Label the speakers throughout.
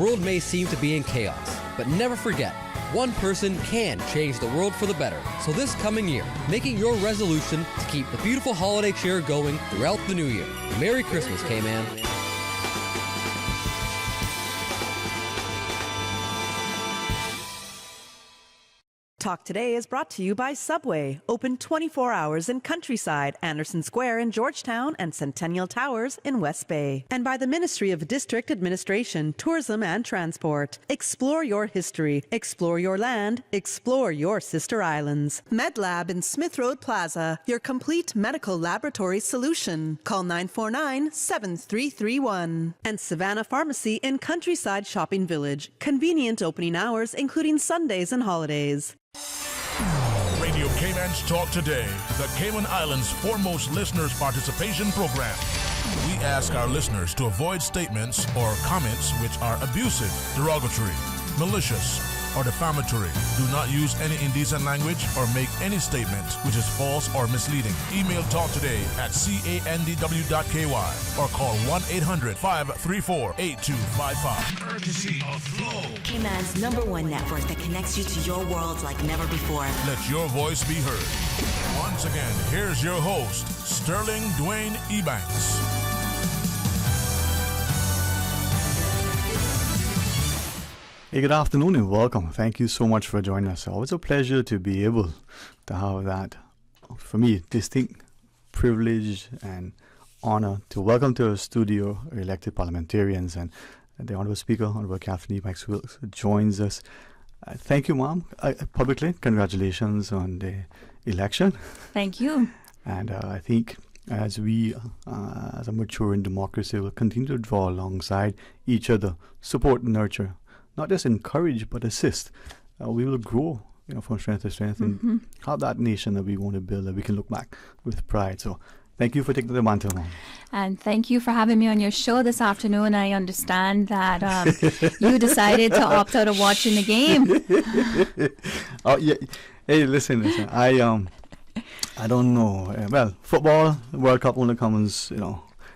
Speaker 1: world may seem to be in chaos, but never forget, one person can change the world for the better. So this coming year, making your resolution to keep the beautiful holiday cheer going throughout the new year. Merry Christmas, K-Man.
Speaker 2: Talk Today is brought to you by Subway, open 24 hours in Countryside, Anderson Square in Georgetown, and Centennial Towers in West Bay. And by the Ministry of District Administration, Tourism and Transport. Explore your history, explore your land, explore your sister islands. MedLab in Smith Road Plaza, your complete medical laboratory solution. Call 949-7331. And Savannah Pharmacy in Countryside Shopping Village, convenient opening hours including Sundays and holidays.
Speaker 3: Radio Cayman's Talk Today, the Cayman Islands' foremost listeners' participation program. We ask our listeners to avoid statements or comments which are abusive, derogatory, malicious, or defamatory. Do not use any indecent language or make any statement which is false or misleading. Email talktoday@candw.ky or call 1-800-534-8255.
Speaker 4: Courtesy of Flow.
Speaker 5: Cayman's #1 network that connects you to your world like never before.
Speaker 3: Let your voice be heard. Once again, here's your host, Sterling Dwayne Ebanks.
Speaker 6: Hey, good afternoon and welcome. Thank you so much for joining us. Always a pleasure to be able to have that, for me, distinct privilege and honor to welcome to our studio our elected parliamentarians and the Honourable Speaker, Honourable Kathleen Ebanks joins us. Thank you, Mom. Publicly, congratulations on the election.
Speaker 7: Thank you.
Speaker 6: And I think as we, as a maturing democracy, will continue to draw alongside each other, support and nurture, not just encourage but assist. We will grow, from strength to strength and have that nation that we want to build, that we can look back with pride. So thank you for taking the mantle, Mom.
Speaker 7: And thank you for having me on your show this afternoon. I understand that you decided to opt out of watching the game.
Speaker 6: Oh yeah. Hey, listen. I don't know. Well, football, World Cup only comes,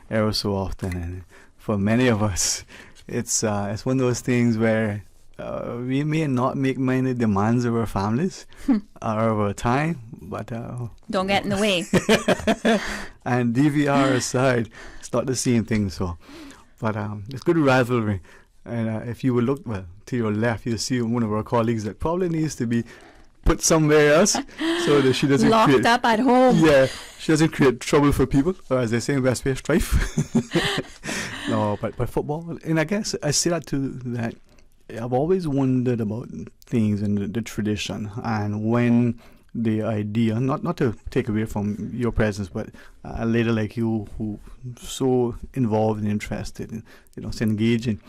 Speaker 6: ever so often, and for many of us, it's one of those things where we may not make many demands of our families or of our time, but
Speaker 7: don't get in the way.
Speaker 6: And DVR aside, it's not the same thing. So, but it's good rivalry. And if you will look to your left, you'll see one of our colleagues that probably needs to be put somewhere else so that she doesn't
Speaker 7: locked up at home.
Speaker 6: Yeah, she doesn't create trouble for people, or as they say in West Bay, strife. No, but football, and I guess I say that too, that I've always wondered about things and the tradition, and when the idea, not to take away from your presence, but a lady like you who so involved and interested in, so engaging,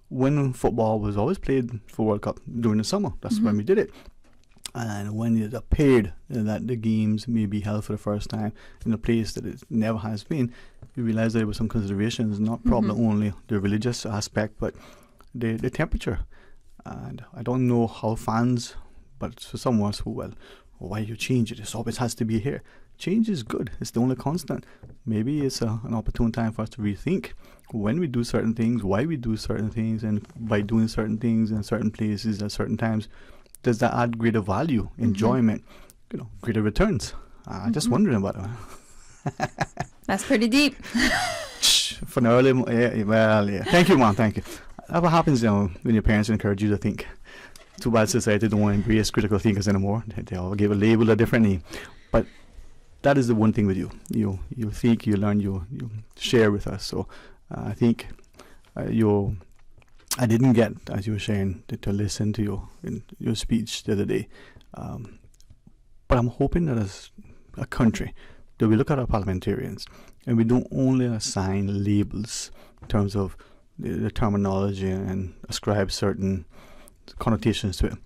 Speaker 6: when football was always played for World Cup during the summer, that's when we did it. And when it appeared that the games may be held for the first time in a place that it never has been, you realize there were some considerations, not probably only the religious aspect, but the temperature. And I don't know how fans, but for some of us who, why you change it? It always has to be here. Change is good. It's the only constant. Maybe it's an opportune time for us to rethink when we do certain things, why we do certain things, and by doing certain things in certain places at certain times, does that add greater value, enjoyment, greater returns? Just wondering about it.
Speaker 7: That's pretty deep.
Speaker 6: For an early, yeah. Thank you, Mom. Thank you. That's what happens, when your parents encourage you to think. Too bad society don't want to embrace critical thinkers anymore. They all give a label, a different name. But that is the one thing with you. You think, you learn, you share with us. So I think I didn't get, as you were sharing, to listen to your speech the other day. But I'm hoping that as a country, that we look at our parliamentarians and we don't only assign labels in terms of the terminology and ascribe certain connotations to it.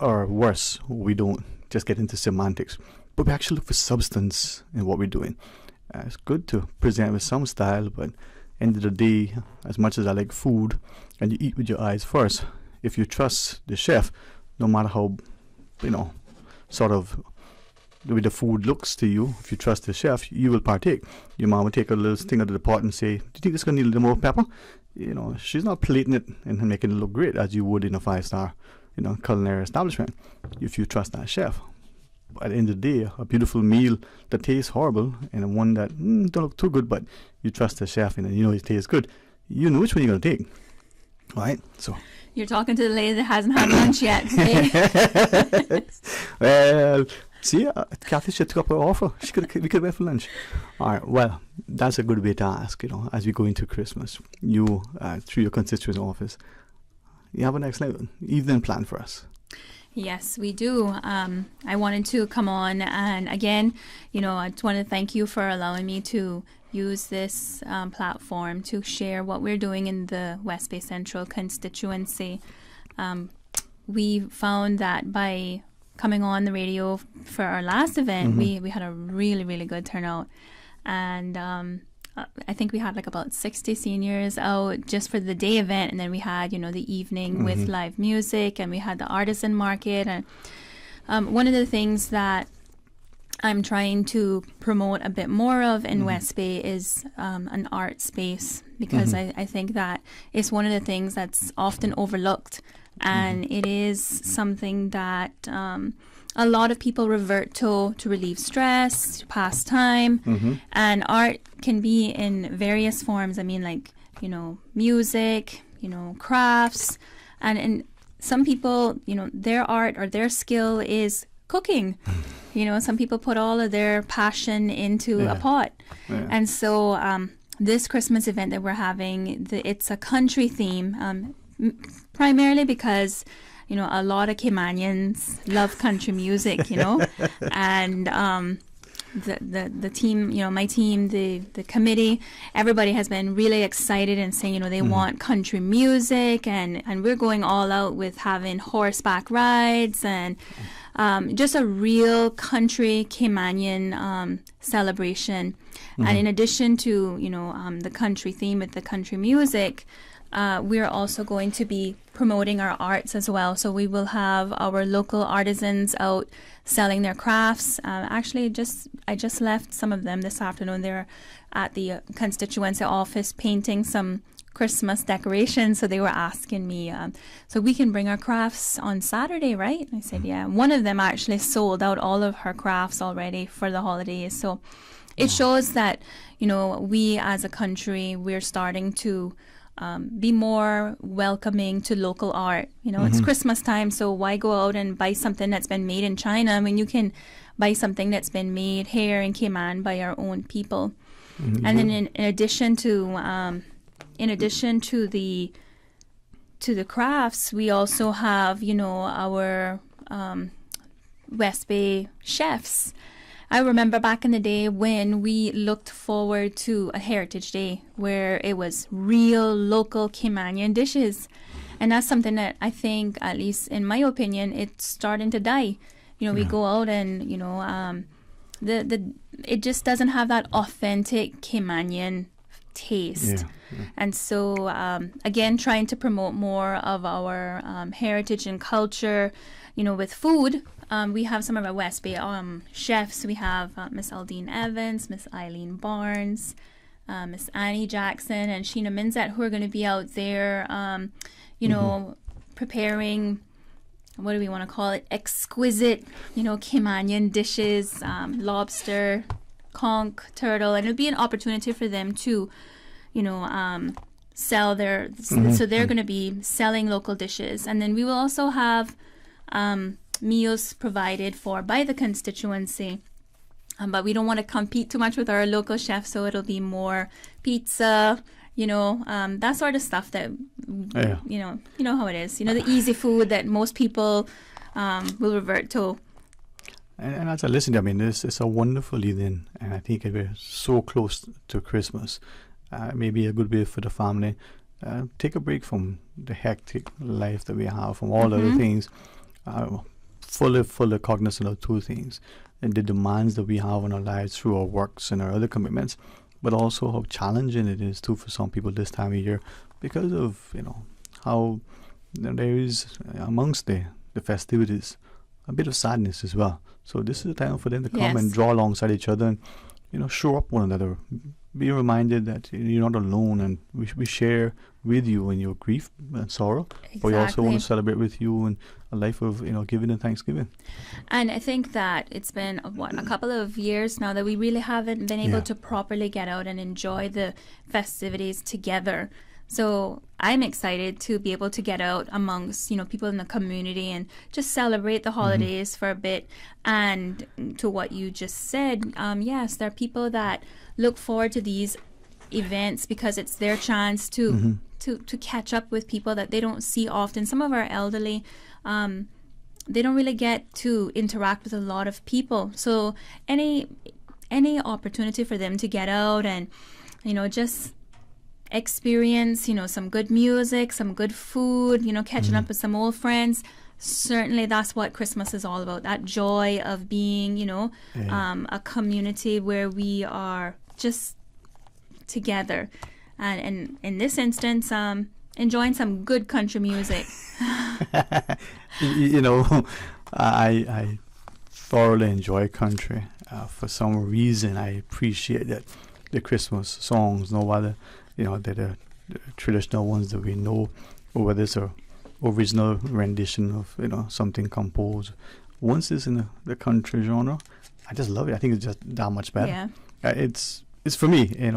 Speaker 6: Or worse, we don't just get into semantics, but we actually look for substance in what we're doing. It's good to present with some style, but end of the day, as much as I like food, and you eat with your eyes first, if you trust the chef, no matter how, sort of the way the food looks to you, if you trust the chef, you will partake. Your mom will take a little thing out of the pot and say, do you think this is going to need a little more pepper? she's not plating it and making it look great as you would in a 5-star, culinary establishment if you trust that chef. But at the end of the day, a beautiful meal that tastes horrible and one that don't look too good, but you trust the chef and it tastes good, you know which one you're going to take. All right? So
Speaker 7: You're talking to the lady that hasn't had lunch yet. Okay?
Speaker 6: Well, see, Kathy, she took up her offer. We could wait for lunch. All right, well, that's a good way to ask, as we go into Christmas. You, through your constituent office, you have an excellent evening plan for us.
Speaker 7: Yes, we do. I wanted to come on and again, I just want to thank you for allowing me to use this platform to share what we're doing in the West Bay Central constituency. We found that by coming on the radio for our last event, we had a really, really good turnout. And I think we had like about 60 seniors out just for the day event, and then we had the evening with live music, and we had the artisan market. And one of the things that I'm trying to promote a bit more of in West Bay is an art space, because I think that it's one of the things that's often overlooked, and it is something that a lot of people revert to relieve stress, to pass time, and art can be in various forms. I mean, like, music, crafts, and some people, their art or their skill is cooking. Some people put all of their passion into a pot. Yeah. And so this Christmas event that we're having, it's a country theme, primarily because a lot of Caymanians love country music, and the team, my team, the committee, everybody has been really excited and saying, they want country music, and we're going all out with having horseback rides and just a real country Caymanian celebration. And in addition to, the country theme with the country music, we're also going to be promoting our arts as well. So we will have our local artisans out selling their crafts. Actually, I just left some of them this afternoon. They're at the constituency office painting some Christmas decorations. So they were asking me, so we can bring our crafts on Saturday, right? I said, yeah. One of them actually sold out all of her crafts already for the holidays. So it shows that, we as a country, we're starting to be more welcoming to local art. It's Christmas time, so why go out and buy something that's been made in China? I mean, you can buy something that's been made here in Cayman by our own people. And then in addition to the crafts, we also have our West Bay chefs. I remember back in the day when we looked forward to a Heritage Day where it was real local Caymanian dishes. And that's something that I think, at least in my opinion, it's starting to die. We go out and, it just doesn't have that authentic Caymanian taste. And so, again, trying to promote more of our heritage and culture, with food. We have some of our West Bay chefs. We have Miss Aldine Evans, Miss Eileen Barnes, Miss Annie Jackson, and Sheena Minzet, who are going to be out there, preparing, what do we want to call it, exquisite, Caymanian dishes, lobster, conch, turtle, and it'll be an opportunity for them to, sell their, so they're going to be selling local dishes. And then we will also have meals provided for by the constituency, but we don't want to compete too much with our local chefs, so it'll be more pizza, that sort of stuff that you know how it is, the easy food that most people will revert to.
Speaker 6: And as I listen, it's a wonderful evening, and I think we're so close to Christmas. Maybe a good way for the family. Take a break from the hectic life that we have, from all the other things. Fully cognizant of two things: and the demands that we have on our lives through our works and our other commitments, but also how challenging it is too for some people this time of year because of how there is amongst the festivities a bit of sadness as well. So this is a time for them to come and draw alongside each other and shore up one another, be reminded that you're not alone, and we share with you in your grief and sorrow.
Speaker 7: Exactly.
Speaker 6: But we also want to celebrate with you in a life of giving and thanksgiving.
Speaker 7: And I think that it's been a couple of years now that we really haven't been able to properly get out and enjoy the festivities together. So I'm excited to be able to get out amongst, people in the community and just celebrate the holidays for a bit. And to what you just said, yes, there are people that look forward to these events because it's their chance to catch up with people that they don't see often. Some of our elderly, they don't really get to interact with a lot of people. So any opportunity for them to get out and, just experience, some good music, some good food, catching up with some old friends. Certainly that's what Christmas is all about, that joy of being, a community where we are just together. And in this instance, enjoying some good country music.
Speaker 6: I thoroughly enjoy country. For some reason, I appreciate that the Christmas songs, no matter they're the traditional ones that we know, or whether it's a original rendition of something composed. Once it's in the country genre, I just love it. I think it's just that much better.
Speaker 7: Yeah.
Speaker 6: It's for me. It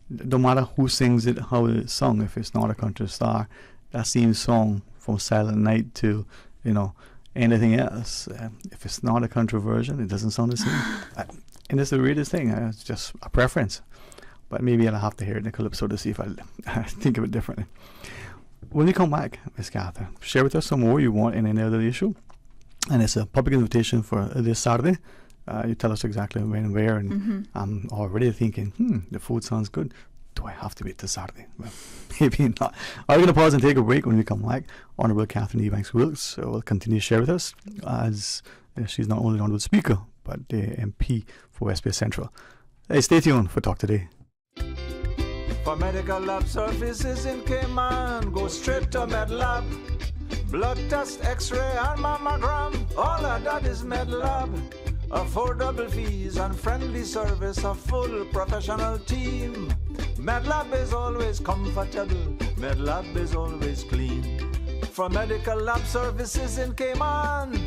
Speaker 6: no matter who sings it, how it's sung. If it's not a country star, that same song from Silent Night to anything else. If it's not a country version, it doesn't sound the same. And it's the weirdest thing. It's just a preference. But maybe I'll have to hear it in the Calypso to see if I think of it differently. When we come back, Miss Cather, share with us some more you want in any other issue. And it's a public invitation for this Saturday. You tell us exactly when and where. And I'm already thinking, the food sounds good. Do I have to wait till Saturday? Well, maybe not. Are we going to pause and take a break? When we come back, Honourable Catherine Ebanks Wilkes will continue to share with us, as she's not only an Honourable Speaker, but the MP for West Bay Central. Hey, stay tuned for Talk Today.
Speaker 4: For medical lab services in Cayman, go straight to MedLab. Blood test, x-ray and mammogram, all of that is MedLab. Affordable fees and friendly service, a full professional team. MedLab is always comfortable, MedLab is always clean. For medical lab services in Cayman,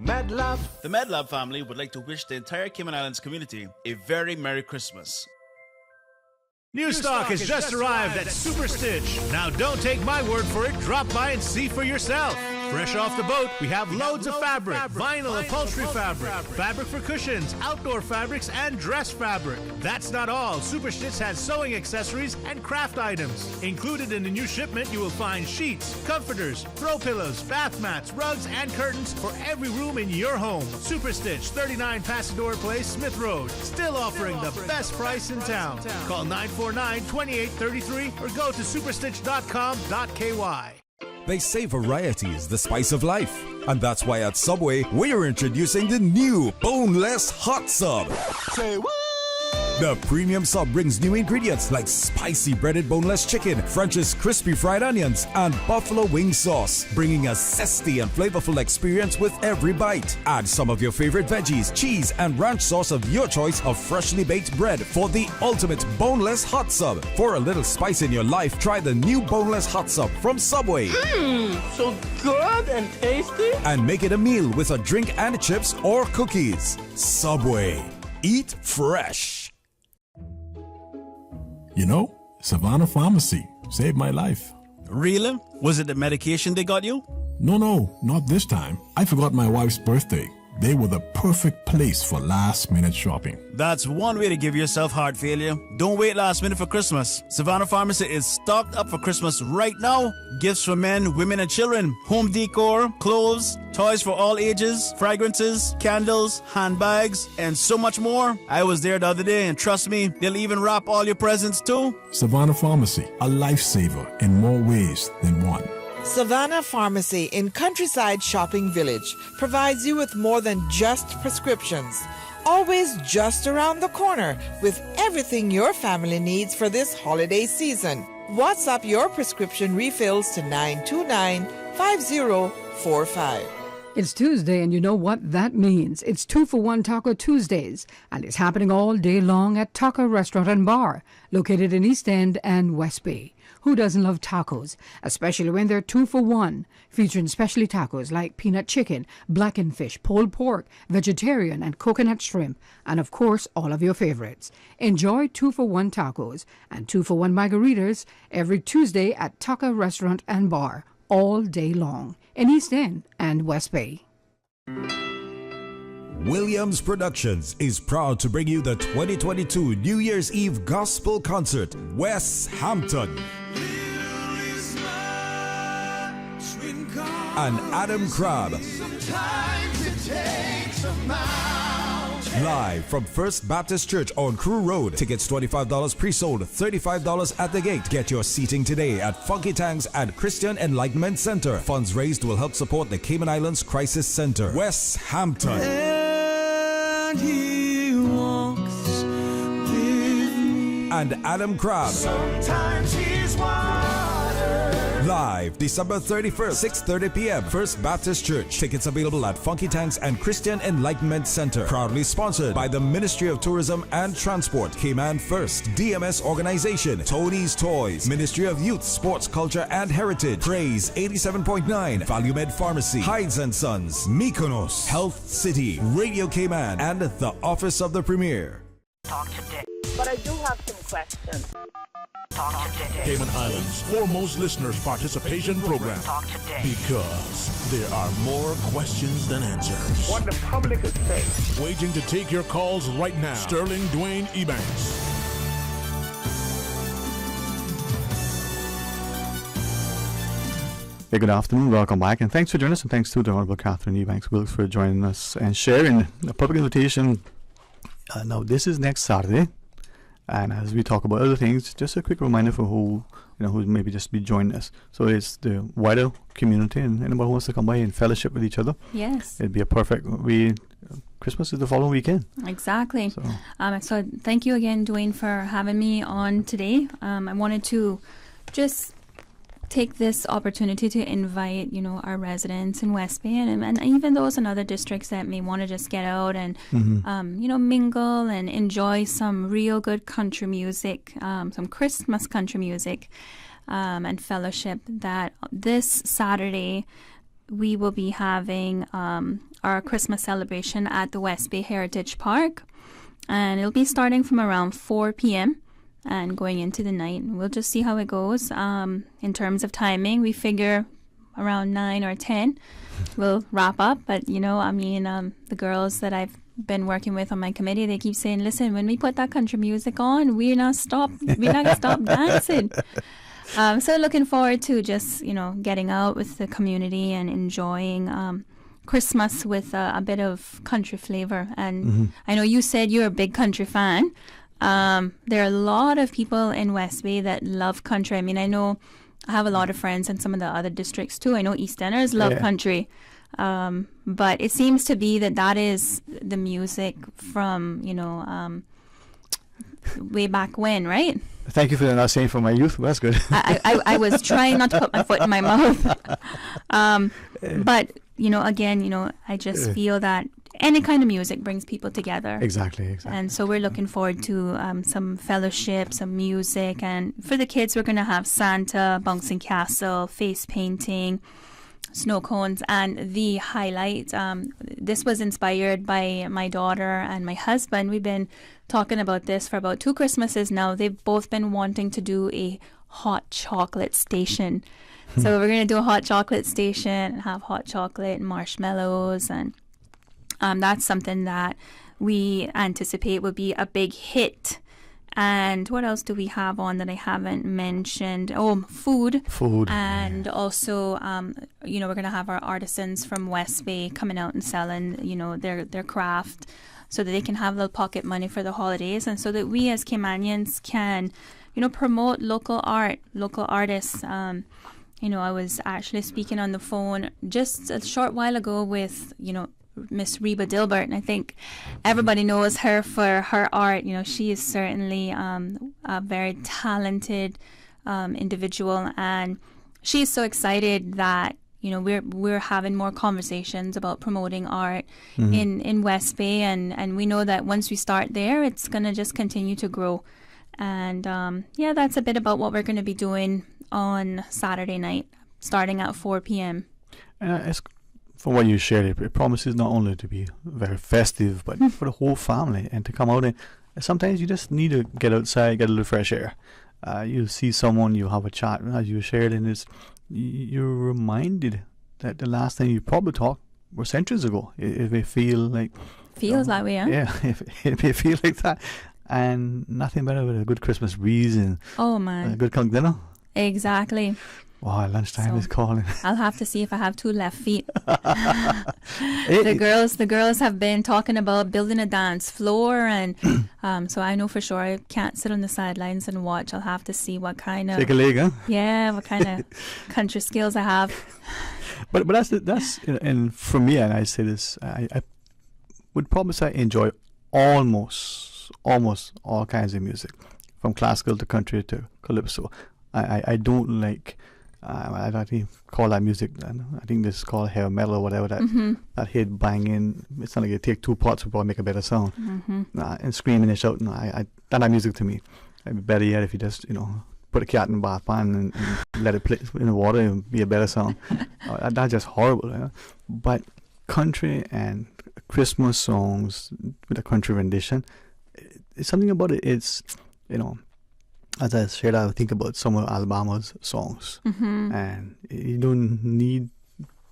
Speaker 4: MedLab.
Speaker 8: The MedLab family would like to wish the entire Cayman Islands community a very Merry Christmas.
Speaker 9: New stock has just arrived at Super Stitch. Now don't take my word for it, drop by and see for yourself. Fresh off the boat, we have loads of fabric, vinyl upholstery fabric, fabric for cushions, outdoor fabrics, and dress fabric. That's not all. Super Stitch has sewing accessories and craft items. Included in the new shipment, you will find sheets, comforters, throw pillows, bath mats, rugs, and curtains for every room in your home. Super Stitch, 39 Pasador Place, Smith Road. Still offering the best price in town. Call 949-2833 or go to superstitch.com.ky.
Speaker 10: They say variety is the spice of life. And that's why at Subway, we're introducing the new Boneless Hot Sub.
Speaker 4: Say what?
Speaker 10: The premium sub brings new ingredients like spicy breaded boneless chicken, French's crispy fried onions, and buffalo wing sauce, bringing a zesty and flavorful experience with every bite. Add some of your favorite veggies, cheese, and ranch sauce of your choice of freshly baked bread for the ultimate boneless hot sub. For a little spice in your life, try the new boneless hot sub from Subway.
Speaker 4: So good and tasty.
Speaker 10: And make it a meal with a drink and chips or cookies. Subway. Eat fresh.
Speaker 11: You know, Savannah Pharmacy saved my life.
Speaker 8: Really? Was it the medication they got you?
Speaker 11: No, not this time. I forgot my wife's birthday. They were the perfect place for last-minute shopping.
Speaker 8: That's one way to give yourself heart failure. Don't wait last minute for Christmas. Savannah Pharmacy is stocked up for Christmas right now. Gifts for men, women, and children. Home decor, clothes, toys for all ages, fragrances, candles, handbags, and so much more. I was there the other day, and trust me, they'll even wrap all your presents too.
Speaker 11: Savannah Pharmacy, a lifesaver in more ways than one.
Speaker 12: Savannah Pharmacy in Countryside Shopping Village provides you with more than just prescriptions. Always just around the corner with everything your family needs for this holiday season. WhatsApp your prescription refills to 929-5045.
Speaker 13: It's Tuesday, and you know what that means. It's 2-for-1 Taco Tuesdays, and it's happening all day long at Taco Restaurant and Bar, located in East End and West Bay. Who doesn't love tacos, especially when they're 2-for-1, featuring specialty tacos like peanut chicken, blackened fish, pulled pork, vegetarian and coconut shrimp, and of course, all of your favorites. Enjoy 2-for-1 tacos and 2-for-1 margaritas every Tuesday at Taco Restaurant and Bar, all day long in East End and West Bay.
Speaker 10: Williams Productions is proud to bring you the 2022 New Year's Eve Gospel Concert, West Hampton. And Adam Crabb. Live from First Baptist Church on Crew Road. Tickets $25 pre-sold, $35 at the gate. Get your seating today at Funky Tanks and Christian Enlightenment Center. Funds raised will help support the Cayman Islands Crisis Center. West Hampton. And he walks with me. And Adam Crabb. Sometimes he's water. Live December 31st, 6:30 p.m. First Baptist Church. Tickets available at Funky Tanks and Christian Enlightenment Center. Proudly sponsored by the Ministry of Tourism and Transport, Cayman First, DMS Organization, Tony's Toys, Ministry of Youth, Sports, Culture and Heritage, Praise 87.9, ValueMed Pharmacy, Hides and Sons, Mykonos, Health City, Radio Cayman, and the Office of the Premier.
Speaker 14: Talk today. But I do have some questions. Talk today.
Speaker 3: Cayman Islands' foremost listeners participation program.
Speaker 14: Talk today.
Speaker 3: Because there are more questions than answers.
Speaker 14: What the public is saying.
Speaker 3: Waiting to take your calls right now. Sterling Dwayne Ebanks.
Speaker 6: Hey, good afternoon, welcome back, and thanks for joining us, and thanks to the Honorable Catherine Ebanks Wilkes for joining us and sharing a public invitation. Now, this is next Saturday. And as we talk about other things, just a quick reminder for who maybe just be joining us. So it's the wider community, and anybody who wants to come by and fellowship with each other.
Speaker 7: Yes.
Speaker 6: It'd be a perfect. Christmas is the following weekend.
Speaker 7: Exactly. So thank you again, Dwayne, for having me on today. I wanted to just take this opportunity to invite, our residents in West Bay and even those in other districts that may want to just get out and, mingle and enjoy some real good country music, some Christmas country music, and fellowship. That this Saturday we will be having our Christmas celebration at the West Bay Heritage Park, and it'll be starting from around 4 p.m. and going into the night. We'll just see how it goes. In terms of timing, we figure around 9 or 10 we'll wrap up. But, the girls that I've been working with on my committee, they keep saying, listen, when we put that country music on, we're not going to stop dancing. So looking forward to just, getting out with the community and enjoying Christmas with a bit of country flavor. And I know you said you're a big country fan. There are a lot of people in West Bay that love country. I mean, I know I have a lot of friends in some of the other districts too. I know East Enders love country. But it seems to be that is the music from, way back when, right?
Speaker 6: Thank you for not saying from my youth. Well, that's good.
Speaker 7: I was trying not to put my foot in my mouth. But, again, I just feel that any kind of music brings people together.
Speaker 6: Exactly.
Speaker 7: And so we're looking forward to some fellowship, some music. And for the kids, we're going to have Santa, bouncing castle, face painting, snow cones. And the highlight, this was inspired by my daughter and my husband. We've been talking about this for about 2 Christmases now. They've both been wanting to do a hot chocolate station. So we're going to do a hot chocolate station and have hot chocolate and marshmallows, and that's something that we anticipate will be a big hit. And what else do we have on that I haven't mentioned? Oh, food. And also, we're going to have our artisans from West Bay coming out and selling, their craft, so that they can have a little pocket money for the holidays, and so that we as Caymanians can, promote local art, local artists. I was actually speaking on the phone just a short while ago with, Miss Reba Dilbert, and I think everybody knows her for her art. She is certainly a very talented individual, and she's so excited that you know, we're having more conversations about promoting art
Speaker 6: Mm-hmm.
Speaker 7: in West Bay, and we know that once we start there, it's gonna just continue to grow. And yeah, that's a bit about what we're going to be doing on Saturday night, starting at 4 p.m.
Speaker 6: From what you shared, it promises not only to be very festive, but for the whole family, and to come out. And sometimes you just need to get outside, get a little fresh air. You see someone, you have a chat, as you shared, and you're reminded that the last time you probably talked was centuries ago. It may feel like...
Speaker 7: Feels that way, huh?
Speaker 6: Yeah, it may feel like that. And nothing better with a good Christmas breeze and a good cooked dinner.
Speaker 7: Exactly.
Speaker 6: Wow, lunchtime is calling.
Speaker 7: I'll have to see if I have 2 left feet. The girls have been talking about building a dance floor, and so I know for sure I can't sit on the sidelines and watch. I'll have to see what kind of...
Speaker 6: Take a leg, huh?
Speaker 7: Yeah, what kind of country skills I have.
Speaker 6: But that's and for me, and I say this, I would probably say I enjoy almost all kinds of music, from classical to country to calypso. I don't like, I don't even call that music. I think this is called hair metal or whatever. That head banging. It's not like you take 2 parts to probably make a better sound. And screaming and shouting. That's not music to me. It'd be better yet if you just put a cat in the bath pan and let it play in the water and be a better sound. That's just horrible. You know? But country and Christmas songs with a country rendition, it's something about it. It's, as I shared, I think about some of Alabama's songs, and you don't need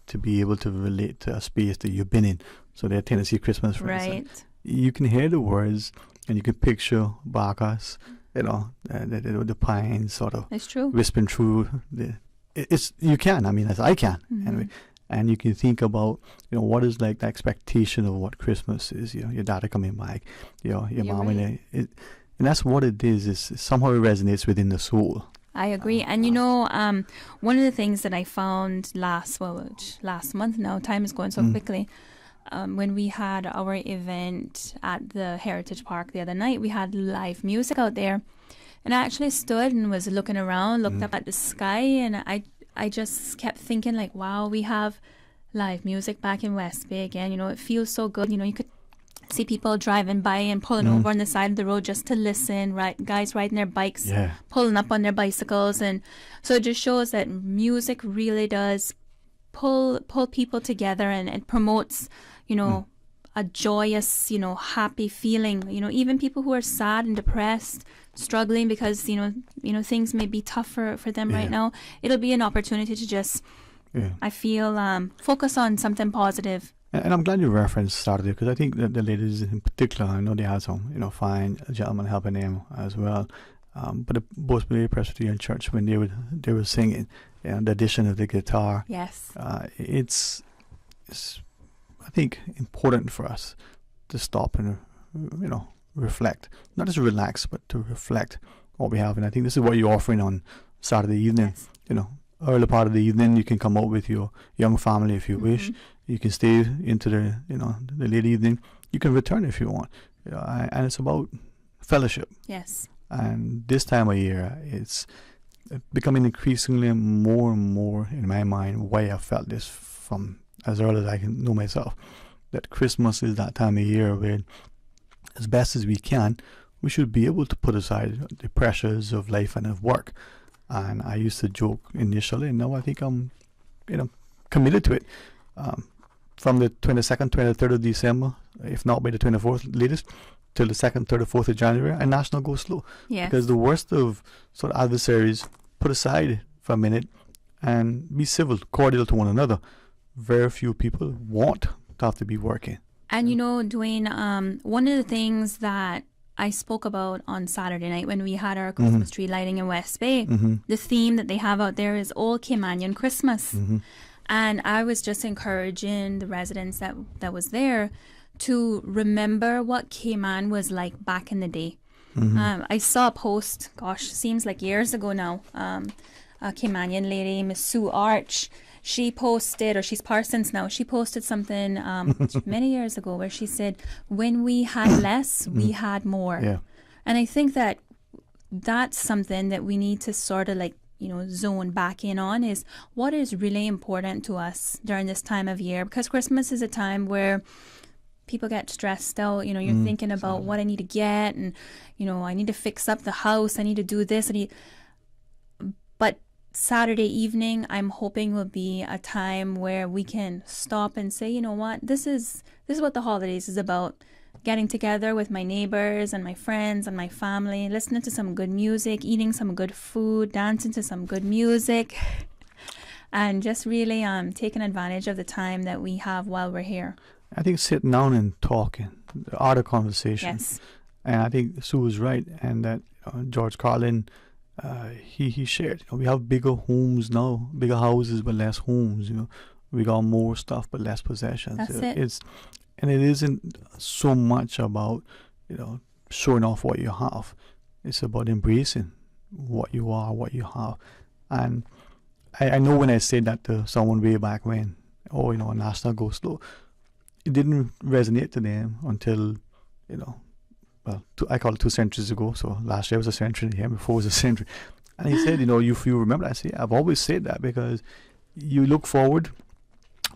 Speaker 6: to be able to relate to a space that you've been in. So their Tennessee Christmas, for instance, you can hear the words and you can picture Bacchus, the pines sort of whispering through. You can. I mean, as I can anyway. And you can think about, what is like the expectation of what Christmas is. Your dad coming back, your mom, right. And that's what it is. Is somehow it resonates within the soul.
Speaker 7: I agree. And one of the things that I found last month now, time is going so quickly. When we had our event at the Heritage Park the other night, we had live music out there, and I actually stood and was looking around, looked up at the sky, and I just kept thinking, like, wow, we have live music back in West Bay again. It feels so good. You could see people driving by and pulling over on the side of the road just to listen, right? Guys riding their bikes, pulling up on their bicycles. And so it just shows that music really does pull people together, and it promotes, a joyous, happy feeling. Even people who are sad and depressed, struggling because things may be tough for them right now, it'll be an opportunity to just I feel focus on something positive.
Speaker 6: And I'm glad you referenced Saturday, because I think that the ladies in particular, I know they had some fine gentlemen helping them as well, but the Boston Presbyterian Church, when they were singing, the addition of the guitar, it's I think important for us to stop and reflect, not just relax, but to reflect what we have. And I think this is what you're offering on Saturday evening. Early part of the evening, you can come out with your young family if you wish. You can stay into the the late evening. You can return if you want. And it's about fellowship.
Speaker 7: Yes.
Speaker 6: And this time of year, it's becoming increasingly more and more in my mind why I felt this from as early as I can know myself, that Christmas is that time of year where, as best as we can, we should be able to put aside the pressures of life and of work. And I used to joke initially, and now I think I'm, committed to it. From the 22nd, 23rd of December, if not by the 24th latest, till the 2nd, 3rd, or 4th of January, and National Go Slow.
Speaker 7: Yes.
Speaker 6: Because the worst of sort of adversaries put aside for a minute and be civil, cordial to one another. Very few people want to have to be working.
Speaker 7: And Dwayne, one of the things that I spoke about on Saturday night when we had our Christmas tree lighting in West Bay, the theme that they have out there is Old Caymanian Christmas. And I was just encouraging the residents that was there to remember what Cayman was like back in the day. I saw a post, seems like years ago now, a Caymanian lady, Miss Sue Arch. She posted, or she's Parsons now, she posted something many years ago where she said, when we had less, we had more.
Speaker 6: Yeah.
Speaker 7: And I think that that's something that we need to sort of zone back in on is what is really important to us during this time of year, because Christmas is a time where people get stressed out. You're thinking about what I need to get, and I need to fix up the house, I need to do this, but Saturday evening, I'm hoping will be a time where we can stop and say, you know what, this is what the holidays is about. Getting together with my neighbors and my friends and my family, listening to some good music, eating some good food, dancing to some good music, and just really taking advantage of the time that we have while we're here.
Speaker 6: I think sitting down and talking, the art of conversation.
Speaker 7: Yes.
Speaker 6: And I think Sue was right, and that George Carlin, he shared. We have bigger homes now, bigger houses but less homes. We got more stuff but less possessions.
Speaker 7: That's it.
Speaker 6: And it isn't so much about showing off what you have. It's about embracing what you are, what you have. And I know when I said that to someone way back when, national go slow, it didn't resonate to them until I call it 2 centuries ago. So last year was a century, the year before was a century. And he said, if you remember, I say, I've always said that because you look forward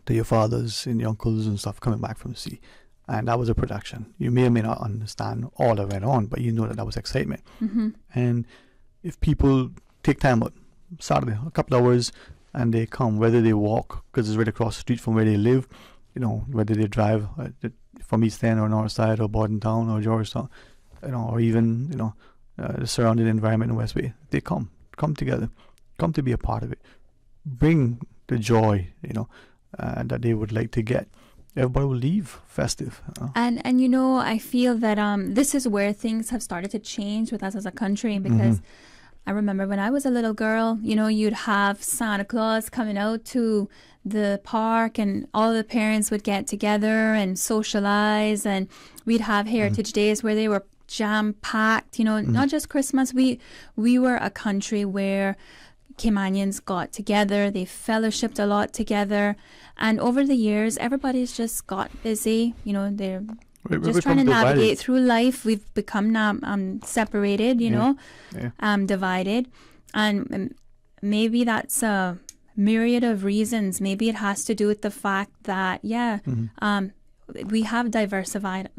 Speaker 6: to your fathers and your uncles and stuff coming back from the sea. And that was a production. You may or may not understand all that went on, but you know that was excitement.
Speaker 7: Mm-hmm.
Speaker 6: And if people take time out, Saturday, a couple hours, and they come, whether they walk, because it's right across the street from where they live, whether they drive from East End or North Side or Bordentown or Georgetown, or even, the surrounding environment in West Bay, they come together, come to be a part of it. Bring the joy, that they would like to get. Everybody will leave festive.
Speaker 7: And I feel that this is where things have started to change with us as a country, because I remember when I was a little girl, you'd have Santa Claus coming out to the park and all the parents would get together and socialize, and we'd have heritage days where they were jam-packed, not just Christmas. We were a country where Caymanians got together, they fellowshipped a lot together, and over the years everybody's just got busy. They're just trying to navigate through life. We've become now separated, divided, and maybe that's a myriad of reasons. Maybe it has to do with the fact that we have diversified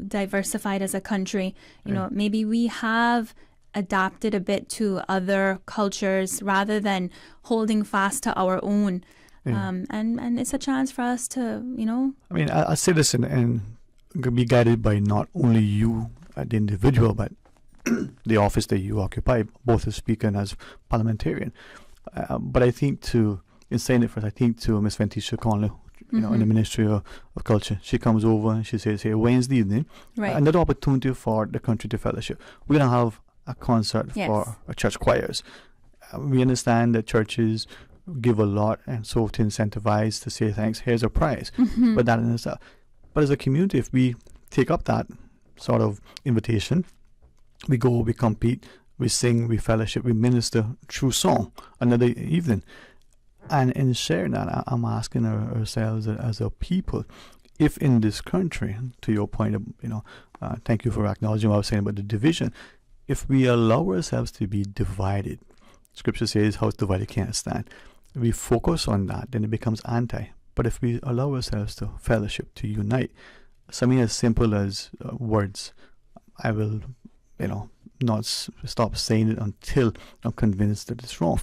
Speaker 7: as a country. Maybe we have adapted a bit to other cultures rather than holding fast to our own. And it's a chance for us to,
Speaker 6: I mean, I say this and be guided by not only you, the individual, but the office that you occupy, both as speaker and as parliamentarian. But I think in saying it first, I think to Miss Ventisha Conley, in the Ministry of Culture, she comes over and she says, hey, Wednesday evening, another opportunity for the country to fellowship. We're going to have a concert for church choirs. We understand that churches give a lot, and so to incentivize to say thanks, here's a prize. But that in itself. But as a community, if we take up that sort of invitation, we go, we compete, we sing, we fellowship, we minister through song another evening. And in sharing that, I'm asking ourselves as a people, if in this country, to your point of, thank you for acknowledging what I was saying about the division, if we allow ourselves to be divided, Scripture says, house divided can't stand. If we focus on that, then it becomes anti. But if we allow ourselves to fellowship, to unite, something as simple as words, I will, not stop saying it until I'm convinced that it's wrong.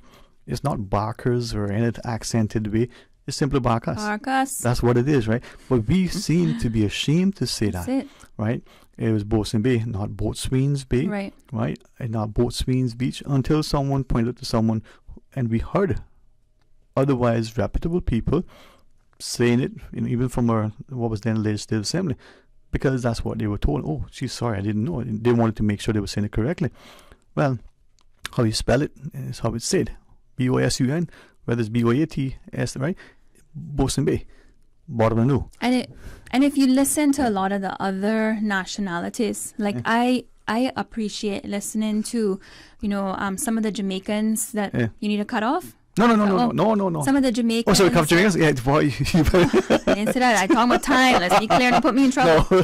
Speaker 6: It's not barkers or any accented way. It's simply barkas.
Speaker 7: Barkas.
Speaker 6: That's what it is, right? But we seem to be ashamed to say that, right? It was Boatswain Bay, not Boatswain's Bay, right? And not Boatswain's Beach, until someone pointed to someone, and we heard otherwise reputable people saying it, even from what was then Legislative Assembly, because that's what they were told. Oh, geez, sorry, I didn't know. They wanted to make sure they were saying it correctly. Well, how you spell it is how it's said. B-O-S-U-N, whether it's B-O-A-T-S, right? Boatswain Bay, bottom of the new.
Speaker 7: And if you listen to a lot of the other nationalities, like I appreciate listening to, some of the Jamaicans that you need to cut off.
Speaker 6: No.
Speaker 7: Some of the Jamaicans.
Speaker 6: Oh, sorry, come Jamaicans? Yeah, boy.
Speaker 7: I didn't say that. I talk about time. Let's be clear. Don't put me in trouble.
Speaker 6: No.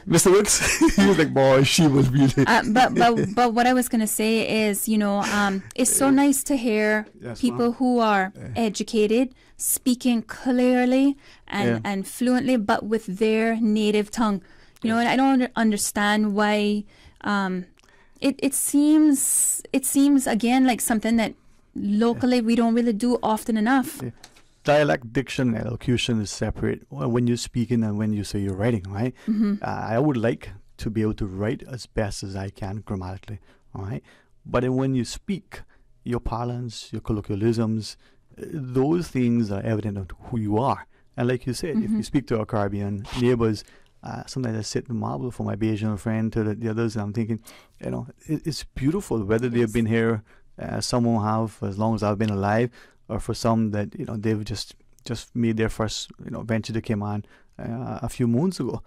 Speaker 6: Mr. Wicks, he was like, boy, she was really.
Speaker 7: But what I was going to say is, it's so nice to hear people who are educated, speaking clearly and fluently, but with their native tongue. And I don't understand why it seems again like something that locally we don't really do often enough.
Speaker 6: Yeah. Dialect, diction, elocution is separate when you're speaking and when you say you're writing, right?
Speaker 7: Mm-hmm.
Speaker 6: I would like to be able to write as best as I can grammatically, all right? But then when you speak, your parlance, your colloquialisms, those things are evident of who you are. And like you said, if you speak to our Caribbean neighbors, sometimes I sit and marvel for my Bayesian friend to the others, and I'm thinking, it's beautiful whether they've been here, some will have as long as I've been alive, or for some that they've just made their first venture to Cayman a few moons ago.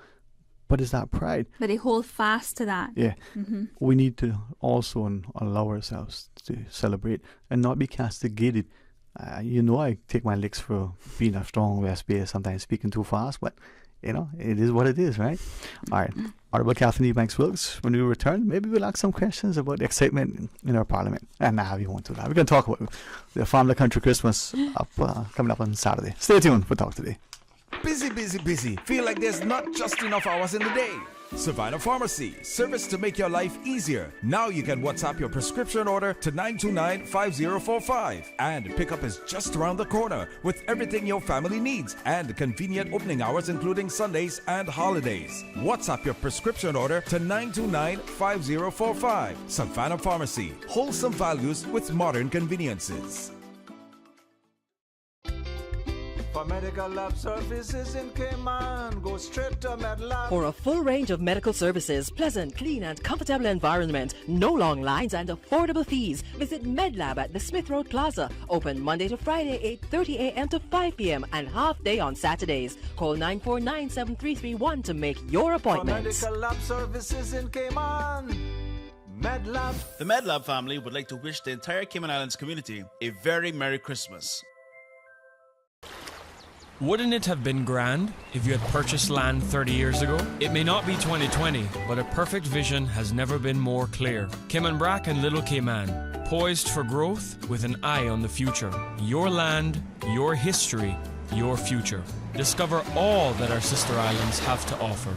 Speaker 6: But it's that pride.
Speaker 7: But they hold fast to that.
Speaker 6: Yeah. Mm-hmm. We need to also allow ourselves to celebrate and not be castigated. I take my licks for being a strong West Bay, sometimes speaking too fast, but it is what it is, right? All right. Honorable Catherine Ebanks Wilkes, when we return, maybe we'll ask some questions about the excitement in our parliament. And now we won't do that. We're going to talk about the Family Country Christmas coming up on Saturday. Stay tuned for Talk Today.
Speaker 10: Busy. Feel like there's not just enough hours in the day. Savannah Pharmacy, service to make your life easier. Now you can WhatsApp your prescription order to 929-5045. And pickup is just around the corner with everything your family needs and convenient opening hours including Sundays and holidays. WhatsApp your prescription order to 929-5045. Savannah Pharmacy, wholesome values with modern conveniences.
Speaker 4: For medical lab services in Cayman, go straight to MedLab.
Speaker 15: For a full range of medical services, pleasant, clean and comfortable environment, no long lines and affordable fees, visit MedLab at the Smith Road Plaza. Open Monday to Friday, 8:30 a.m. to 5 p.m. and half day on Saturdays. Call 949-7331 to make your appointment.
Speaker 4: For medical lab services in Cayman, MedLab.
Speaker 8: The MedLab family would like to wish the entire Cayman Islands community a very Merry Christmas.
Speaker 16: Wouldn't it have been grand if you had purchased land 30 years ago? It may not be 2020, but a perfect vision has never been more clear. Cayman Brac and Little Cayman, poised for growth with an eye on the future. Your land, your history, your future. Discover all that our sister islands have to offer.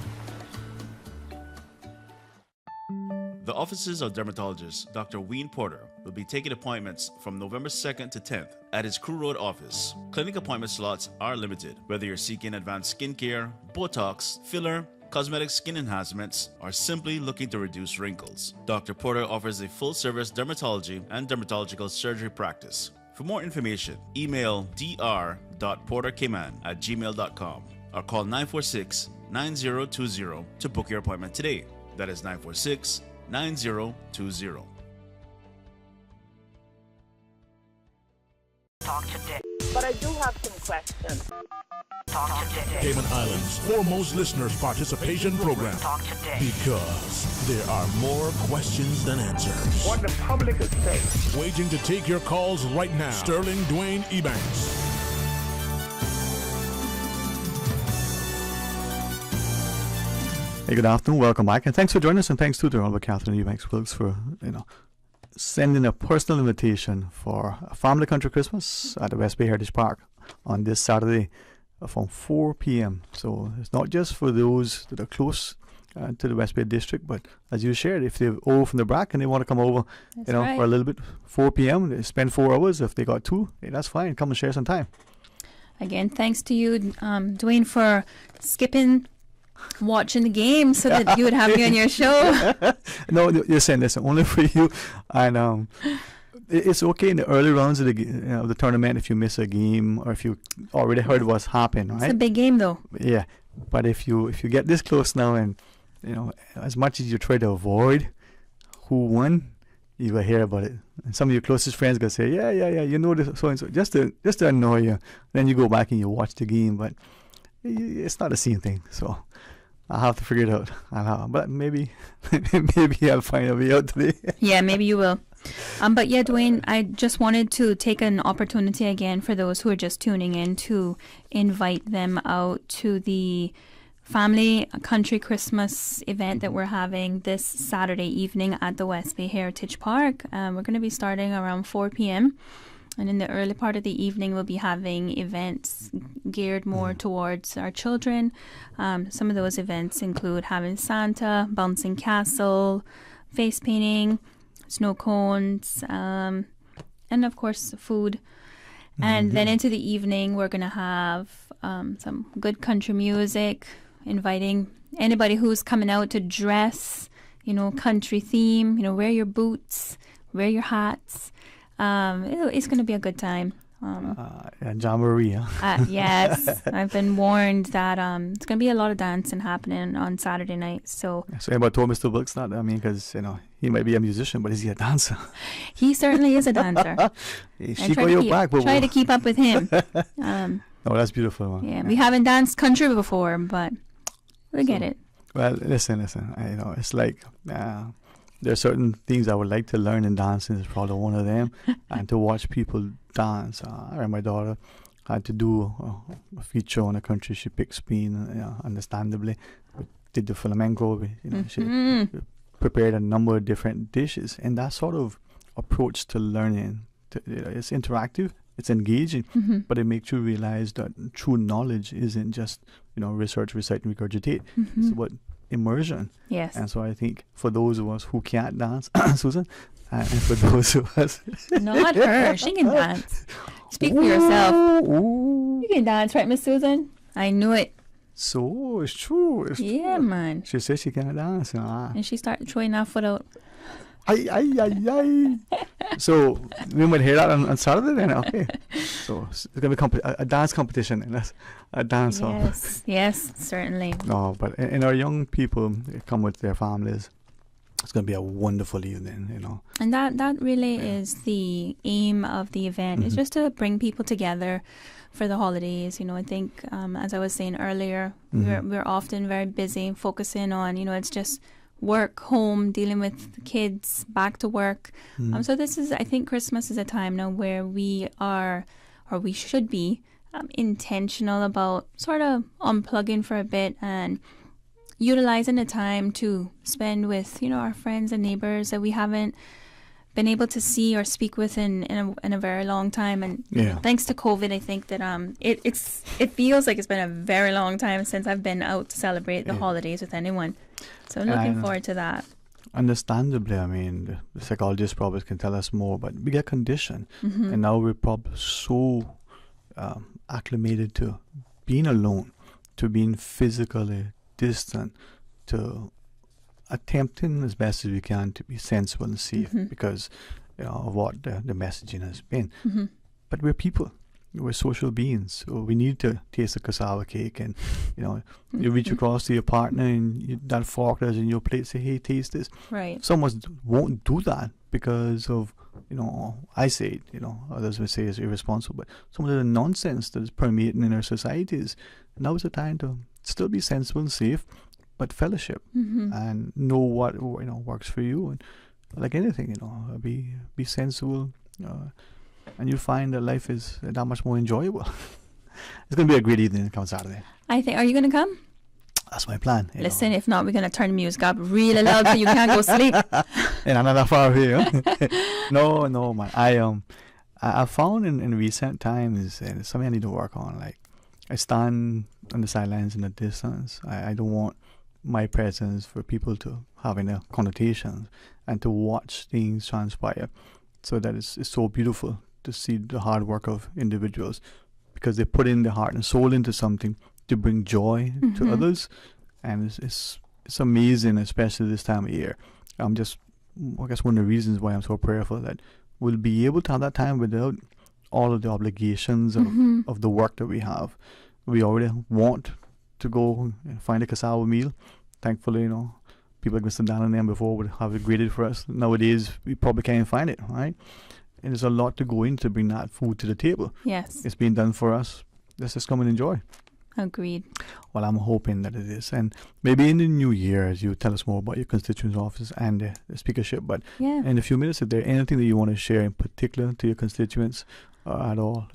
Speaker 8: The offices of dermatologist Dr. Dwayne Porter will be taking appointments from November 2nd to 10th at his Crew Road office. Clinic appointment slots are limited. Whether you're seeking advanced skincare, Botox, filler, cosmetic skin enhancements, or simply looking to reduce wrinkles, Dr. Porter offers a full-service dermatology and dermatological surgery practice. For more information, email dr.portercayman@gmail.com or call 946-9020 to book your appointment today. That is 946-9020.
Speaker 14: Talk today. But I do have some questions. Talk today.
Speaker 3: Cayman Islands' foremost listeners participation program.
Speaker 14: Talk today.
Speaker 3: Because there are more questions than answers.
Speaker 14: What the public is saying.
Speaker 3: Waiting to take your calls right now. Sterling Dwayne Ebanks.
Speaker 6: Hey, good afternoon. Welcome back, and thanks for joining us, and thanks to the Honorable Catherine Ebanks Wilkes for sending a personal invitation for a Family Country Christmas at the West Bay Heritage Park on this Saturday from 4 p.m. So it's not just for those that are close to the West Bay District, but as you shared, if they're over from the Brac and they want to come over, for a little bit, 4 p.m. They spend 4 hours. If they got 2, that's fine. Come and share some time.
Speaker 7: Again, thanks to you, Dwayne, for skipping watching the game so that you would have me on your show.
Speaker 6: No, you're saying this only for you, and it's okay in the early rounds of the tournament if you miss a game or if you already heard what's happened. Right?
Speaker 7: It's a big game, though.
Speaker 6: Yeah, but if you get this close now, and as much as you try to avoid who won, you will hear about it. And some of your closest friends gonna say, yeah, this so and so, just to annoy you. Then you go back and you watch the game, but it's not the same thing. So I'll have to figure it out. But maybe I'll find a way out today.
Speaker 7: Yeah, maybe you will. But yeah, Dwayne, I just wanted to take an opportunity again for those who are just tuning in to invite them out to the Family Country Christmas event that we're having this Saturday evening at the West Bay Heritage Park. We're going to be starting around 4 p.m. And in the early part of the evening, we'll be having events geared more towards our children. Some of those events include having Santa, bouncing castle, face painting, snow cones, and of course food. And then into the evening, we're going to have some good country music, inviting anybody who's coming out to dress, country theme, wear your boots, wear your hats. It's going to be a good time.
Speaker 6: Jamboree, huh?
Speaker 7: Yes, I've been warned that it's going to be a lot of dancing happening on Saturday night. So
Speaker 6: anybody told Mr. Wilkes that? I mean, because he might be a musician, but is he a dancer?
Speaker 7: He certainly is a dancer. Try to keep up with him.
Speaker 6: Oh, that's beautiful.
Speaker 7: Yeah, we haven't danced country before, but we get it.
Speaker 6: Well, listen. It's like there are certain things I would like to learn, and dancing is probably one of them. And to watch people dance, my daughter had to do a feature on a country. She picked Spain, understandably. We did the flamenco. She prepared a number of different dishes, and that sort of approach to learning, it's interactive, it's engaging, but it makes you realize that true knowledge isn't just research, recite, and regurgitate. It's about immersion.
Speaker 7: Yes.
Speaker 6: And so I think for those of us who can't dance, Susan, and for those of us...
Speaker 7: Not her. She can dance. Speak for yourself. You can dance, right, Miss Susan? I knew it.
Speaker 6: So, it's true. It's
Speaker 7: true. Man.
Speaker 6: She says she can't dance.
Speaker 7: And she started throwing that foot out.
Speaker 6: Ay. So, we might hear that on Saturday then, okay. So, it's going to be a dance competition, and that's a dance off.
Speaker 7: Yes, certainly.
Speaker 6: No, but in our young people, they come with their families. It's going to be a wonderful evening,
Speaker 7: And that really is the aim of the event, is just to bring people together for the holidays. I think, as I was saying earlier, we're often very busy focusing on, it's just work, home, dealing with the kids, back to work. So I think Christmas is a time now where we are, or we should be, intentional about sort of unplugging for a bit and utilizing the time to spend with, our friends and neighbors that we haven't been able to see or speak with in a very long time. And thanks to COVID, I think that it feels like it's been a very long time since I've been out to celebrate the holidays with anyone. So I'm looking forward to that.
Speaker 6: Understandably, I mean, the psychologists probably can tell us more, but we get conditioned. And now we're probably so acclimated to being alone, to being physically distant, to attempting as best as we can to be sensible and safe because of what the messaging has been. But we're people. We're social beings. So we need to taste a cassava cake, and you reach across to your partner and that fork that's in your plate, say, hey, taste this.
Speaker 7: Right.
Speaker 6: Someone won't do that because of, I say it, others will say it's irresponsible, but some of the nonsense that is permeating in our societies. Now is the time to still be sensible and safe, but fellowship and know what works for you, and like anything, be sensible, and you'll find that life is that much more enjoyable. It's going to be a great evening come Saturday.
Speaker 7: I think. Are you going to come?
Speaker 6: That's my plan.
Speaker 7: Listen, if not, we're going to turn the music up really loud so you can't go sleep.
Speaker 6: And another far away. No, man. I found in recent times, and it's something I need to work on. Like, I stand on the sidelines in the distance. I don't want my presence for people to have any connotations, and to watch things transpire. So that it's so beautiful to see the hard work of individuals, because they put in their heart and soul into something to bring joy to others, and it's amazing, especially this time of year. I guess one of the reasons why I'm so prayerful that we'll be able to have that time without all of the obligations of the work that we have. We already want to go and find a cassava meal. Thankfully, people like Mr. Dan and them before would have it graded for us. Nowadays, we probably can't find it, right? And there's a lot to go in to bring that food to the table.
Speaker 7: Yes.
Speaker 6: It's being done for us. Let's just come and enjoy.
Speaker 7: Agreed.
Speaker 6: Well, I'm hoping that it is. And maybe in the new year, as you tell us more about your constituents' office and the speakership. But in a few minutes, if there anything that you want to share in particular to your constituents at all,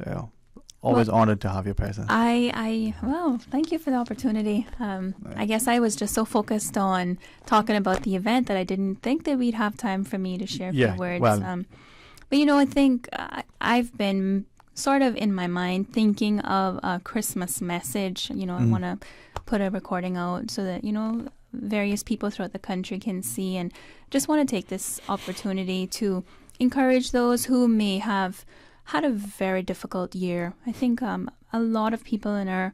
Speaker 6: always honored to have your presence.
Speaker 7: Well, thank you for the opportunity. I guess I was just so focused on talking about the event that I didn't think that we'd have time for me to share a few words.
Speaker 6: Well,
Speaker 7: but, I think I've been sort of in my mind thinking of a Christmas message. I want to put a recording out so that, various people throughout the country can see, and just want to take this opportunity to encourage those who may have had a very difficult year. I think a lot of people in our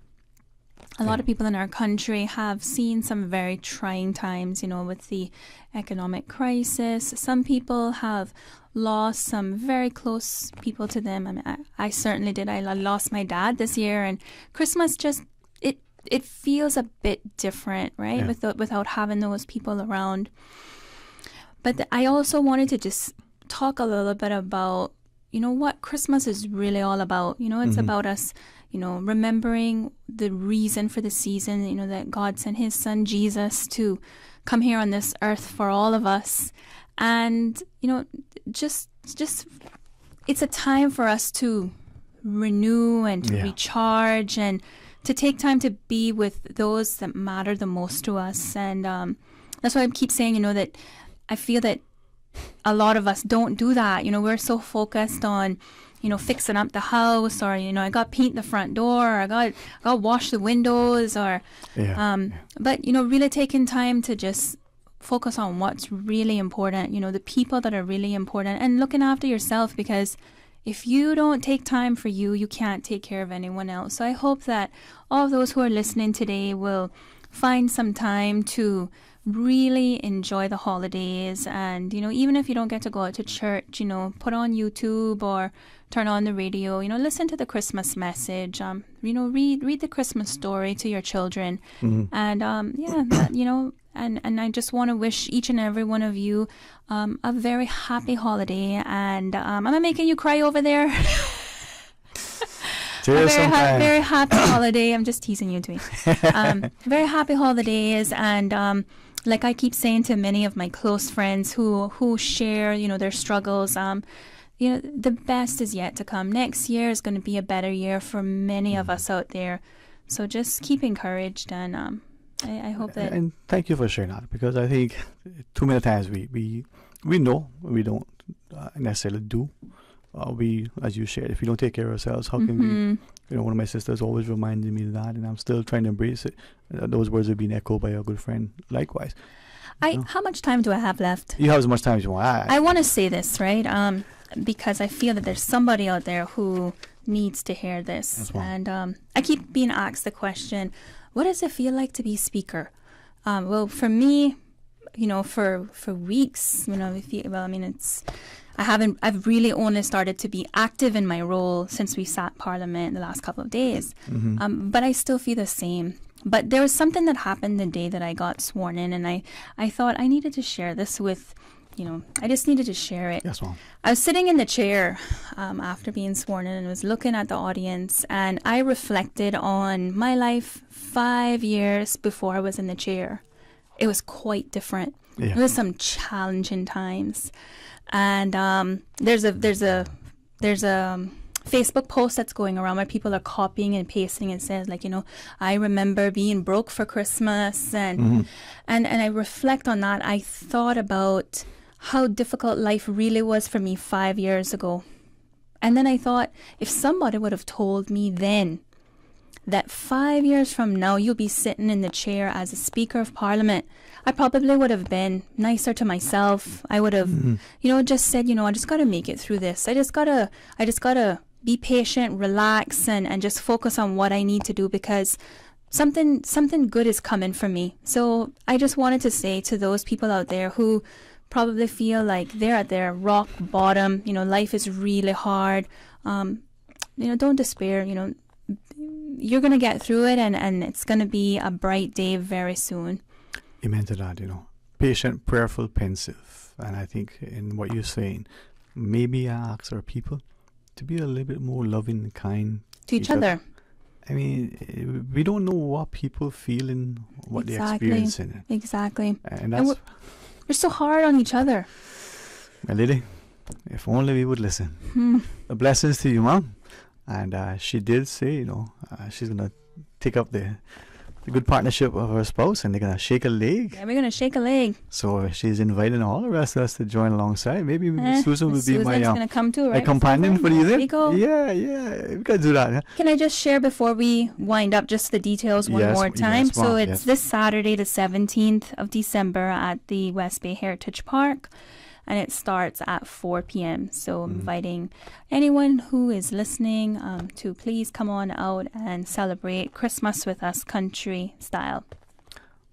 Speaker 7: country have seen some very trying times, with the economic crisis. Some people have lost some very close people to them. I mean, I certainly did. I lost my dad this year, and Christmas just it feels a bit different, right? Without having those people around. But I also wanted to just talk a little bit about what Christmas is really all about. It's about us, remembering the reason for the season, that God sent his son Jesus to come here on this earth for all of us. And, just it's a time for us to renew and to recharge and to take time to be with those that matter the most to us. And that's why I keep saying, that I feel that a lot of us don't do that. We're so focused on, fixing up the house, or, I got paint the front door, or I got wash the windows, or, but, really taking time to just focus on what's really important, the people that are really important, and looking after yourself, because if you don't take time for you, you can't take care of anyone else. So I hope that all of those who are listening today will find some time to really enjoy the holidays. And, even if you don't get to go out to church, put on YouTube or turn on the radio, listen to the Christmas message, read the Christmas story to your children. And, and I just want to wish each and every one of you a very happy holiday. And am I making you cry over there? Very happy holiday. I'm just teasing you, Dwayne. Very happy holidays. And like I keep saying to many of my close friends who share, their struggles, the best is yet to come. Next year is going to be a better year for many of us out there. So just keep encouraged, and I hope that.
Speaker 6: And thank you for sharing that, because I think too many times we know we don't necessarily do. We, as you shared, if we don't take care of ourselves, how can we? One of my sisters always reminded me of that, and I'm still trying to embrace it. Those words have been echoed by a good friend likewise.
Speaker 7: How much time do I have left?
Speaker 6: You have as much time as you want.
Speaker 7: I want to say this, right? Because I feel that there's somebody out there who needs to hear this. And I keep being asked the question, what does it feel like to be speaker? Well, for me, for weeks, I've really only started to be active in my role since we sat Parliament the last couple of days. But I still feel the same. But there was something that happened the day that I got sworn in, and I thought I needed to share this with, I just needed to share it.
Speaker 6: Yes, ma'am.
Speaker 7: I was sitting in the chair after being sworn in, and was looking at the audience, and I reflected on my life 5 years before I was in the chair. It was quite different. Yeah. There was some challenging times. And there's a Facebook post that's going around where people are copying and pasting and says, like, I remember being broke for Christmas, and I reflect on that. I thought about how difficult life really was for me 5 years ago. And then I thought, if somebody would have told me then that 5 years from now you'll be sitting in the chair as a Speaker of Parliament, I probably would have been nicer to myself. I would have, just said, I just got to make it through this. I just gotta be patient, relax, and just focus on what I need to do, because something good is coming for me. So I just wanted to say to those people out there who probably feel like they're at their rock bottom, life is really hard. Don't despair. You're going to get through it, and it's going to be a bright day very soon.
Speaker 6: Amen to that, Patient, prayerful, pensive. And I think in what you're saying, maybe I ask our people to be a little bit more loving and kind
Speaker 7: to each other.
Speaker 6: I mean, we don't know what people feel and what they're experiencing.
Speaker 7: Exactly.
Speaker 6: And that's...
Speaker 7: we're so hard on each other.
Speaker 6: My lady, if only we would listen. Blessings to you, Mom. And she did say, she's going to take up the good partnership of her spouse, and they're going to shake a leg.
Speaker 7: Yeah, we're going to shake a leg.
Speaker 6: So she's inviting all the rest of us to join alongside. Maybe Susan will be my
Speaker 7: gonna come too, right?
Speaker 6: companion for the
Speaker 7: There you
Speaker 6: event.
Speaker 7: go.
Speaker 6: Yeah, we got to do that. Yeah?
Speaker 7: Can I just share before we wind up just the details one more time?
Speaker 6: Yes,
Speaker 7: so it's this Saturday, the 17th of December at the West Bay Heritage Park. And it starts at 4 p.m. So inviting anyone who is listening to please come on out and celebrate Christmas with us country style.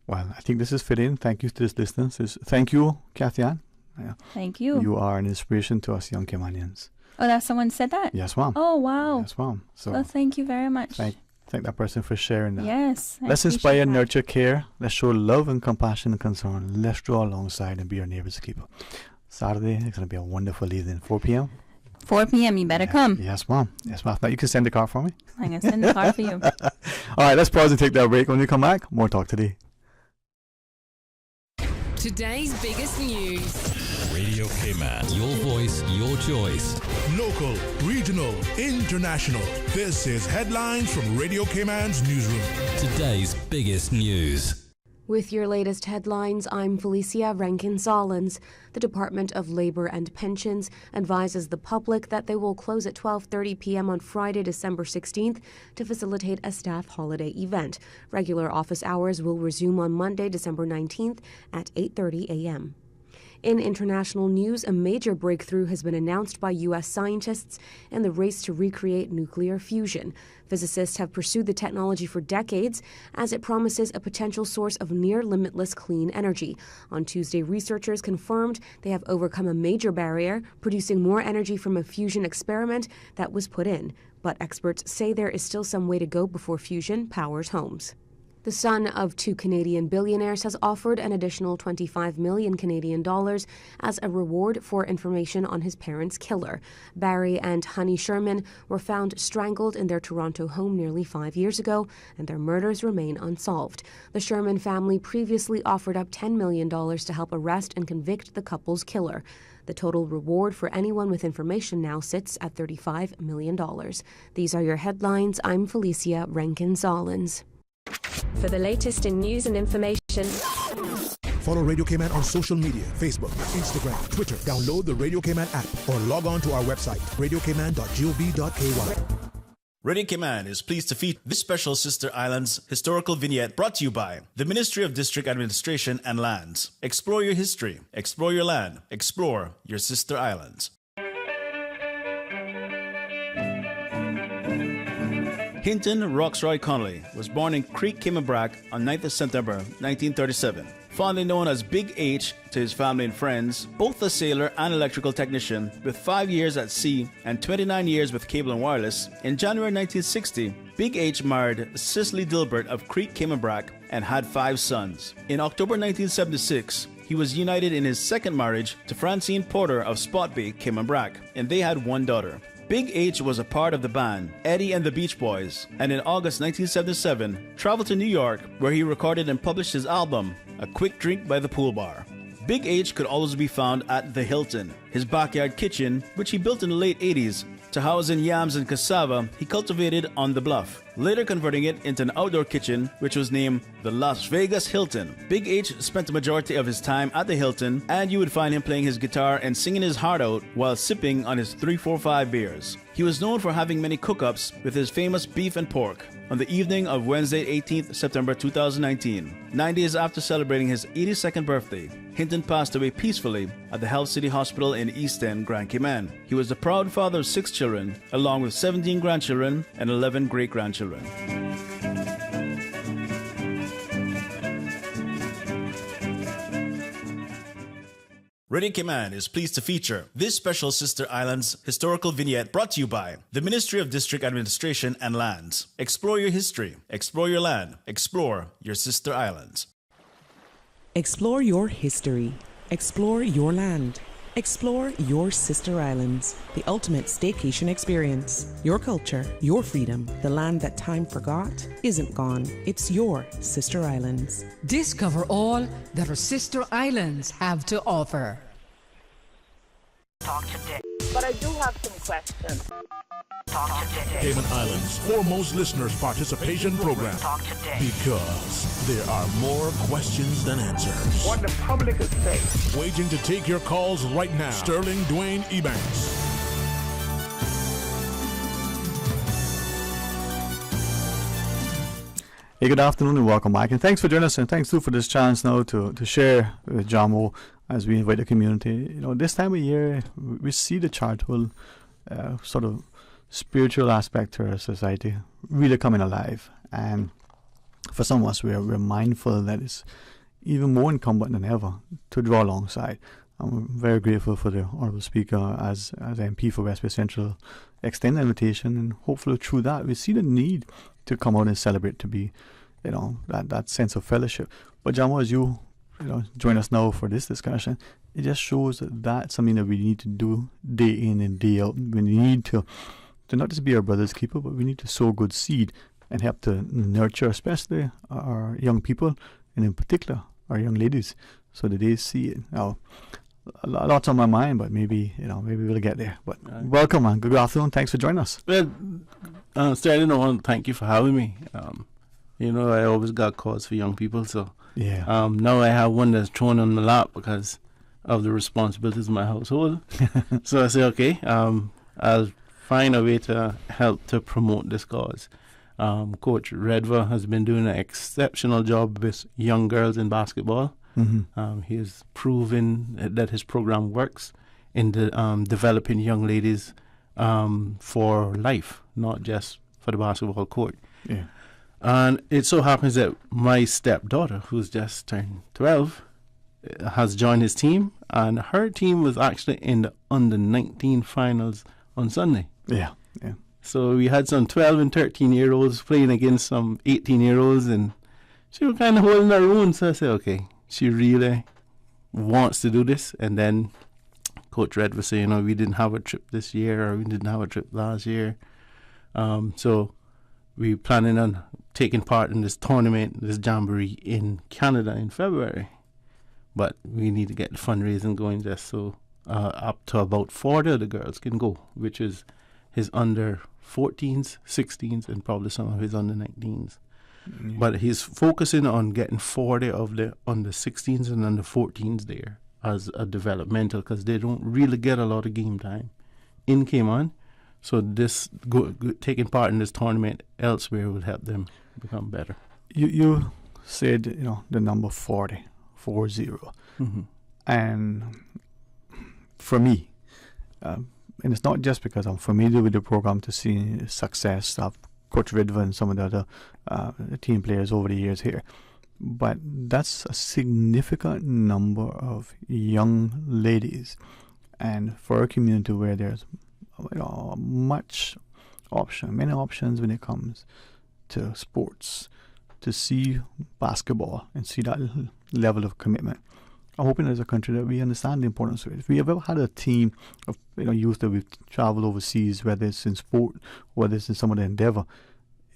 Speaker 6: Well, I think this is fitting. Thank you to this listeners. Thank you, Kathy Ann. Yeah.
Speaker 7: Thank you.
Speaker 6: You are an inspiration to us young Caymanians.
Speaker 7: Oh, that someone said that?
Speaker 6: Yes, ma'am.
Speaker 7: Oh, wow.
Speaker 6: Yes, ma'am. So
Speaker 7: well, thank you very much.
Speaker 6: Thank that person for sharing that.
Speaker 7: Yes.
Speaker 6: Let's inspire, nurture, care. Let's show love and compassion and concern. Let's draw alongside and be our neighbor's keeper. Saturday, it's going to be a wonderful evening. 4 p.m.
Speaker 7: 4 p.m. You better come.
Speaker 6: Yes, ma'am. Yes, ma'am. Now you can send the car for me.
Speaker 7: I'm going to send the car for you.
Speaker 6: All right, let's pause and take that break. When we come back, more talk today.
Speaker 17: Today's biggest news.
Speaker 18: Radio Cayman. Your voice, your choice.
Speaker 3: Local, regional, international. This is Headlines from Radio Cayman's newsroom.
Speaker 18: Today's biggest news.
Speaker 19: With your latest headlines, I'm Felicia Rankin-Solins. The Department of Labor and Pensions advises the public that they will close at 12:30 p.m. on Friday, December 16th to facilitate a staff holiday event. Regular office hours will resume on Monday, December 19th at 8:30 a.m. In international news, a major breakthrough has been announced by U.S. scientists in the race to recreate nuclear fusion. Physicists have pursued the technology for decades as it promises a potential source of near-limitless clean energy. On Tuesday, researchers confirmed they have overcome a major barrier, producing more energy from a fusion experiment that was put in. But experts say there is still some way to go before fusion powers homes. The son of two Canadian billionaires has offered an additional 25 million Canadian dollars as a reward for information on his parents' killer. Barry and Honey Sherman were found strangled in their Toronto home nearly 5 years ago, and their murders remain unsolved. The Sherman family previously offered up $10 million to help arrest and convict the couple's killer. The total reward for anyone with information now sits at $35 million. These are your headlines. I'm Felicia Rankin-Solins.
Speaker 17: For the latest in news and information,
Speaker 3: follow Radio Cayman on social media, Facebook, Instagram, Twitter. Download the Radio Cayman app or log on to our website, radiocayman.gov.ky.
Speaker 8: Radio Cayman is pleased to feature this special Sister Islands historical vignette brought to you by the Ministry of District Administration and Lands. Explore your history, explore your land, explore your Sister Islands. Hinton Roxroy Connolly was born in Creek, Kimmebrack on 9th of September 1937. Fondly known as Big H to his family and friends, both a sailor and electrical technician with 5 years at sea and 29 years with cable and wireless, in January 1960, Big H married Cicely Dilbert of Creek, Kimmebrack and had 5 sons. In October 1976, he was united in his second marriage to Francine Porter of Spot Bay, Kimmebrack, and they had 1 daughter. Big H was a part of the band Eddie and the Beach Boys, and in August 1977 traveled to New York, where he recorded and published his album, A Quick Drink by the Pool Bar. Big H could always be found at the Hilton, his backyard kitchen, which he built in the late 80s to house in yams and cassava he cultivated on the bluff, later converting it into an outdoor kitchen which was named the Las Vegas Hilton. Big H spent the majority of his time at the Hilton, and you would find him playing his guitar and singing his heart out while sipping on his 345 beers. He was known for having many cook-ups with his famous beef and pork. On the evening of Wednesday, 18th September 2019, 9 days after celebrating his 82nd birthday, Hinton passed away peacefully at the Health City Hospital in East End, Grand Cayman. He was the proud father of 6 children, along with 17 grandchildren and 11 great-grandchildren. Radio Cayman is pleased to feature this special Sister Islands historical vignette brought to you by the Ministry of District Administration and Lands. Explore your history, explore your land, explore your Sister Islands.
Speaker 20: Explore your history, explore your land. Explore your sister islands, the ultimate staycation experience. Your culture, your freedom, the land that time forgot isn't gone. It's your sister islands.
Speaker 13: Discover all that our sister islands have to offer.
Speaker 14: Talk today. But I do have some questions. Talk today.
Speaker 3: Cayman Islands' foremost listeners participation program.
Speaker 14: Talk today.
Speaker 3: Because there are more questions than answers.
Speaker 14: What the public is saying.
Speaker 3: Waiting to take your calls right now. Sterling Dwayne Ebanks.
Speaker 6: Hey, good afternoon and welcome back. And thanks for joining us, and thanks too for this chance now to share with Jamo as we invite the community. You know, this time of year, we see the charitable sort of spiritual aspect to our society really coming alive. And for some of us, we're mindful that it's even more incumbent than ever to draw alongside. I'm very grateful for the Honourable Speaker as MP for West Bay Central extend the invitation, and hopefully through that we see the need to come out and celebrate, to be, you know, that sense of fellowship. But Jamo, as you join us now for this discussion, it just shows that that's something that we need to do day in and day out. We need to not just be our brother's keeper, but we need to sow good seed and help to nurture, especially our young people, and in particular our young ladies, so that they see it. Now, lots on my mind, but maybe we'll get there. But welcome, man. Good afternoon. Thanks for joining us.
Speaker 21: Well, Sterling, I want to thank you for having me. I always got cause for young people, so
Speaker 6: yeah.
Speaker 21: Now I have one that's thrown on my lap because of the responsibilities of my household. So I say, okay, I'll find a way to help to promote this cause. Coach Redver has been doing an exceptional job with young girls in basketball.
Speaker 6: Mm-hmm.
Speaker 21: He has proven that his program works in developing young ladies for life, not just for the basketball court.
Speaker 6: Yeah.
Speaker 21: And it so happens that my stepdaughter, who's just turned 12, has joined his team, and her team was actually in the under-19 finals on Sunday.
Speaker 6: Yeah.
Speaker 21: So we had some 12 and 13-year-olds playing against some 18-year-olds, and she was kind of holding her own. So I said, okay, she really wants to do this. And then Coach Red was saying, we didn't have a trip this year, or we didn't have a trip last year. So we planning on taking part in this tournament, this jamboree in Canada in February. But we need to get the fundraising going just so up to about 40 of the girls can go, which is his under 14s, 16s, and probably some of his under 19s. Mm-hmm. But he's focusing on getting 40 of the under 16s and under 14s there as a developmental, because they don't really get a lot of game time in Cayman. So this taking part in this tournament elsewhere will help them become better.
Speaker 6: You said the number 40.
Speaker 21: Mm-hmm.
Speaker 6: And for me, and it's not just because I'm familiar with the program to see success of Coach Ridva and some of the other team players over the years here, but that's a significant number of young ladies, and for a community where there's many options when it comes to sports, to see basketball and see that level of commitment. I'm hoping as a country that we understand the importance of it. If we have ever had a team of youth that we've traveled overseas, whether it's in sport, whether it's in some of the endeavor,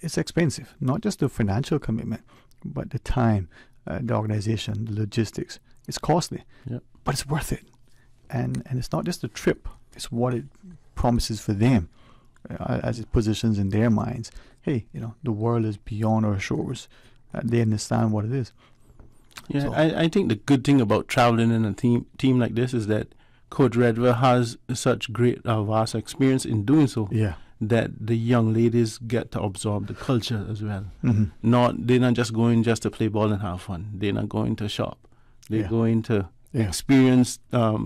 Speaker 6: it's expensive. Not just the financial commitment, but the time, the organization, the logistics. It's costly, but it's worth it. And it's not just the trip, it's what it promises for them as it positions in their minds. Hey, the world is beyond our shores. They understand what it is.
Speaker 21: Yeah,
Speaker 6: So-
Speaker 21: I think the good thing about traveling in a team like this is that Coach Redver has such great vast experience in doing so.
Speaker 6: Yeah.
Speaker 21: That the young ladies get to absorb the culture as well.
Speaker 6: Mhm.
Speaker 21: They're not just going just to play ball and have fun. They're not going to shop. They're
Speaker 6: Yeah.
Speaker 21: going to
Speaker 6: Yeah.
Speaker 21: experience,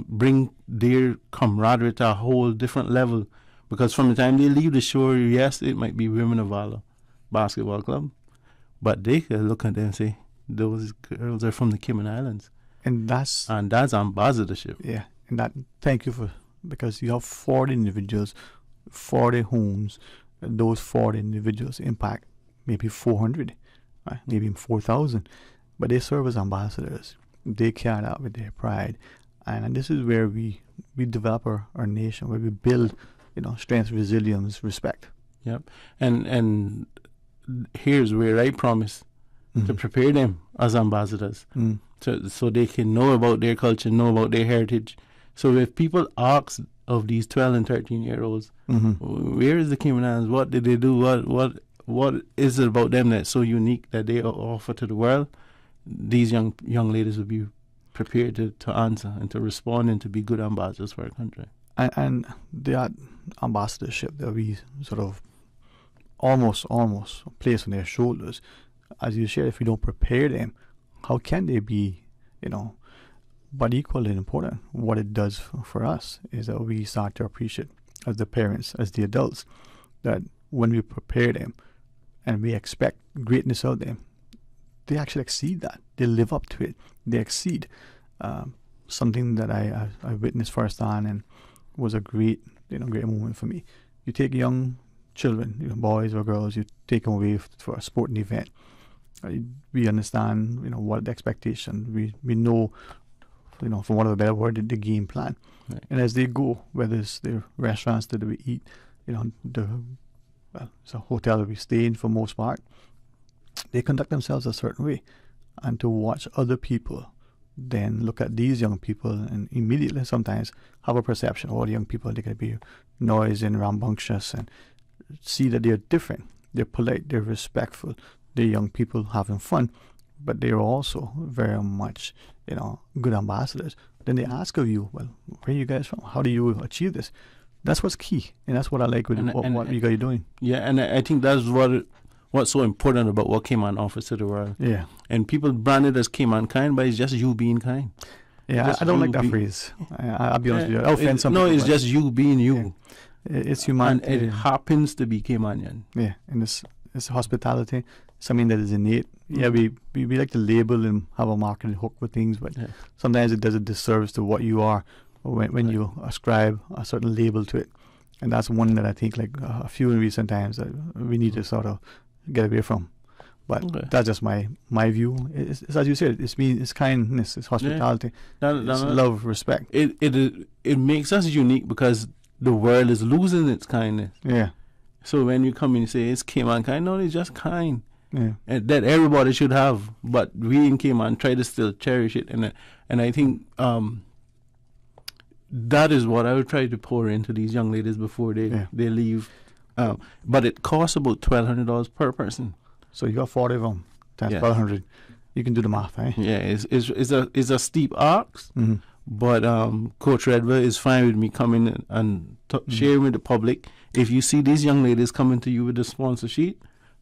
Speaker 21: bring their camaraderie to a whole different level. Because from the time they leave the shore, yes, it might be Women of Valor Basketball Club, but they can look at them and say, those girls are from the Cayman Islands.
Speaker 6: And that's
Speaker 21: ambassadorship.
Speaker 6: Yeah, and thank you because you have 40 individuals, 40 homes, and those 40 individuals impact maybe 400, right? Maybe 4,000, but they serve as ambassadors. They carry out with their pride, And this is where we develop our nation, where we build, strength, resilience, respect.
Speaker 21: Yep. And here's where I promise to prepare them as ambassadors, so they can know about their culture, know about their heritage. So if people ask of these 12 and 13-year-olds, where is the Cayman Islands? What did they do? What is it about them that's so unique that they offer to the world? These young ladies will be prepared to answer and to respond and to be good ambassadors for our country.
Speaker 6: And that ambassadorship that we sort of almost place on their shoulders, as you said, if we don't prepare them, how can they be, but equally important, what it does for us is that we start to appreciate, as the parents, as the adults, that when we prepare them and we expect greatness of them, they actually exceed that. They live up to it. They exceed. Something that I witnessed firsthand and was a great moment for me. You take young children, boys or girls, you take them away for a sporting event. We understand, what the expectation. We know, for want of a better word, the game plan. Right. And as they go, whether it's the restaurants that we eat, it's a hotel that we stay in for most part, they conduct themselves a certain way. And to watch other people then look at these young people and immediately sometimes have a perception, the young people, they can be noisy and rambunctious, and see that they're different. They're polite, they're respectful, they're young people having fun, but they're also very much, good ambassadors. Then they ask of you, well, where are you guys from? How do you achieve this? That's what's key, and that's what I like with what you guys are doing.
Speaker 21: Yeah, and I think that's what's so important about what Cayman offers to the world.
Speaker 6: Yeah.
Speaker 21: And people brand it as Cayman kind, but it's just you being kind.
Speaker 6: Yeah, I don't like that phrase. I'll be honest with you. I'll offend some people.
Speaker 21: No, it's just you being you.
Speaker 6: Yeah. It's humanity.
Speaker 21: And it happens to be Caymanian.
Speaker 6: Yeah, and it's hospitality, something that is innate. Yeah, we like to label and have a marketing hook with things, but sometimes it does a disservice to what you are when you ascribe a certain label to it. And that's one that I think, like a few in recent times, that we need to sort of get away from. But that's just my view. It's as you said, it's kindness, it's hospitality, it's love, respect.
Speaker 21: It makes us unique because the world is losing its kindness.
Speaker 6: Yeah.
Speaker 21: So when you come in and say it's Cayman kind, no, it's just kind.
Speaker 6: Yeah.
Speaker 21: And that everybody should have, but we in Cayman try to still cherish it, and I think that is what I would try to pour into these young ladies before they leave. But it costs about $1,200 per person.
Speaker 6: So you got 40 of them times 1,200. You can do the math, eh?
Speaker 21: Yeah, it's a steep ask, but Coach Redver is fine with me coming and sharing with the public. If you see these young ladies coming to you with a sponsor sheet,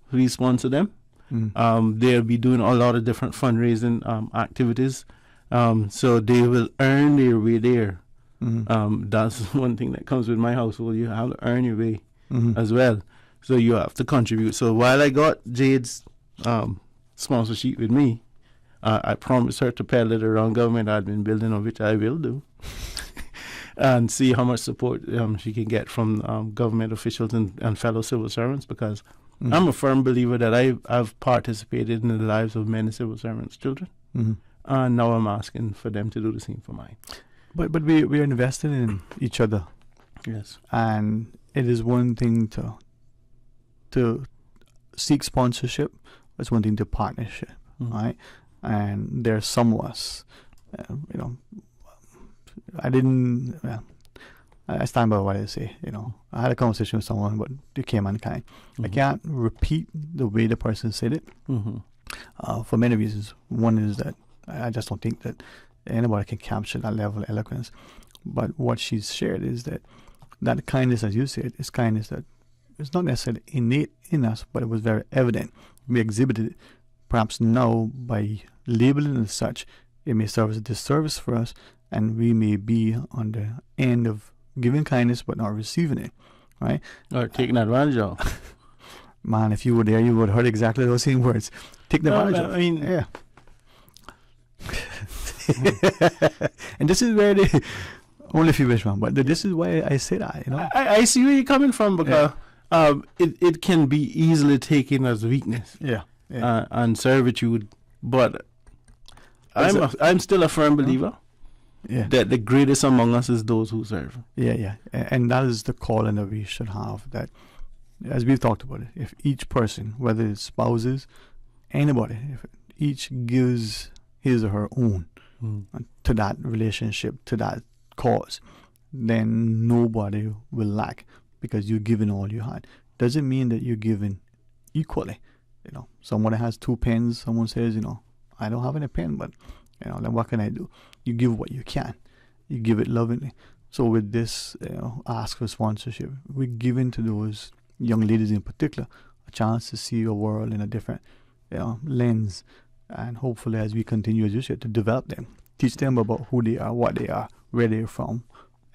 Speaker 21: please sponsor them. They'll be doing a lot of different fundraising activities, so they will earn their way there. That's one thing that comes with my household. You have to earn your way as well. So you have to contribute. So while I got Jade's sponsor sheet with me, I promised her to peddle it around government admin building, of which I will do, and see how much support she can get from government officials and fellow civil servants, because I'm a firm believer that I've participated in the lives of many civil servants' children, and now I'm asking for them to do the same for mine.
Speaker 6: But we are invested in each other.
Speaker 21: Yes.
Speaker 6: And it is one thing to seek sponsorship. It's one thing to partnership, right? And there's some of us, I stand by what I say. I had a conversation with someone, but they came unkind. I can't repeat the way the person said it for many reasons. One is that I just don't think that anybody can capture that level of eloquence. But what she's shared is that kindness, as you said, is kindness that is not necessarily innate in us, but it was very evident. We exhibited it. Perhaps now, by labeling it as such, it may serve as a disservice for us, and we may be on the end of giving kindness but not receiving it, right?
Speaker 21: Or taking advantage of.
Speaker 6: Man, if you were there, you would have heard exactly those same words. Taking advantage of.
Speaker 21: I mean,
Speaker 6: yeah. And this is where they only if you wish, man. But this is why I say that.
Speaker 21: I see where you're coming from, because it can be easily taken as weakness.
Speaker 6: Yeah.
Speaker 21: And servitude. But I'm still a firm believer
Speaker 6: Yeah.
Speaker 21: That the greatest among us is those who serve.
Speaker 6: Yeah. And that is the calling that we should have. That, as we've talked about it, if each person, whether it's spouses, anybody, if each gives his or her own to that relationship, to that cause, then nobody will lack because you're giving all you had. Doesn't mean that you're giving equally. Someone has 2 pens, someone says, I don't have any pen, but then what can I do? You give what you can. You give it lovingly. So with this ask for sponsorship, we're giving to those young ladies in particular a chance to see a world in a different lens, and hopefully as we continue, as you said, to develop them, teach them about who they are, what they are, where they're from.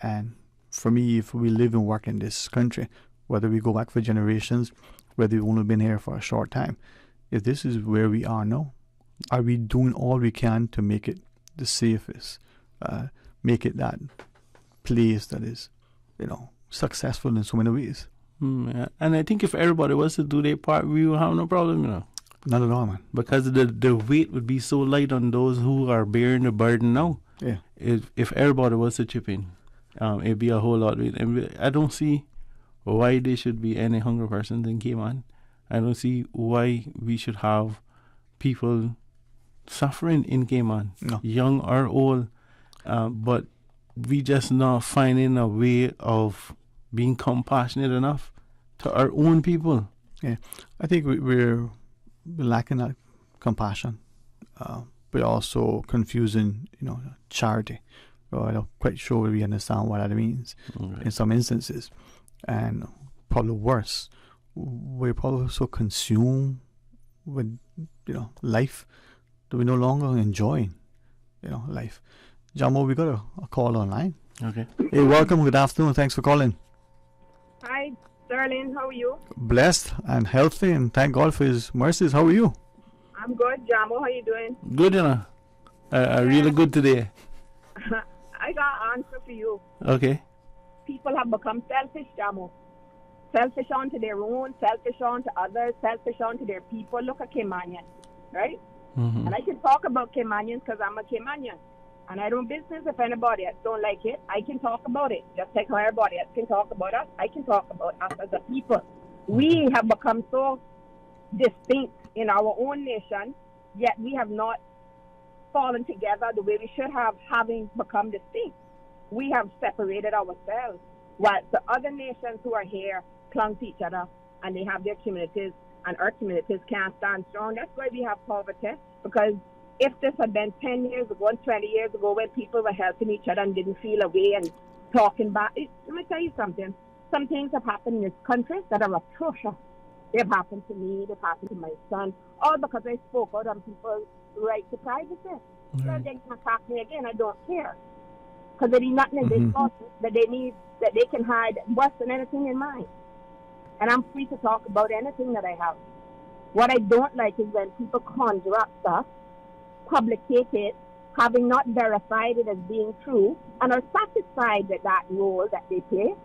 Speaker 6: And for me, if we live and work in this country, whether we go back for generations, whether we've only been here for a short time, if this is where we are now, are we doing all we can to make it the safest, make it that place that is, successful in so many ways?
Speaker 21: Yeah. And I think if everybody was to do their part, we would have no problem,
Speaker 6: Not at all, man.
Speaker 21: Because the weight would be so light on those who are bearing the burden now.
Speaker 6: Yeah.
Speaker 21: If everybody was to chip in, it'd be a whole lot. And I don't see why there should be any hungry persons in Cayman. I don't see why we should have people suffering in Cayman, young or old. But we just not finding a way of being compassionate enough to our own people.
Speaker 6: Yeah, I think we're lacking that compassion. We're also confusing, charity. I'm not quite sure we understand what that means in some instances. And probably worse, we're probably so consumed with, life that we're no longer enjoying, life. Jamo, we got a call online.
Speaker 21: Okay.
Speaker 6: Hey, welcome. Good afternoon. Thanks for calling.
Speaker 14: Hi, Sterling. How are you?
Speaker 6: Blessed and healthy, and thank God for His mercies. How are you?
Speaker 14: I'm good. Jamo, how you doing?
Speaker 21: Good, really good today.
Speaker 14: I got an answer for you.
Speaker 21: Okay.
Speaker 14: People have become selfish, Jamo. Selfish onto their own, selfish onto others, selfish onto their people. Look at Caymanians, right?
Speaker 21: Mm-hmm.
Speaker 14: And I can talk about Caymanians because I'm a Caymanian. And I don't business if anybody else don't like it. I can talk about it. Just like how everybody else can talk about us, I can talk about us as a people. We have become so distinct in our own nation, yet we have not fallen together the way we should have, having become distinct. We have separated ourselves, while the other nations who are here clung to each other, and they have their communities, and our communities can't stand strong. That's why we have poverty, because if this had been 10 years ago and 20 years ago when people were helping each other and didn't feel away and talking back, let me tell you something. Some things have happened in this country that are atrocious. They've happened to me, they've happened to my son, all because I spoke out on people's right to privacy. So they can attack me again, I don't care. Because there is nothing in this country that they need, that they can hide worse than anything in mine. And I'm free to talk about anything that I have. What I don't like is when people conjure up stuff, publicate it, having not verified it as being true, and are satisfied with that role that they play,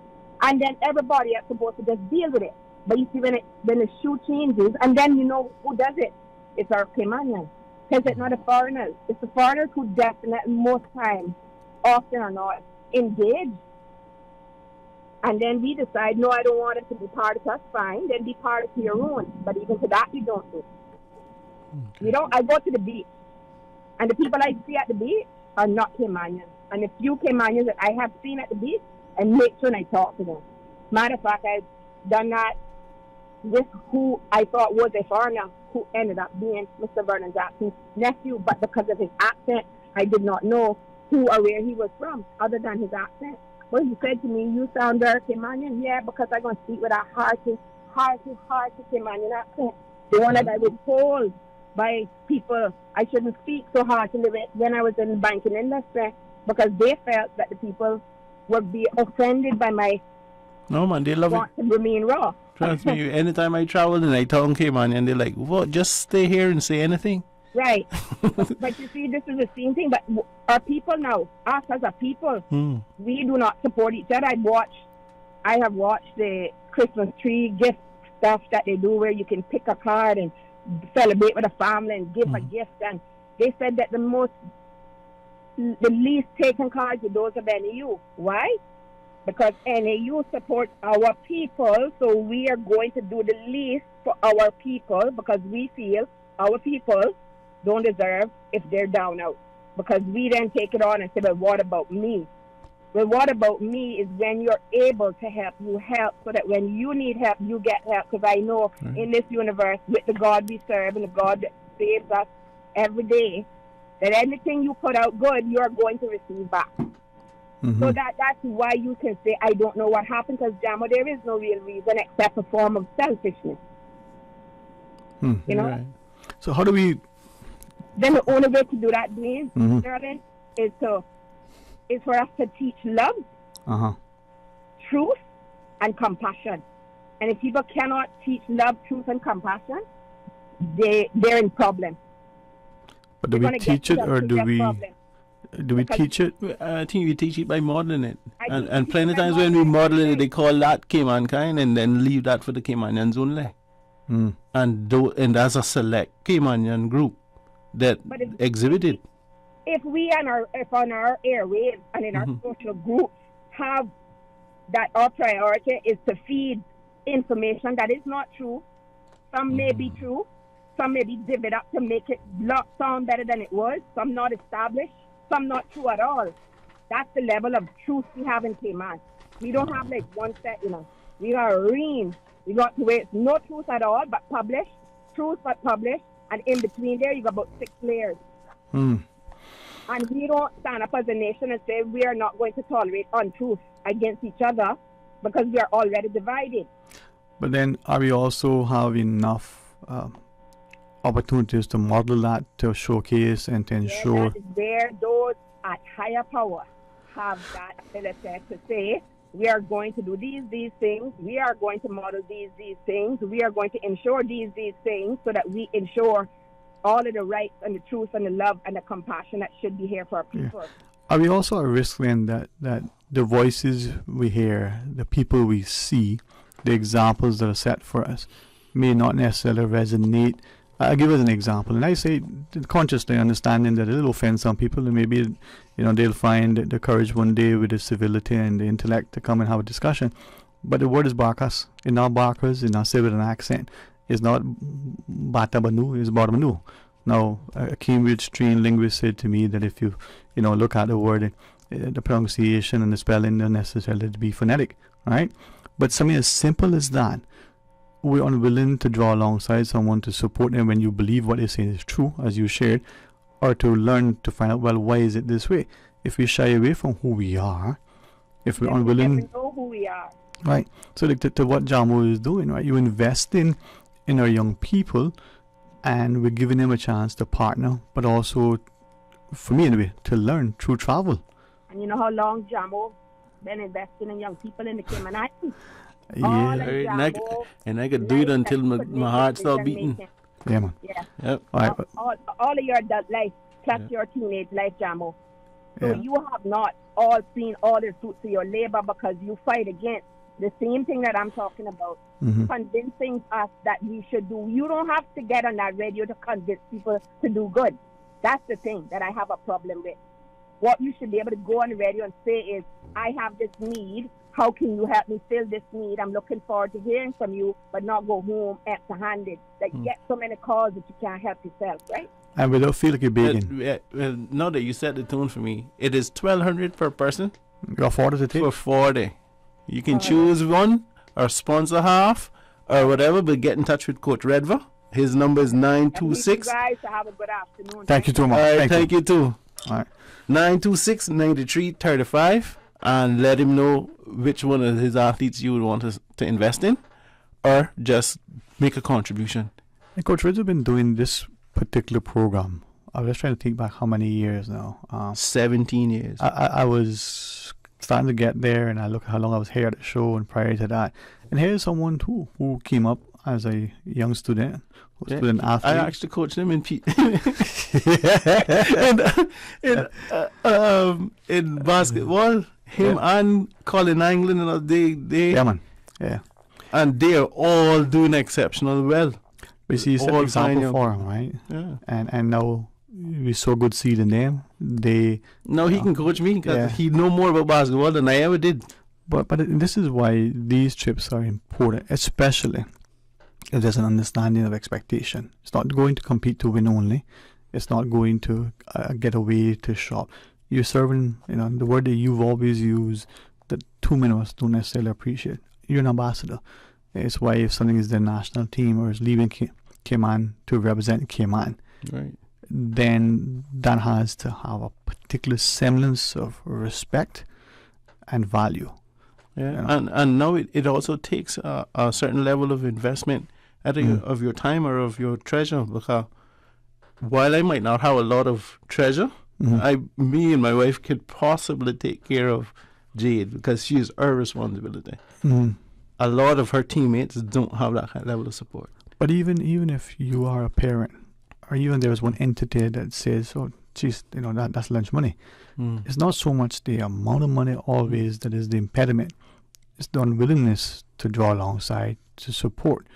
Speaker 14: and then everybody is supposed to just deal with it. But you see, when the shoe changes, and then you know who does it. It's our Caymanians. Because it's not the foreigners. It's the foreigners who definitely, most times, often or not, engage. And then we decide, no, I don't want it to be part of us, fine, then be part of your own. But even to that, we don't do. I go to the beach, and the people I see at the beach are not Caymanians. And the few Caymanians that I have seen at the beach, I make sure I talk to them. Matter of fact, I've done that with who I thought was a foreigner, who ended up being Mr. Vernon Jackson's nephew, but because of his accent, I did not know who or where he was from, other than his accent. Well, he said to me, you sound very Caymanian. Yeah, because I'm going to speak with a hearty Caymanian accent. The one that I was told by people I shouldn't speak so heartily with when I was in the banking industry, because they felt that the people would be offended by my
Speaker 21: No, man, they love
Speaker 14: want to remain raw.
Speaker 21: Trust me, anytime I travel and I talk Caymanian, they're like, what, just stay here and say anything?
Speaker 14: Right. But you see, this is the same thing. But our people now, us as a people, we do not support each other. I have watched the Christmas tree gift stuff that they do where you can pick a card and celebrate with a family and give a gift. And they said that the most the least taken cards with those of NAU. Why? Because NAU supports our people, so we are going to do the least for our people because we feel our people don't deserve if they're down out. Because we then take it on and say, well, what about me? Well, what about me is when you're able to help, you help so that when you need help, you get help. Because I know in this universe, with the God we serve and the God that saves us every day, that anything you put out good, you're going to receive back. So that's why you can say, I don't know what happened, because Jamo, there is no real reason except a form of selfishness. You know?
Speaker 6: Right. So how do we...
Speaker 14: Then the only way to do that, Dwayne, darling, is for us to teach love, truth, and compassion. And if people cannot teach love, truth, and compassion, they're in problem.
Speaker 6: But do we teach it, or do we teach it?
Speaker 21: I think we teach it by modeling it. And plenty of times when we model it, they call that Caymankind and then leave that for the Caymanians only. And as a select Caymanian group that exhibited.
Speaker 14: If we on our airwaves and in our social group have that our priority is to feed information that is not true, some may be true, some may be divvied up to make it sound better than it was, some not established, some not true at all. That's the level of truth we have in Cayman. We don't have like one set, you know. We got a range. We got to where it's no truth at all, but published, truth but published, and in between there you got about 6 layers. And we don't stand up as a nation and say we are not going to tolerate untruth against each other because we are already divided.
Speaker 6: But then, are we also have enough opportunities to model that, to showcase and to ensure?
Speaker 14: That is where those at higher power have that ability to say, we are going to do these things, we are going to model these things, we are going to ensure these things so that we ensure all of the rights and the truth and the love and the compassion that should be here for our people.
Speaker 6: Are we also at risk then that the voices we hear, the people we see, the examples that are set for us may not necessarily resonate? I'll give us an example, and I say consciously understanding that it'll offend some people, and maybe they'll find the courage one day with the civility and the intellect to come and have a discussion. But the word is Barkas, in our Barkas, in our say with an accent. It's not Batabanu, it's Batamanu. Now, a Cambridge-trained linguist said to me that if you look at the word, the pronunciation and the spelling don't necessarily be phonetic, right? But something as simple as that, we're unwilling to draw alongside someone to support them when you believe what they say is true, as you shared, or to learn to find out, well, why is it this way? If we shy away from who we are, if we're unwilling...
Speaker 14: We know who we are.
Speaker 6: Right. So to what Jamo is doing, right? You invest in our young people, and we're giving them a chance to partner, but also, for me anyway, to learn through travel.
Speaker 14: And you know how long Jamo been investing in young people in the Cayman Islands?
Speaker 6: Yeah.
Speaker 21: And I could do it until my heart stopped beating.
Speaker 6: Yeah, man.
Speaker 14: Yeah.
Speaker 21: Yep.
Speaker 14: All of your adult life plus your teenage life, Jamo. So you have not all seen all the fruits of your labor because you fight against the same thing that I'm talking about. Convincing us that we should do. You don't have to get on that radio to convince people to do good. That's the thing that I have a problem with. What you should be able to go on the radio and say is, I have this need. How can you help me fill this need? I'm looking forward to hearing from you, but not go home empty-handed. Like, get so many calls that you can't help yourself, right?
Speaker 6: And without feeling like you're begging.
Speaker 21: Well, now that you set the tone for me, it is $1,200 per person.
Speaker 6: You afford it to take?
Speaker 21: For 40. You can choose one, or sponsor half, or whatever, but get in touch with Coach Redver. His number is 926.
Speaker 14: You guys have a good afternoon.
Speaker 6: Thank you too much.
Speaker 21: All right, thank you too.
Speaker 6: All right.
Speaker 21: 926-9335, and let him know which one of his athletes you would want to invest in, or just make a contribution.
Speaker 6: And Coach Red's been doing this particular program. I was trying to think back how many years now.
Speaker 21: 17 years.
Speaker 6: I was starting to get there, and I look at how long I was here at the show and prior to that. And here's someone too who came up as a young student, student athlete.
Speaker 21: I actually coached him in in basketball. Him and Colin Anglin, they
Speaker 6: yeah, man. Yeah.
Speaker 21: And they're all doing exceptional well.
Speaker 6: But you see, you set an example for him, right?
Speaker 21: Yeah.
Speaker 6: And now we saw good seed in them. They
Speaker 21: No, he can coach me because he know more about basketball than I ever did.
Speaker 6: But this is why these trips are important, especially if there's an understanding of expectation. It's not going to compete to win only. It's not going to get away to shop. You're serving, the word that you've always used that too many of us don't necessarily appreciate. You're an ambassador. It's why if something is the national team or is leaving Cayman to represent Cayman,
Speaker 21: right,
Speaker 6: then that has to have a particular semblance of respect and value.
Speaker 21: Yeah, and now it also takes a certain level of investment of your time or of your treasure, because while I might not have a lot of treasure, me and my wife could possibly take care of Jade because she is our responsibility. A lot of her teammates don't have that level of support.
Speaker 6: But even if you are a parent, or even there's one entity that says, "Oh, geez, that's lunch money," it's not so much the amount of money always that is the impediment. It's the unwillingness to draw alongside, to support.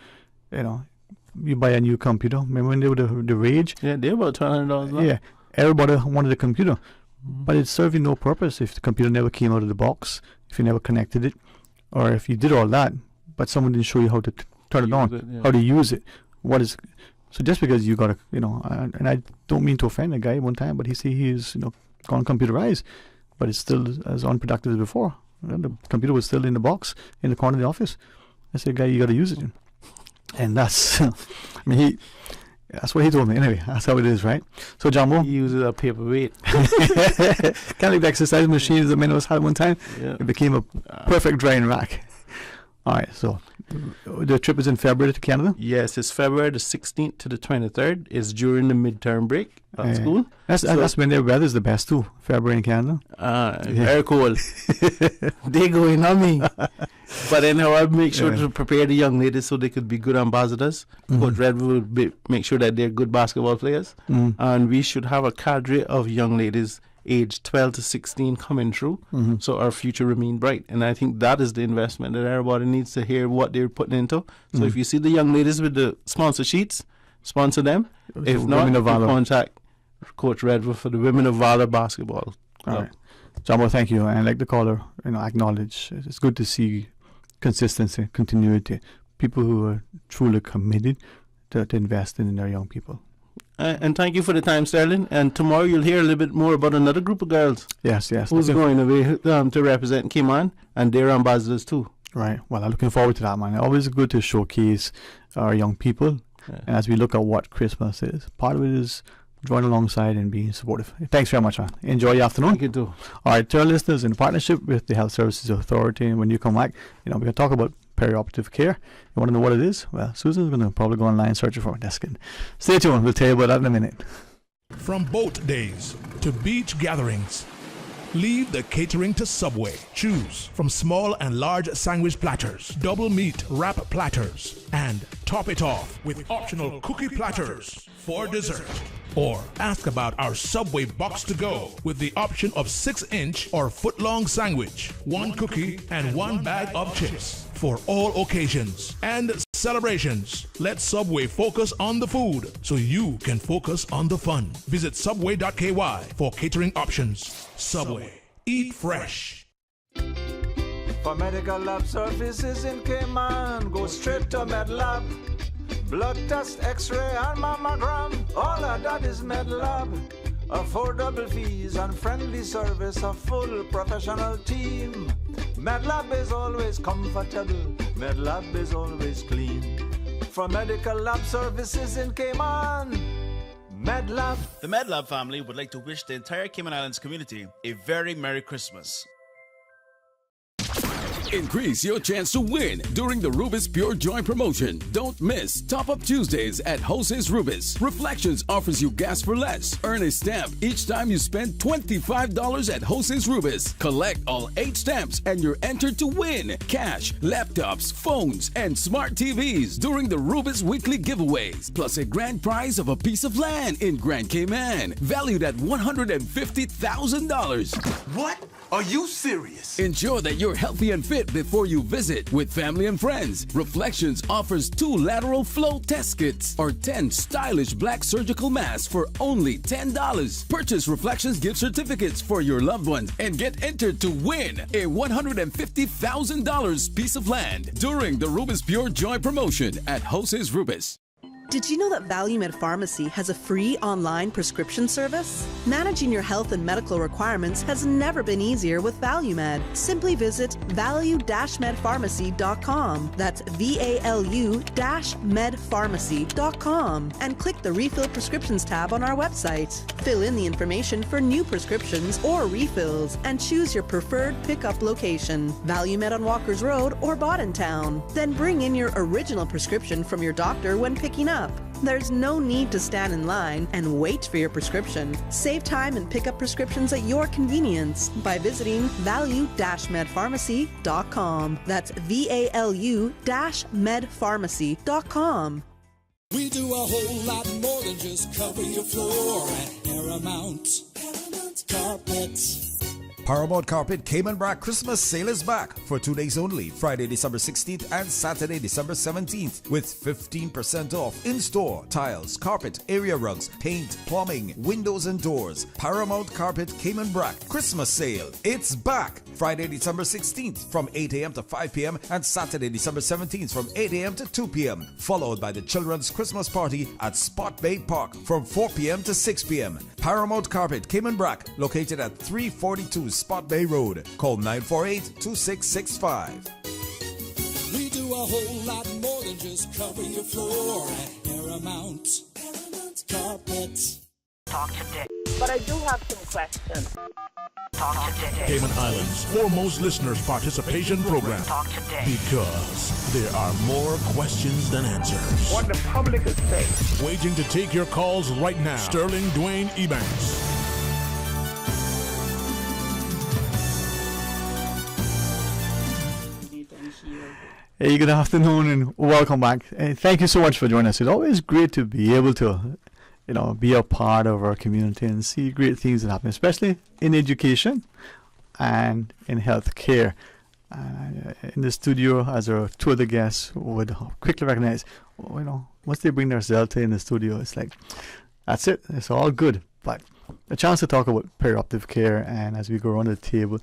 Speaker 6: You buy a new computer. Remember when they were the rage?
Speaker 21: Yeah, they're about $200.
Speaker 6: Yeah, everybody wanted a computer, but it served you no purpose if the computer never came out of the box, if you never connected it, or if you did all that, but someone didn't show you how to turn it on, how to use it. So just because you got a, and I don't mean to offend a guy one time, but he's gone computerized, but it's still as unproductive as before. The computer was still in the box in the corner of the office. I said, "Guy, you got to use it." And that's, that's what he told me. Anyway, that's how it is, right? So, Jumbo,
Speaker 21: he uses a paperweight.
Speaker 6: Kind of like the exercise machines that many of us had one time.
Speaker 21: Yeah.
Speaker 6: It became a perfect drying rack. All right, so the trip is in February to Canada?
Speaker 21: Yes, it's February the 16th to the 23rd. It's during the midterm break at school.
Speaker 6: That's when their weather is the best too, February in Canada.
Speaker 21: Very cold. They going on me. But anyhow, I make sure to prepare the young ladies so they could be good ambassadors. Coach Redwood will make sure that they're good basketball players. And we should have a cadre of young ladies aged 12 to 16 coming through, so our future remain bright. And I think that is the investment that everybody needs to hear what they're putting into. So if you see the young ladies with the sponsor sheets, sponsor them. If not, contact Coach Redwood for the Women of Valor basketball club.
Speaker 6: All right, Jumbo, thank you. And like the caller, acknowledge it's good to see consistency, continuity, people who are truly committed to investing in their young people.
Speaker 21: And thank you for the time, Sterling. And tomorrow you'll hear a little bit more about another group of girls.
Speaker 6: Yes.
Speaker 21: Who's going away to represent Cayman, and they're ambassadors too.
Speaker 6: Right. Well, I'm looking forward to that, man. Always good to showcase our young people. And as we look at what Christmas is, part of it is joining alongside and being supportive. Thanks very much, man. Enjoy your afternoon.
Speaker 21: Thank you too.
Speaker 6: All right, to our listeners, in partnership with the Health Services Authority, and when you come back, we're going to talk about perioperative care. You want to know what it is? Well, Susan's going to probably go online searching for it. Stay tuned. We'll tell you about that in a minute.
Speaker 3: From boat days to beach gatherings, leave the catering to Subway. Choose from small and large sandwich platters, double meat wrap platters, and top it off with optional cookie platters for dessert. Or ask about our Subway box to go with the option of 6-inch or foot-long sandwich, 1 cookie, and 1 bag of chips for all occasions and celebrations. Let Subway focus on the food so you can focus on the fun. Visit subway.ky for catering options. Subway. Eat fresh.
Speaker 4: For medical lab services in Cayman, go straight to MedLab. Blood test, x-ray, and mammogram, all of that is MedLab. Affordable fees and friendly service, a full professional team. MedLab is always comfortable, MedLab is always clean. For medical lab services in Cayman, MedLab.
Speaker 8: The MedLab family would like to wish the entire Cayman Islands community a very Merry Christmas.
Speaker 1: Increase your chance to win during the Rubis Pure Joy promotion. Don't miss Top Up Tuesdays at Jose's Rubis. Reflections offers you gas for less. Earn a stamp each time you spend $25 at Jose's Rubis. Collect all 8 stamps and you're entered to win cash, laptops, phones, and smart TVs during the Rubis weekly giveaways. Plus a grand prize of a piece of land in Grand Cayman, valued at $150,000.
Speaker 22: What?
Speaker 1: Are you serious? Ensure that you're healthy and fit before you visit with family and friends. Reflections offers 2 lateral flow test kits or 10 stylish black surgical masks for only $10. Purchase Reflections gift certificates for your loved ones and get entered to win a $150,000 piece of land during the Rubis Pure Joy promotion at Jose's Rubis.
Speaker 2: Did you know that ValueMed Pharmacy has a free online prescription service? Managing your health and medical requirements has never been easier with ValueMed. Simply visit value-medpharmacy.com. That's VALU-medpharmacy.com and click the Refill Prescriptions tab on our website. Fill in the information for new prescriptions or refills and choose your preferred pickup location. ValueMed on Walkers Road or Town. Then bring in your original prescription from your doctor when picking up. There's no need to stand in line and wait for your prescription. Save time and pick up prescriptions at your convenience by visiting value-medpharmacy.com. That's VALU-medpharmacy.com.
Speaker 22: We do a whole lot more than just cover your floor at Paramount Carpet.
Speaker 10: Paramount Carpet Cayman Brac Christmas sale is back for 2 days only, Friday, December 16th and Saturday, December 17th, with 15% off in-store tiles, carpet, area rugs, paint, plumbing, windows and doors. Paramount Carpet Cayman Brac Christmas sale. It's back Friday, December 16th from 8 a.m. to 5 p.m. and Saturday, December 17th from 8 a.m. to 2 p.m. Followed by the Children's Christmas Party at Spot Bay Park from 4 p.m. to 6 p.m. Paramount Carpet Cayman Brac, located at 342 Spot Bay Road. Call 948-2665.
Speaker 22: We do a whole lot more than just cover your floor at Paramount Carpet.
Speaker 23: Talk today. But I do have some questions. Talk today.
Speaker 3: Cayman Islands' foremost listeners' participation program.
Speaker 23: Talk today.
Speaker 3: Because there are more questions than answers.
Speaker 23: What the public is saying.
Speaker 3: Waiting to take your calls right now. Sterling Dwayne Ebanks.
Speaker 6: Hey, good afternoon and welcome back. Thank you so much for joining us. It's always great to be able to, be a part of our community and see great things that happen, especially in education and in healthcare. In the studio, as our two of the guests would quickly recognize, once they bring their Zelta in the studio, it's like, that's it. It's all good. But a chance to talk about perioperative care, and as we go around the table,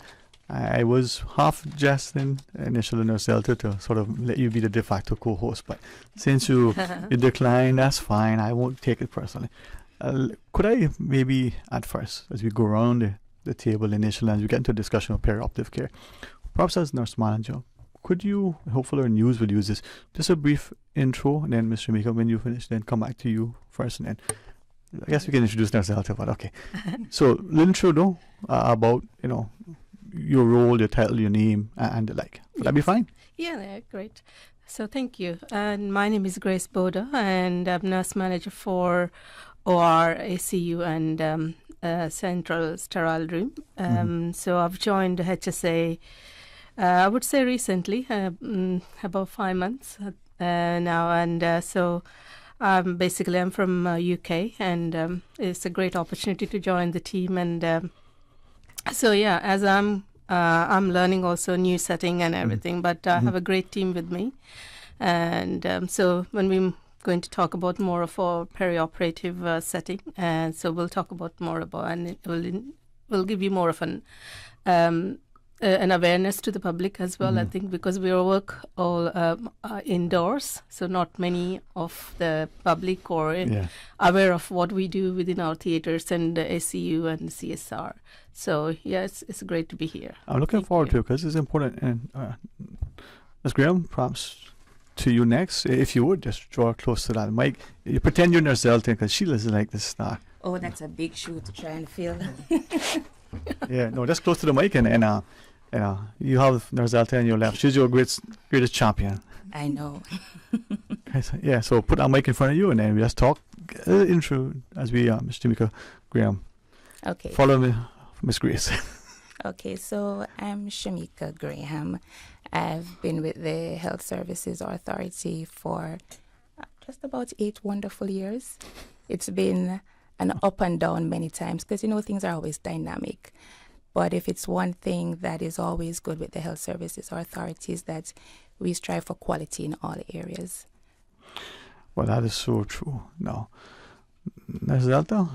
Speaker 6: I was half jesting initially in our Zelta to sort of let you be the de facto co-host, but since you declined, that's fine. I won't take it personally. Could I maybe at first, as we go around the table initially, as we get into a discussion of perioperative care, perhaps as nurse manager, could you, hopefully our news would use this, just a brief intro, and then Ms. Shamika, when you finish, then come back to you first, and then I guess we can introduce Nurse Zelta, but okay. So, little intro though, about, your role, your title, your name, and the like. Would that be fine?
Speaker 24: Yeah, great. So thank you. And my name is Grace Boda, and I'm nurse manager for OR, ACU, and Central Sterile Room. So I've joined HSA, I would say recently, about 5 months now. And so basically I'm from UK, and it's a great opportunity to join the team. And so yeah, as I'm learning also new setting and everything, but I have a great team with me, and so when we're going to talk about more of our perioperative setting, and so we'll talk about more about, and it will give you more of an awareness to the public as well. I think because we work all indoors, so not many of the public or aware of what we do within our theaters and the ACU and the CSR. So yes, it's great to be here.
Speaker 6: I'm looking forward to it because it's important. And Ms. Graham, perhaps to you next, if you would just draw close to that mic. You pretend you're Nurse Zelta because Sheila's like this star.
Speaker 25: Oh, that's a big shoe to try and fill.
Speaker 6: Yeah, no, just close to the mic, and you have Nurse Zelta on your left. She's your greatest champion.
Speaker 25: I know.
Speaker 6: Yeah, so put that mic in front of you, and then we just talk intro as we Ms. Shamika Graham.
Speaker 25: Okay.
Speaker 6: Follow me, Miss Grace.
Speaker 25: Okay, so I'm Shamika Graham. I've been with the Health Services Authority for just about 8 wonderful years. It's been an up and down many times because, things are always dynamic. But if it's one thing that is always good with the health services authorities, that we strive for quality in all areas.
Speaker 6: Well, that is so true. Now, Ms. Delta,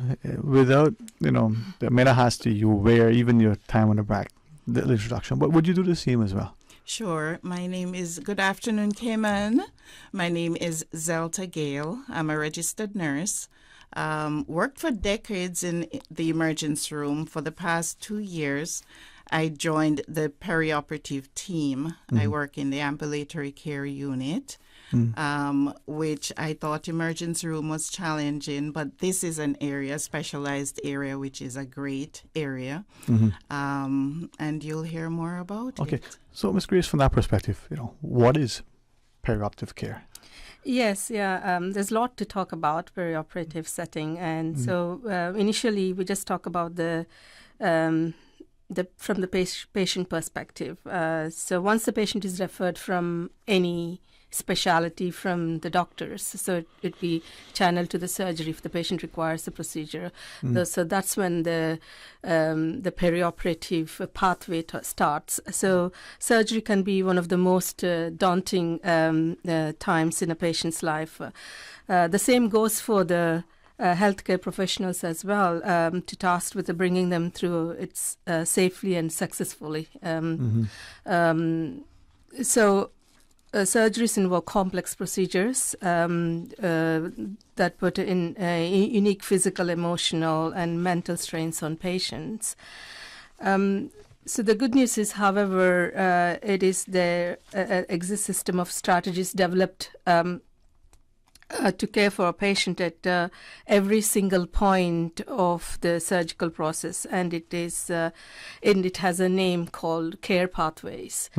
Speaker 6: without, the meta has to you wear even your time on the back, the introduction, but would you do the same as well?
Speaker 5: Sure. My name is, good afternoon, Cayman. My name is Zelta Gale. I'm a registered nurse. Worked for decades in the emergency room. For the past 2 years, I joined the perioperative team. I work in the ambulatory care unit, which I thought emergency room was challenging, but this is an area, specialized area, which is a great area. And you'll hear more about it.
Speaker 6: Okay. So, Ms. Grace, from that perspective, what is perioperative care?
Speaker 24: Yes, there's a lot to talk about perioperative setting, and so initially we just talk about the from the patient perspective. So once the patient is referred from any specialty from the doctors, so it be channeled to the surgery if the patient requires the procedure. So that's when the perioperative pathway starts. So surgery can be one of the most daunting times in a patient's life. The same goes for the healthcare professionals as well, to tasked with bringing them through it safely and successfully. Surgeries involve complex procedures that put in unique physical, emotional, and mental strains on patients. So the good news is, however, there exists a system of strategies developed to care for a patient at every single point of the surgical process, and it has a name called care pathways.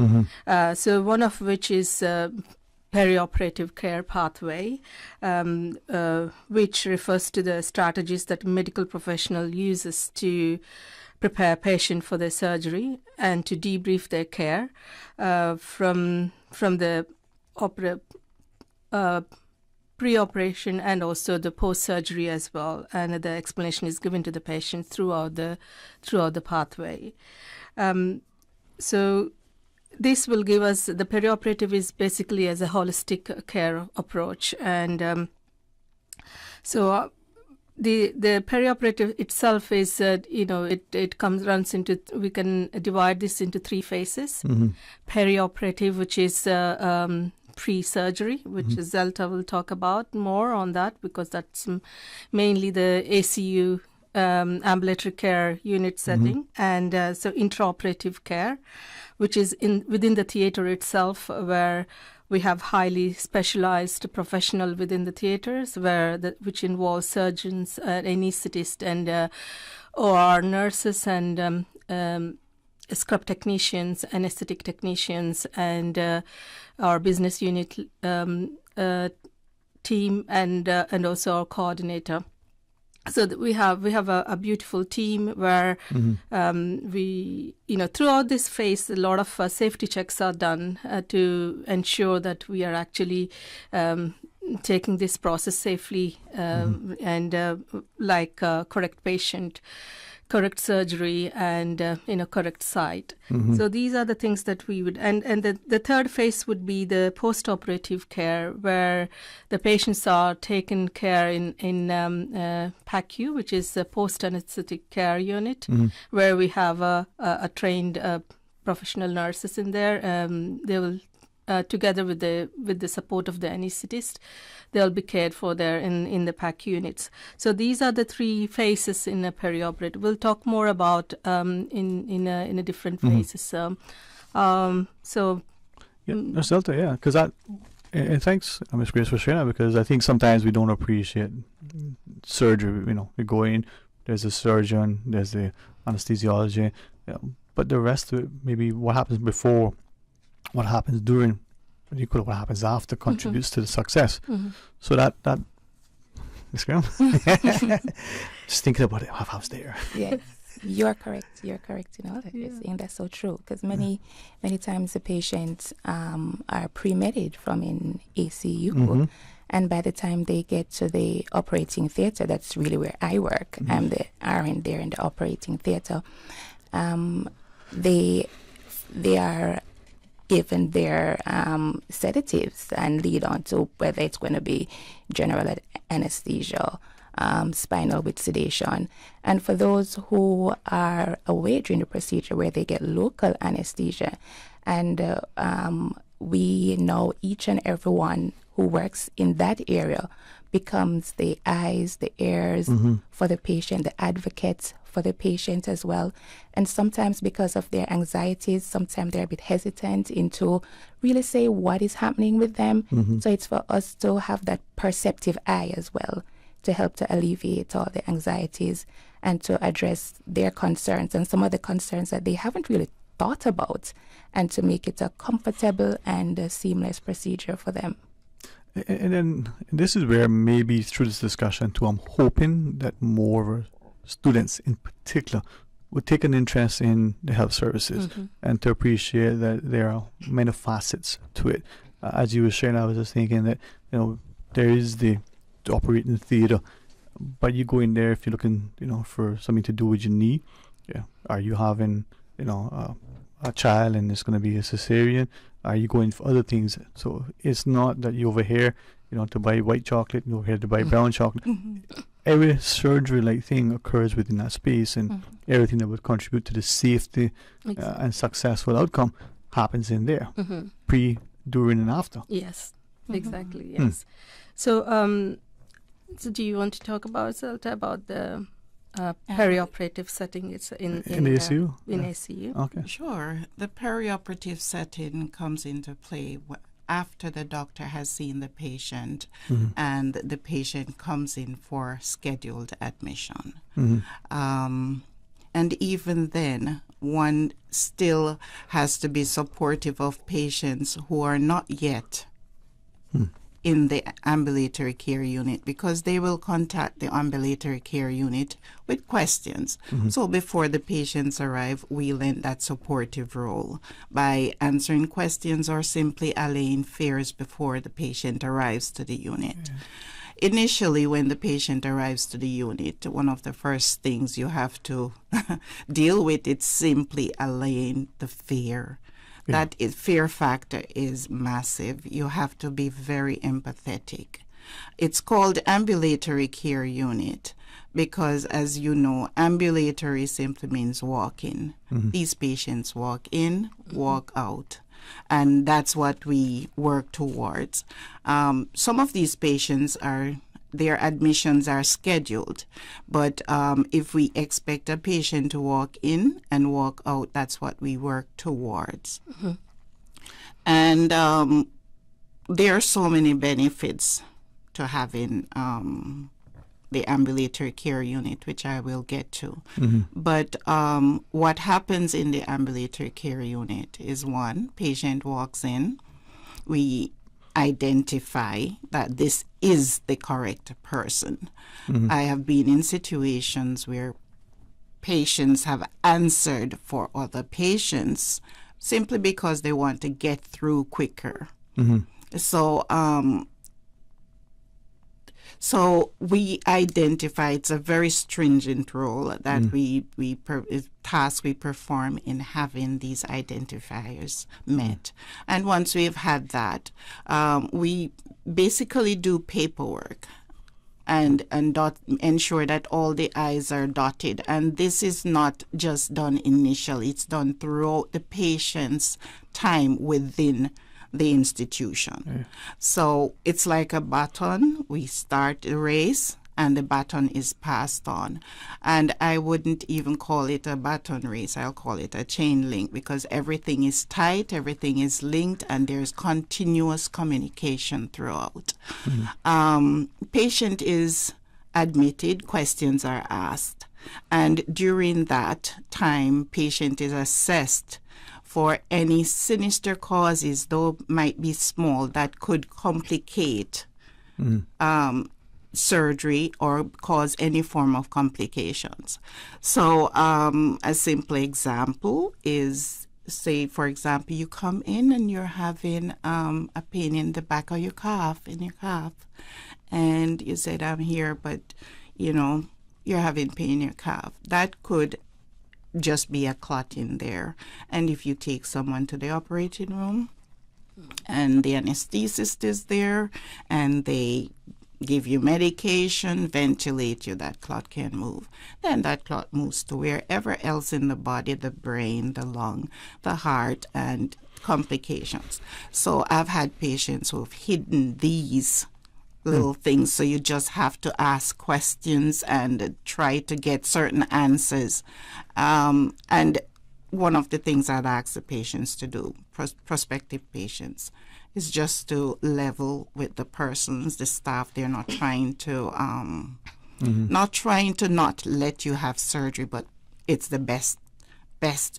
Speaker 24: So one of which is perioperative care pathway, which refers to the strategies that a medical professional uses to prepare patient for their surgery and to debrief their care from the pre-operation and also the post-surgery as well, and the explanation is given to the patient throughout the pathway. So this will give us, the perioperative is basically as a holistic care approach, and so the perioperative itself is runs into, we can divide this into 3 phases. Perioperative, which is pre-surgery, which Zelta will talk about more on that, because that's mainly the ACU ambulatory care unit setting, and so intraoperative care, which is within the theater itself, where we have highly specialized professional within the theaters, which involves surgeons, anesthetists, and OR nurses, and scrub technicians, anesthetic technicians, and our business unit team, and also our coordinator. So we have a beautiful team where we, throughout this phase, a lot of safety checks are done to ensure that we are actually taking this process safely, and correct patient, correct surgery, and correct site. So these are the things that we would, and the third phase would be the post-operative care, where the patients are taken care in PACU, which is the post-anesthetic care unit, where we have a trained professional nurses in there. They will, together with the support of the anesthetist, they'll be cared for there in the PAC units. So these are the 3 phases in a perioperative. We'll talk more about in a different phases. So
Speaker 6: Ms. Delta, because and thanks, Ms. Grace, for sharing that, because I think sometimes we don't appreciate surgery. We go in, there's a surgeon, there's the anesthesiology, but the rest of it, maybe what happens before, what happens during, and equally what happens after, contributes to the success. So that Ms. Graham, just thinking about it, I was there.
Speaker 25: Yes, you're correct. You're correct. And that's so true, because many times the patients are pre-meded from in ACU, and by the time they get to the operating theater, that's really where I work. I'm the RN there in the operating theater. they are given their sedatives and lead on to whether it's going to be general anesthesia, spinal with sedation. And for those who are away during the procedure where they get local anesthesia, and we know each and everyone who works in that area becomes the eyes, the ears for the patient, the advocates for the patient as well. And sometimes because of their anxieties, sometimes they're a bit hesitant into really say what is happening with them. So it's for us to have that perceptive eye as well to help to alleviate all the anxieties and to address their concerns and some of the concerns that they haven't really thought about, and to make it a comfortable and a seamless procedure for them.
Speaker 6: And then this is where maybe through this discussion too, I'm hoping that more students in particular would take an interest in the health services and to appreciate that there are many facets to it. As you were sharing, I was just thinking that, there is the operating theater, but you go in there if you're looking, for something to do with your knee. Yeah. Are you having, a child and it's going to be a cesarean? Are you going for other things? So it's not that you're over here, to buy white chocolate, and you're over here to buy brown chocolate. Every surgery-like thing occurs within that space, and everything that would contribute to the safety and successful outcome happens in there, pre, during, and after.
Speaker 24: Yes, exactly. Yes. So, so do you want to talk about the perioperative setting? It's in
Speaker 6: ACU?
Speaker 24: In ACU.
Speaker 6: Okay.
Speaker 5: Sure. The perioperative setting comes into play after the doctor has seen the patient and the patient comes in for scheduled admission. And even then, one still has to be supportive of patients who are not yet in the ambulatory care unit, because they will contact the ambulatory care unit with questions. So before the patients arrive, we lend that supportive role by answering questions or simply allaying fears before the patient arrives to the unit. Initially, when the patient arrives to the unit, one of the first things you have to deal with is simply allaying the fear. That fear factor is massive. You have to be very empathetic. It's called ambulatory care unit because, as you know, ambulatory simply means walk-in. These patients walk in, walk out. And that's what we work towards. Some of these patients their admissions are scheduled, but if we expect a patient to walk in and walk out, that's what we work towards. And there are so many benefits to having the ambulatory care unit, which I will get to. But what happens in the ambulatory care unit is, one, patient walks in, we identify that this is the correct person. I have been in situations where patients have answered for other patients simply because they want to get through quicker. So we identify, it's a very stringent role that task we perform in having these identifiers met. And once we've had that, we basically do paperwork and ensure that all the I's are dotted. And this is not just done initially, it's done throughout the patient's time within the institution. So it's like a baton. We start the race and the baton is passed on. And I wouldn't even call it a baton race. I'll call it a chain link, because everything is tight, everything is linked, and there's continuous communication throughout. Patient is admitted, questions are asked. And during that time, patient is assessed for any sinister causes, though might be small, that could complicate surgery or cause any form of complications. So a simple example is, say, for example, you come in and you're having a pain in the back of your calf, and you said, I'm here, but, you're having pain in your calf. That could just be a clot in there. And if you take someone to the operating room and the anesthetist is there and they give you medication, ventilate you, that clot can move. Then that clot moves to wherever else in the body, the brain, the lung, the heart, and complications. So I've had patients who've hidden these little things, so you just have to ask questions and try to get certain answers. And one of the things I'd ask the patients to do, prospective patients, is just to level with the persons, the staff. They're not trying to not let you have surgery, but it's the best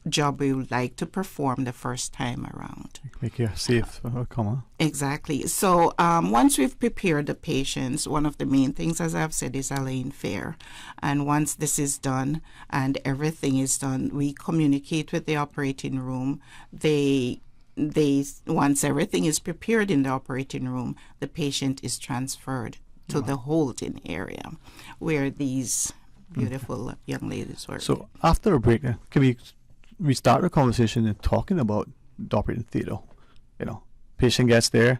Speaker 5: job we would like to perform the first time around.
Speaker 6: Make you safe, comma.
Speaker 5: Exactly. So once we've prepared the patients, one of the main things, as I've said, is allaying fear. And once this is done and everything is done, we communicate with the operating room. Once everything is prepared in the operating room, the patient is transferred to the holding area where these beautiful young ladies work.
Speaker 6: So after a break, can we start the conversation and talking about the operating theater? Patient gets there,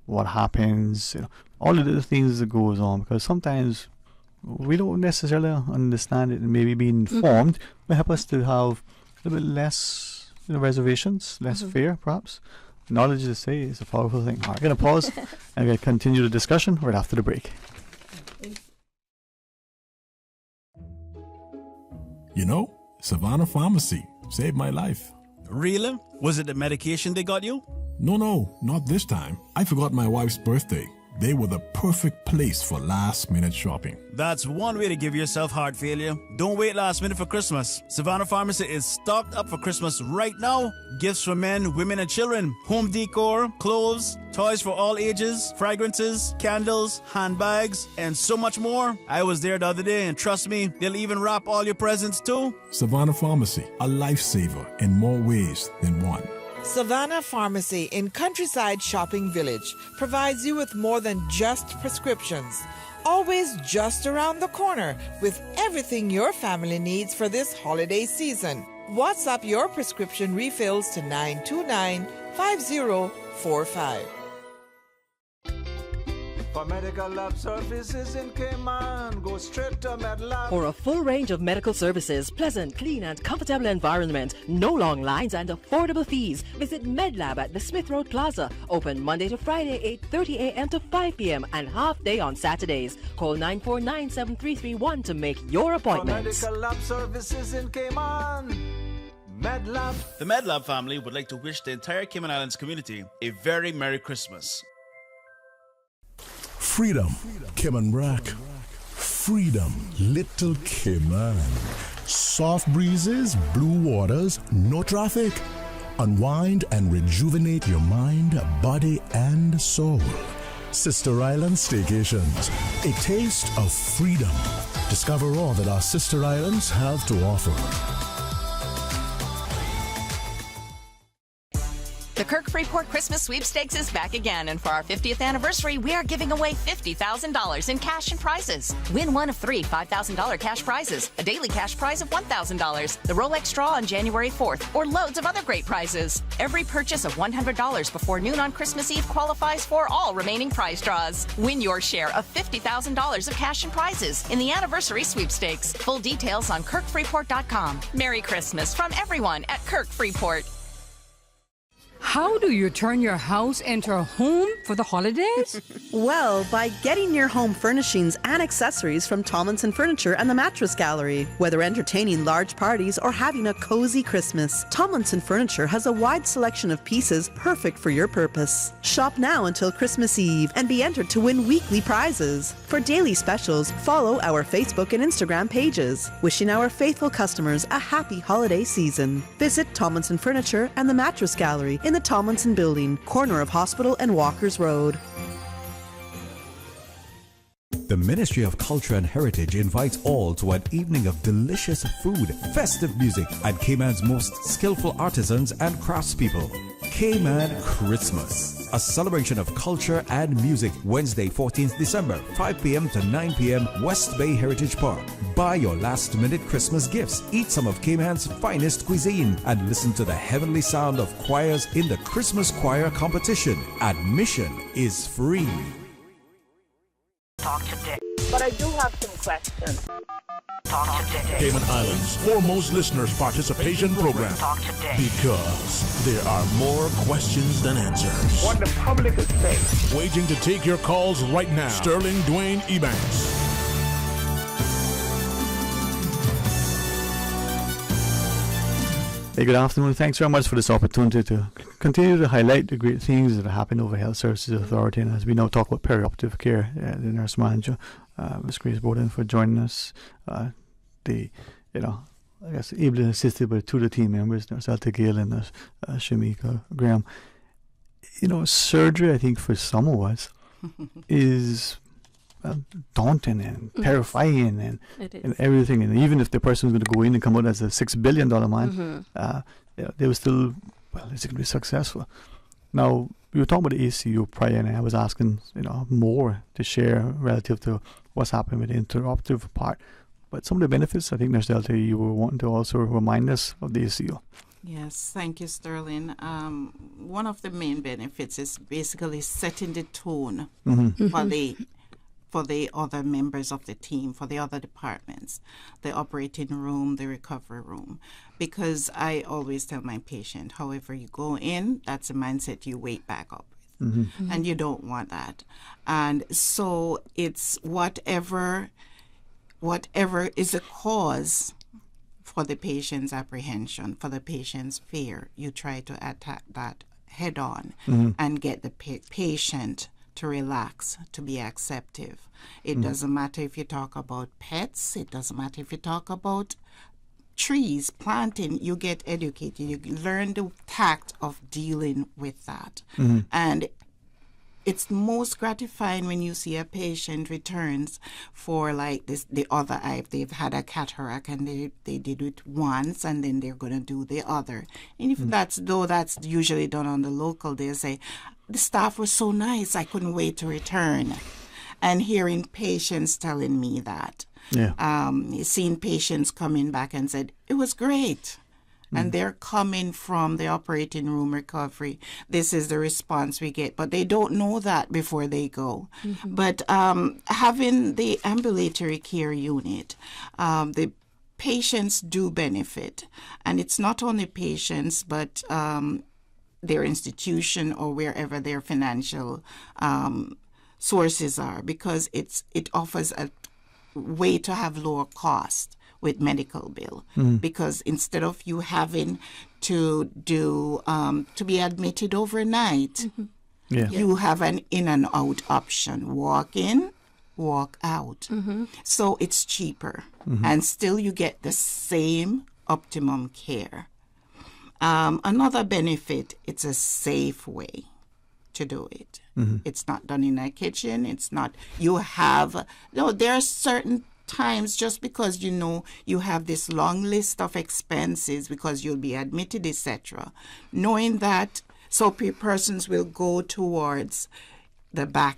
Speaker 6: what happens, all of the things that goes on, because sometimes we don't necessarily understand it, and maybe being informed will help us to have a little bit less reservations, less fear, perhaps. Knowledge, to say, is a powerful thing. I'm going to pause and I'm going to continue the discussion right after the break.
Speaker 3: Savannah Pharmacy saved my life.
Speaker 8: Really? Was it the medication they got you?
Speaker 3: No, not this time. I forgot my wife's birthday. They were the perfect place for last-minute shopping.
Speaker 8: That's one way to give yourself heart failure. Don't wait last minute for Christmas. Savannah Pharmacy is stocked up for Christmas right now. Gifts for men, women, and children. Home decor, clothes, toys for all ages, fragrances, candles, handbags, and so much more. I was there the other day, and trust me, they'll even wrap all your presents too.
Speaker 3: Savannah Pharmacy, a lifesaver in more ways than one.
Speaker 9: Savannah Pharmacy in Countryside Shopping Village provides you with more than just prescriptions. Always just around the corner with everything your family needs for this holiday season. WhatsApp your prescription refills to 929-5045.
Speaker 4: For medical lab services in Cayman, go straight to MedLab.
Speaker 11: For a full range of medical services, pleasant, clean and comfortable environment, no long lines and affordable fees, visit MedLab at the Smith Road Plaza. Open Monday to Friday, 8:30 a.m. to 5 p.m. and half day on Saturdays. Call 949-7331 to make your appointment.
Speaker 4: For medical lab services in Cayman, MedLab.
Speaker 8: The MedLab family would like to wish the entire Cayman Islands community a very Merry Christmas.
Speaker 3: Freedom, Cayman Rack. Freedom, Little Cayman. Soft breezes, blue waters, no traffic. Unwind and rejuvenate your mind, body, and soul. Sister Island Staycations, a taste of freedom. Discover all that our sister islands have to offer.
Speaker 12: The Kirk Freeport Christmas Sweepstakes is back again, and for our 50th anniversary, we are giving away $50,000 in cash and prizes. Win one of three $5,000 cash prizes, a daily cash prize of $1,000, the Rolex draw on January 4th, or loads of other great prizes. Every purchase of $100 before noon on Christmas Eve qualifies for all remaining prize draws. Win your share of $50,000 of cash and prizes in the Anniversary Sweepstakes. Full details on KirkFreeport.com. Merry Christmas from everyone at Kirk Freeport.
Speaker 13: How do you turn your house into a home for the holidays?
Speaker 2: Well, by getting your home furnishings and accessories from Tomlinson Furniture and the Mattress Gallery. Whether entertaining large parties or having a cozy Christmas, Tomlinson Furniture has a wide selection of pieces perfect for your purpose. Shop now until Christmas Eve and be entered to win weekly prizes. For daily specials, follow our Facebook and Instagram pages. Wishing our faithful customers a happy holiday season. Visit Tomlinson Furniture and the Mattress Gallery in the Tomlinson Building, corner of Hospital and Walkers Road.
Speaker 10: The Ministry of Culture and Heritage invites all to an evening of delicious food, festive music, and Cayman's most skillful artisans and craftspeople. Cayman Christmas, a celebration of culture and music. Wednesday, 14th December, 5 p.m. to 9 p.m., West Bay Heritage Park. Buy your last-minute Christmas gifts, eat some of Cayman's finest cuisine, and listen to the heavenly sound of choirs in the Christmas Choir Competition. Admission is free.
Speaker 23: Talk today. But I do have some questions. Talk today.
Speaker 3: Cayman Islands' foremost listeners' participation program.
Speaker 23: Talk today.
Speaker 3: Because there are more questions than answers.
Speaker 23: What the public is saying.
Speaker 3: Waiting to take your calls right now. Sterling Dwayne Ebanks.
Speaker 6: Hey, good afternoon. Thanks very much for this opportunity to continue to highlight the great things that are happening over Health Services Authority. And as we now talk about perioperative care, the nurse manager, Ms. Grace Bowden, for joining us. I guess able to assisted by two of the team members, Nurse Alta Gale and Nurse Shamika Graham. Surgery, I think, for some of us is daunting and terrifying and everything. And even if the person is going to go in and come out as a $6 billion man, they will still, is it going to be successful? Now, we were talking about the ACU prior, and I was asking, more to share relative to what's happening with the interoperative part. But some of the benefits, I think, Nurse Delta, you were wanting to also remind us of the ACU.
Speaker 5: Yes, thank you, Sterling. One of the main benefits is basically setting the tone for the other members of the team, for the other departments, the operating room, the recovery room. Because I always tell my patient, however you go in, that's a mindset you wait back up with. And you don't want that. And so it's whatever is the cause for the patient's apprehension, for the patient's fear, you try to attack that head on and get the patient to relax, to be acceptive. It doesn't matter if you talk about pets, it doesn't matter if you talk about trees, planting, you get educated, you learn the tact of dealing with that. And it's most gratifying when you see a patient returns for like this, the other eye. If they've had a cataract and they did it once and then they're going to do the other. And if that's usually done on the local, they say, the staff was so nice, I couldn't wait to return. And hearing patients telling me that. Seeing patients coming back and said, it was great. And they're coming from the operating room recovery. This is the response we get. But they don't know that before they go. But having the ambulatory care unit, the patients do benefit. And it's not only patients, but their institution or wherever their financial sources are, because it offers a way to have lower cost with medical bill, because instead of you having to do to be admitted overnight, you have an in and out option, walk in, walk out. So it's cheaper, and still you get the same optimum care. Another benefit, it's a safe way to do it. It's not done in a kitchen. It's not, there are certain times, just because you have this long list of expenses because you'll be admitted, etc. Knowing that, so persons will go towards the back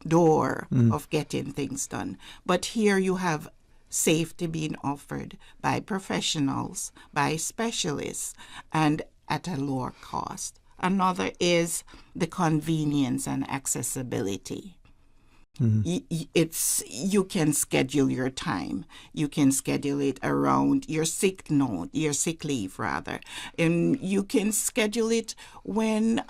Speaker 5: door of getting things done. But here you have safety being offered by professionals, by specialists, and at a lower cost. Another is the convenience and accessibility. You can schedule your time. You can schedule it around your sick leave rather. And you can schedule it when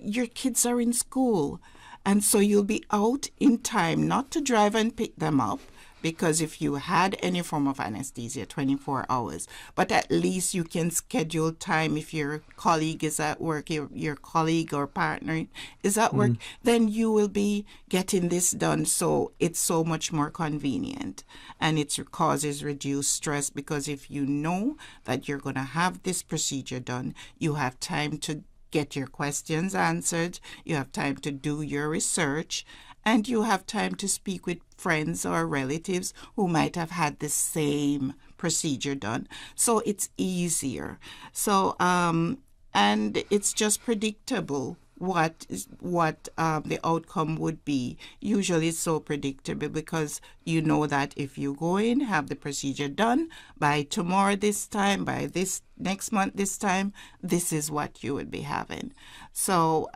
Speaker 5: your kids are in school. And so you'll be out in time, not to drive and pick them up, because if you had any form of anesthesia, 24 hours, but at least you can schedule time. If your colleague is at work, your colleague or partner is at work, then you will be getting this done. So it's so much more convenient, and it causes reduced stress, because if you know that you're going to have this procedure done, you have time to get your questions answered, you have time to do your research, and you have time to speak with friends or relatives who might have had the same procedure done. So it's easier. So, and it's just predictable what the outcome would be. Usually it's so predictable because you know that if you go in, have the procedure done, by tomorrow this time, by this next month this time, this is what you would be having. So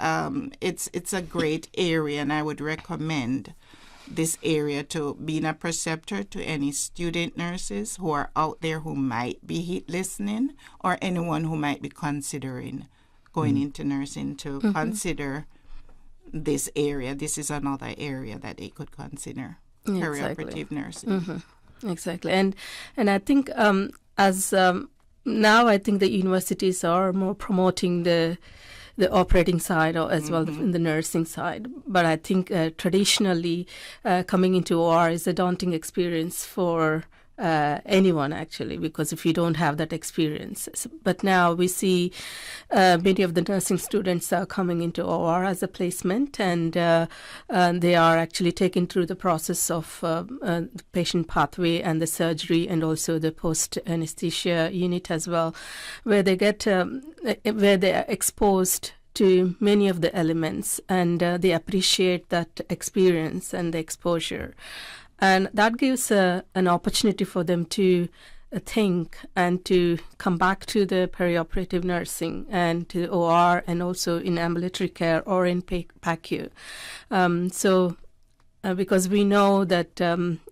Speaker 5: it's a great area, and I would recommend this area to being a preceptor to any student nurses who are out there who might be listening, or anyone who might be considering going into nursing to consider this area. This is another area that they could consider, perioperative nursing.
Speaker 24: Exactly. And I think as now I think the universities are more promoting the operating side as well in the nursing side. But I think traditionally coming into OR is a daunting experience for anyone, actually, because if you don't have that experience. But now we see many of the nursing students are coming into OR as a placement, and they are actually taken through the process of the patient pathway and the surgery, and also the post-anesthesia unit as well, where they get where they are exposed to many of the elements, and they appreciate that experience and the exposure. And that gives an opportunity for them to think and to come back to the perioperative nursing and to OR, and also in ambulatory care or in PACU. Because we know that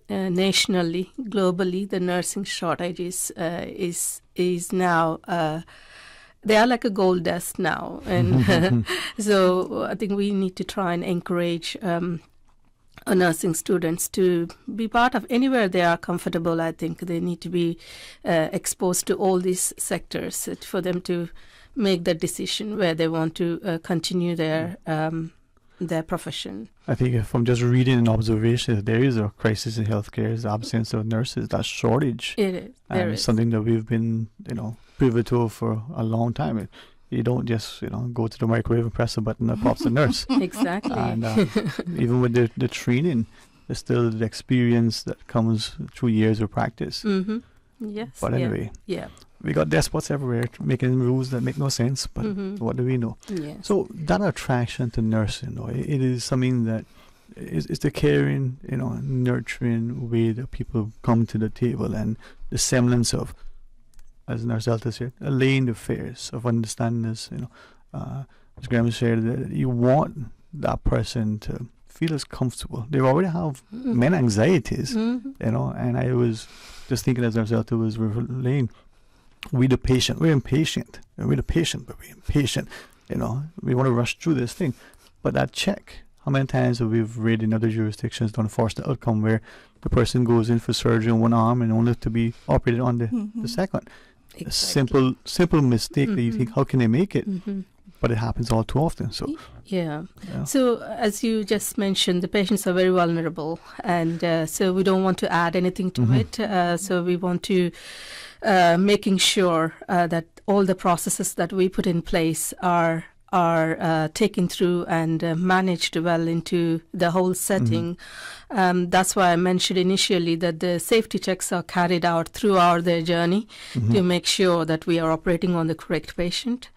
Speaker 24: nationally, globally, the nursing shortage is now they are like a gold dust now, and so I think we need to try and encourage nursing students to be part of anywhere they are comfortable. I think they need to be exposed to all these sectors for them to make that decision where they want to continue their profession.
Speaker 6: I think from just reading and observation, there is a crisis in healthcare, is the absence of nurses, that shortage.
Speaker 24: It is.
Speaker 6: And it's something that we've been, pivotal for a long time. You don't just, go to the microwave and press a button that pops a nurse.
Speaker 24: Exactly.
Speaker 6: And even with the training, there's still the experience that comes through years of practice.
Speaker 24: Yes.
Speaker 6: But anyway,
Speaker 24: yeah.
Speaker 6: We got despots everywhere making rules that make no sense, but what do we know?
Speaker 24: Yes.
Speaker 6: So that attraction to nursing, it is something that is the caring, nurturing way that people come to the table, and the semblance of, as Nurse Zelta said, allaying the fears of understanding this. As Graham said, that you want that person to feel as comfortable. They already have many anxieties, and I was just thinking as Nurse Zelta was relaying, we're impatient. We're the patient, but we're impatient. We want to rush through this thing. But that check, how many times have we read in other jurisdictions the unfortunate outcome where the person goes in for surgery on one arm and only to be operated on the second?
Speaker 24: Exactly.
Speaker 6: A simple mistake that you think, how can they make it? But it happens all too often. So
Speaker 24: yeah. So as you just mentioned, the patients are very vulnerable, and so we don't want to add anything to it. So we want to making sure that all the processes that we put in place are taken through and managed well into the whole setting. That's why I mentioned initially that the safety checks are carried out throughout their journey to make sure that we are operating on the correct patient,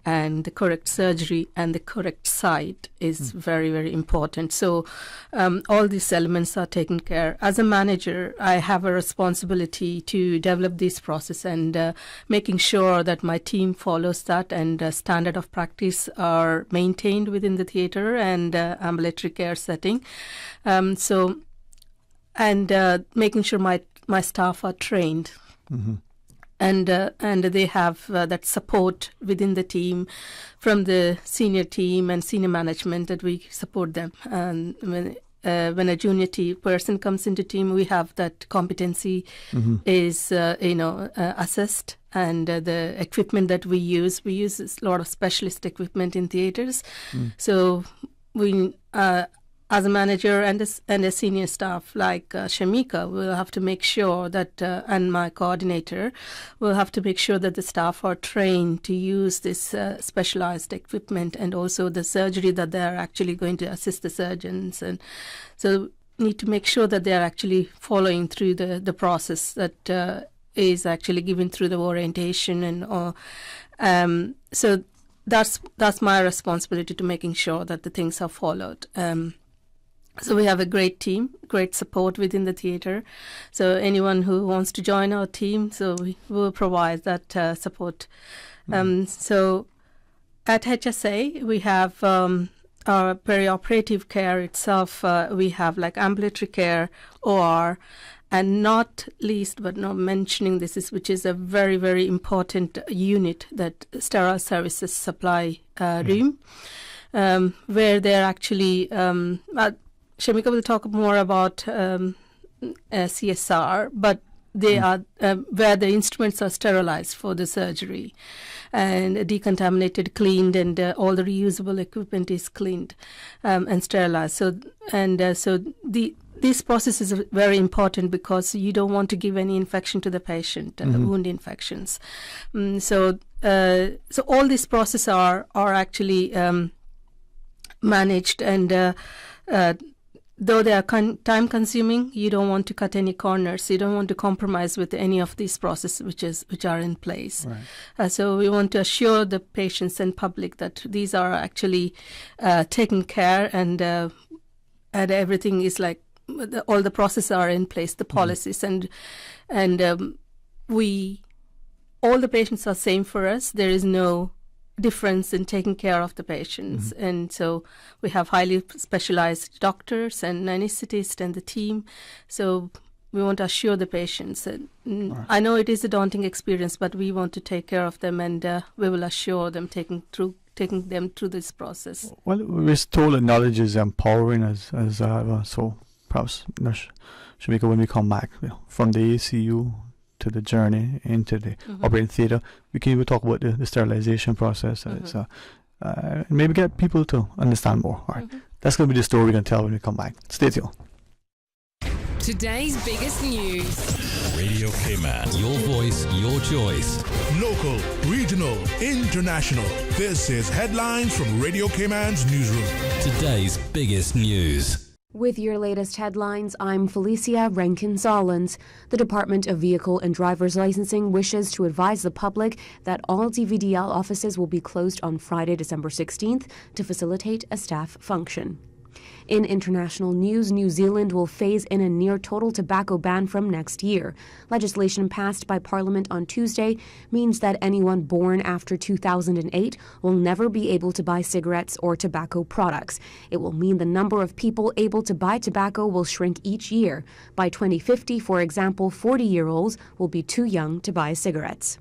Speaker 24: and the correct surgery and the correct site is very, very important. So all these elements are taken care. As a manager, I have a responsibility to develop this process and making sure that my team follows that, and standard of practice are maintained within the theatre and ambulatory care setting. Making sure my staff are trained. And they have that support within the team, from the senior team and senior management, that we support them. And when a junior person comes into team, we have that competency is assessed, and the equipment that we use a lot of specialist equipment in theaters. So we as a manager and a senior staff like Shamika, will have to make sure that, and my coordinator, will have to make sure that the staff are trained to use this specialized equipment, and also the surgery that they are actually going to assist the surgeons. And so need to make sure that they are actually following through the process that is actually given through the orientation. And so that's my responsibility to making sure that the things are followed. So we have a great team, great support within the theatre. So anyone who wants to join our team, so we will provide that support. So at HSA, we have our perioperative care itself. We have like ambulatory care, OR, and not least but not mentioning which is a very, very important unit, that sterile services supply room, where they're actually... Shamika will talk more about CSR, but they are where the instruments are sterilized for the surgery and decontaminated, cleaned, and all the reusable equipment is cleaned and sterilized. So this process is very important because you don't want to give any infection to the patient, wound infections. So all these processes are actually managed, and though they are time-consuming, you don't want to cut any corners. You don't want to compromise with any of these processes which are in place. Right. So we want to assure the patients and public that these are actually taken care, and everything is like all the processes are in place, the policies, and all the patients are same for us. There is no difference in taking care of the patients, and so we have highly specialized doctors and anesthetists and the team. So we want to assure the patients that I know it is a daunting experience, but we want to take care of them, and we will assure them taking them through this process.
Speaker 6: Well, we're told that knowledge is empowering, as so perhaps Shamika, when we come back from the ACU to the journey into the operating theatre, we can even talk about the sterilization process. Maybe get people to understand more. All right, that's going to be the story we're going to tell when we come back. Stay tuned.
Speaker 17: Today's biggest news.
Speaker 7: Radio Cayman, your voice, your choice.
Speaker 3: Local, regional, international. This is Headlines from Radio Cayman's newsroom.
Speaker 7: Today's biggest news.
Speaker 15: With your latest headlines, I'm Felicia Rankin-Solins. The Department of Vehicle and Driver's Licensing wishes to advise the public that all DVDL offices will be closed on Friday, December 16th to facilitate a staff function. In international news, New Zealand will phase in a near-total tobacco ban from next year. Legislation passed by Parliament on Tuesday means that anyone born after 2008 will never be able to buy cigarettes or tobacco products. It will mean the number of people able to buy tobacco will shrink each year. By 2050, for example, 40-year-olds will be too young to buy cigarettes.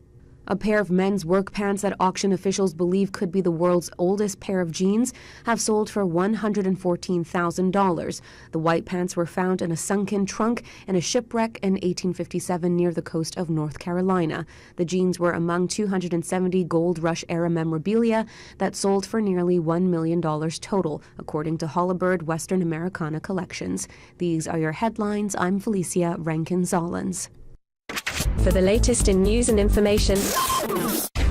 Speaker 15: A pair of men's work pants that auction officials believe could be the world's oldest pair of jeans have sold for $114,000. The white pants were found in a sunken trunk in a shipwreck in 1857 near the coast of North Carolina. The jeans were among 270 gold rush-era memorabilia that sold for nearly $1 million total, according to Hollibird Western Americana Collections. These are your headlines. I'm Felicia Rankin-Solins.
Speaker 17: For the latest in news and information,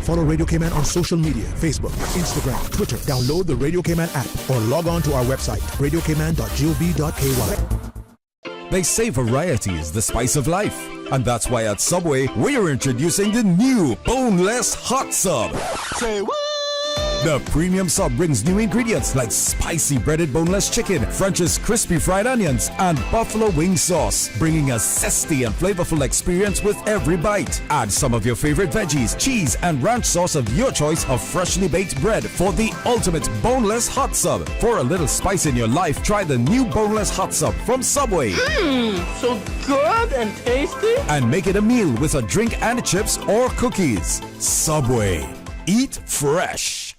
Speaker 16: follow Radio Cayman on social media, Facebook, Instagram, Twitter. Download the Radio Cayman app or log on to our website, radiocayman.gov.ky.
Speaker 10: They say variety is the spice of life. And that's why at Subway, we are introducing the new boneless hot sub.
Speaker 16: Say what?
Speaker 10: The premium sub brings new ingredients like spicy breaded boneless chicken, French's crispy fried onions, and buffalo wing sauce, bringing a zesty and flavorful experience with every bite. Add some of your favorite veggies, cheese, and ranch sauce of your choice of freshly baked bread for the ultimate boneless hot sub. For a little spice in your life, try the new boneless hot sub from Subway.
Speaker 18: So good and tasty.
Speaker 10: And make it a meal with a drink and chips or cookies. Subway. Eat fresh.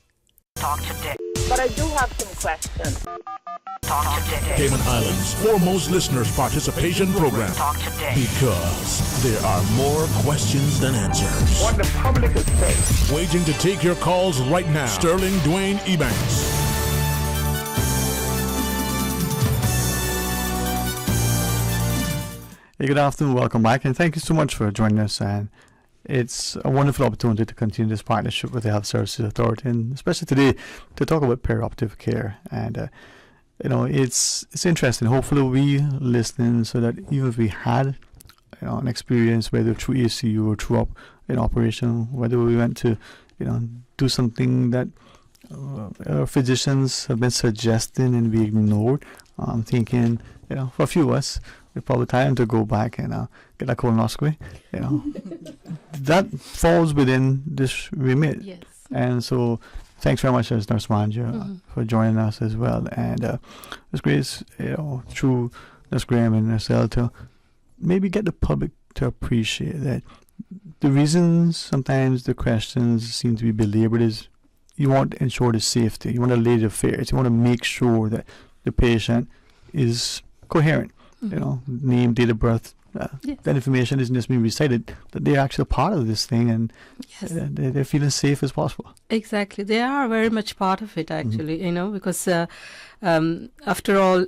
Speaker 23: Talk today. But I do have some questions. Talk today.
Speaker 3: Cayman Islands' foremost listeners' participation program.
Speaker 23: Talk today.
Speaker 3: Because there are more questions than answers.
Speaker 23: What the public is saying.
Speaker 3: Waiting to take your calls right now. Sterling Dwayne Ebanks.
Speaker 6: Hey, good afternoon, welcome back, and thank you so much for joining us. And it's a wonderful opportunity to continue this partnership with the Health Services Authority, and especially today to talk about perioperative care. And it's interesting. Hopefully, we listening so that even if we had an experience, whether through ACU or through an operation, whether we went to do something that physicians have been suggesting and we ignored. I'm thinking, for a few of us, it's probably time to go back and get a colonoscopy. That falls within this remit.
Speaker 24: Yes.
Speaker 6: And so, thanks very much as nurse manager for joining us as well. And it's great, through Nurse Graham and Nurse L to maybe get the public to appreciate that the reasons sometimes the questions seem to be belabored is you want to ensure the safety, you want to lay the affairs, you want to make sure that the patient is coherent, name, date of birth. That information isn't just being recited, that they're actually a part of this thing and they're feeling safe as possible.
Speaker 24: Exactly. They are very much part of it, actually, because after all,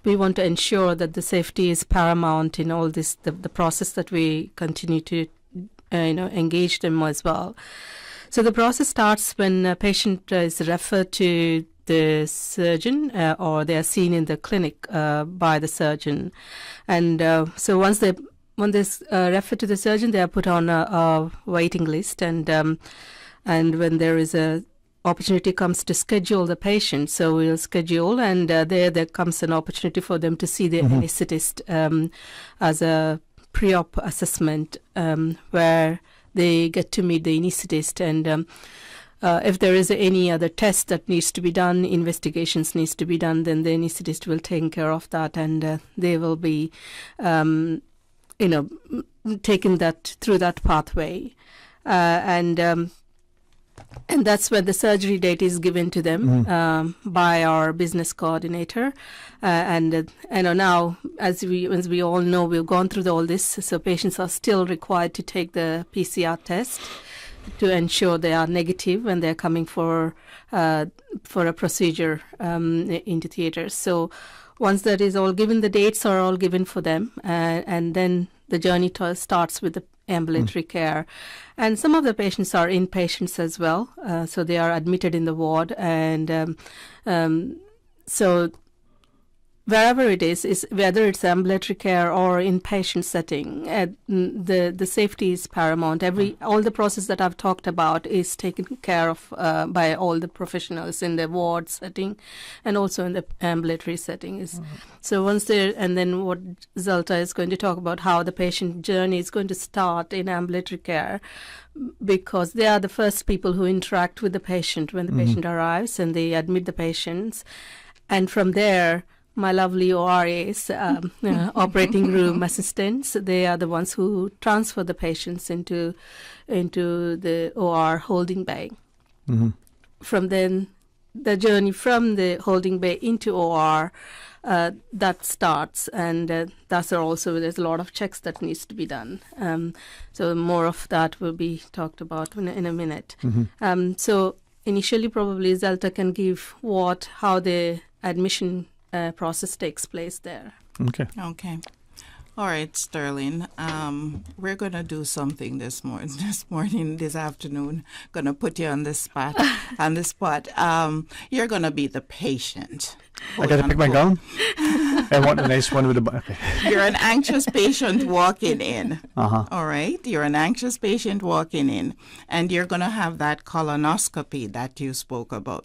Speaker 24: we want to ensure that the safety is paramount in all this, the process that we continue to, engage them as well. So the process starts when a patient is referred to the surgeon or they are seen in the clinic by the surgeon. And so when they're referred to the surgeon, they are put on a waiting list. And when there is a opportunity comes to schedule the patient, so we'll schedule, and there comes an opportunity for them to see the anaesthetist as a pre-op assessment where they get to meet the anaesthetist, and if there is any other test that needs to be done, investigations needs to be done, then the anaesthetist will take care of that, and they will be, taking that through that pathway, and that's when the surgery date is given to them by our business coordinator. And now, as we all know, we've gone through all this, so patients are still required to take the PCR test to ensure they are negative when they're coming for a procedure into theaters. So once that is all given, the dates are all given for them, and then the journey starts with the ambulatory care. And some of the patients are inpatients as well, so they are admitted in the ward, and so wherever it is whether it's ambulatory care or inpatient setting, the safety is paramount. All the process that I've talked about is taken care of by all the professionals in the ward setting and also in the ambulatory setting. So once they're, and then what Zelta is going to talk about, how the patient journey is going to start in ambulatory care, because they are the first people who interact with the patient when the patient arrives, and they admit the patients, and from there, my lovely ORAs, operating room assistants, they are the ones who transfer the patients into the OR holding bay. From then, the journey from the holding bay into OR, that starts, and there's a lot of checks that needs to be done. So more of that will be talked about in a minute. So initially, probably Zelta can give how the admission process takes place there.
Speaker 5: Okay. All right, Sterling. We're going to do something this afternoon. Going to put you on the spot. You're going to be the patient.
Speaker 6: I got to pick my gown. I want a nice one with a. Okay.
Speaker 5: You're an anxious patient walking in. All right. You're an anxious patient walking in, and you're going to have that colonoscopy that you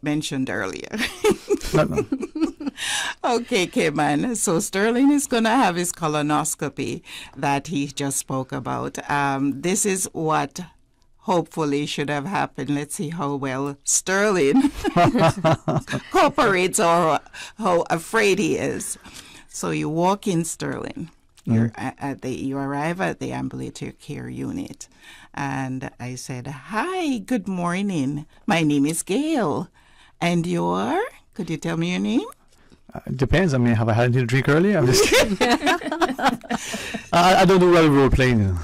Speaker 5: mentioned earlier.
Speaker 6: No.
Speaker 5: Okay, Cayman. So Sterling is going to have his colonoscopy that he just spoke about. This is what hopefully should have happened. Let's see how well Sterling cooperates or how afraid he is. So you walk in, Sterling. You arrive at the ambulatory care unit. And I said, "Hi, good morning. My name is Gail. And you are? Could you tell me your name?"
Speaker 6: It depends. I mean, have I had anything to drink earlier? I'm just kidding. I don't do well role playing. No,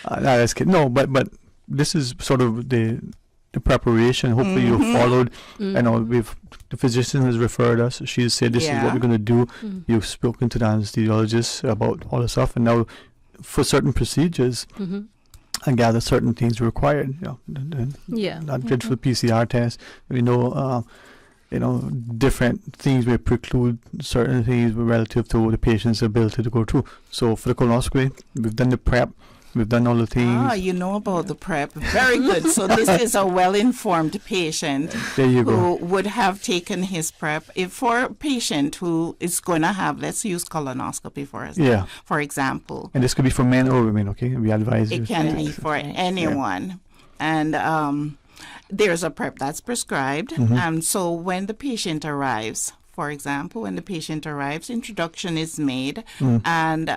Speaker 6: that's kidding. No, but this is sort of the preparation. Hopefully you followed. I know the physician has referred us. She said this is what we're going to do. You've spoken to the anesthesiologist about all the stuff, and now for certain procedures. And gather certain things required. Not just for PCR tests. We know. Different things may preclude certain things relative to the patient's ability to go through. So for the colonoscopy, we've done the prep. We've done all the things.
Speaker 5: You know about the PrEP. Very good. So this is a well-informed patient
Speaker 6: There you
Speaker 5: who
Speaker 6: go.
Speaker 5: would have taken his PrEP. If for a patient who is going to have, let's use colonoscopy for example.
Speaker 6: And this could be for men or women, okay? We advise you.
Speaker 5: It can be for anyone. And there's a PrEP that's prescribed. So when the patient arrives, for example, when the patient arrives, introduction is made, and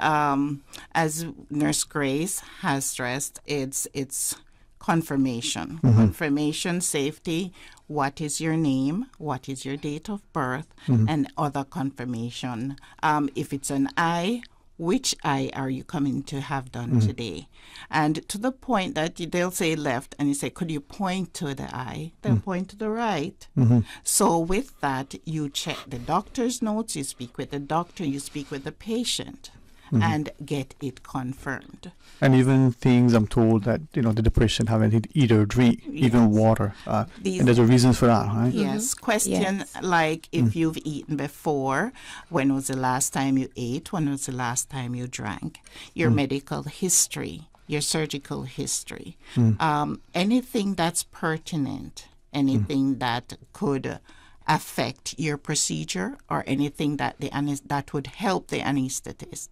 Speaker 5: as Nurse Grace has stressed, it's confirmation, confirmation, safety. What is your name? What is your date of birth? And other confirmation. If it's an eye, which eye are you coming to have done today? And to the point that they'll say left, and you say, could you point to the eye? They'll point to the right. So with that, you check the doctor's notes, you speak with the doctor, you speak with the patient, and get it confirmed.
Speaker 6: And even things I'm told that, the depression haven't hit either drink, even water. And there's a reason for that, right?
Speaker 5: Yes. Question like if you've eaten before, when was the last time you ate? When was the last time you drank? Your medical history, your surgical history. Anything that's pertinent, anything that could affect your procedure or anything that that would help the anesthetist,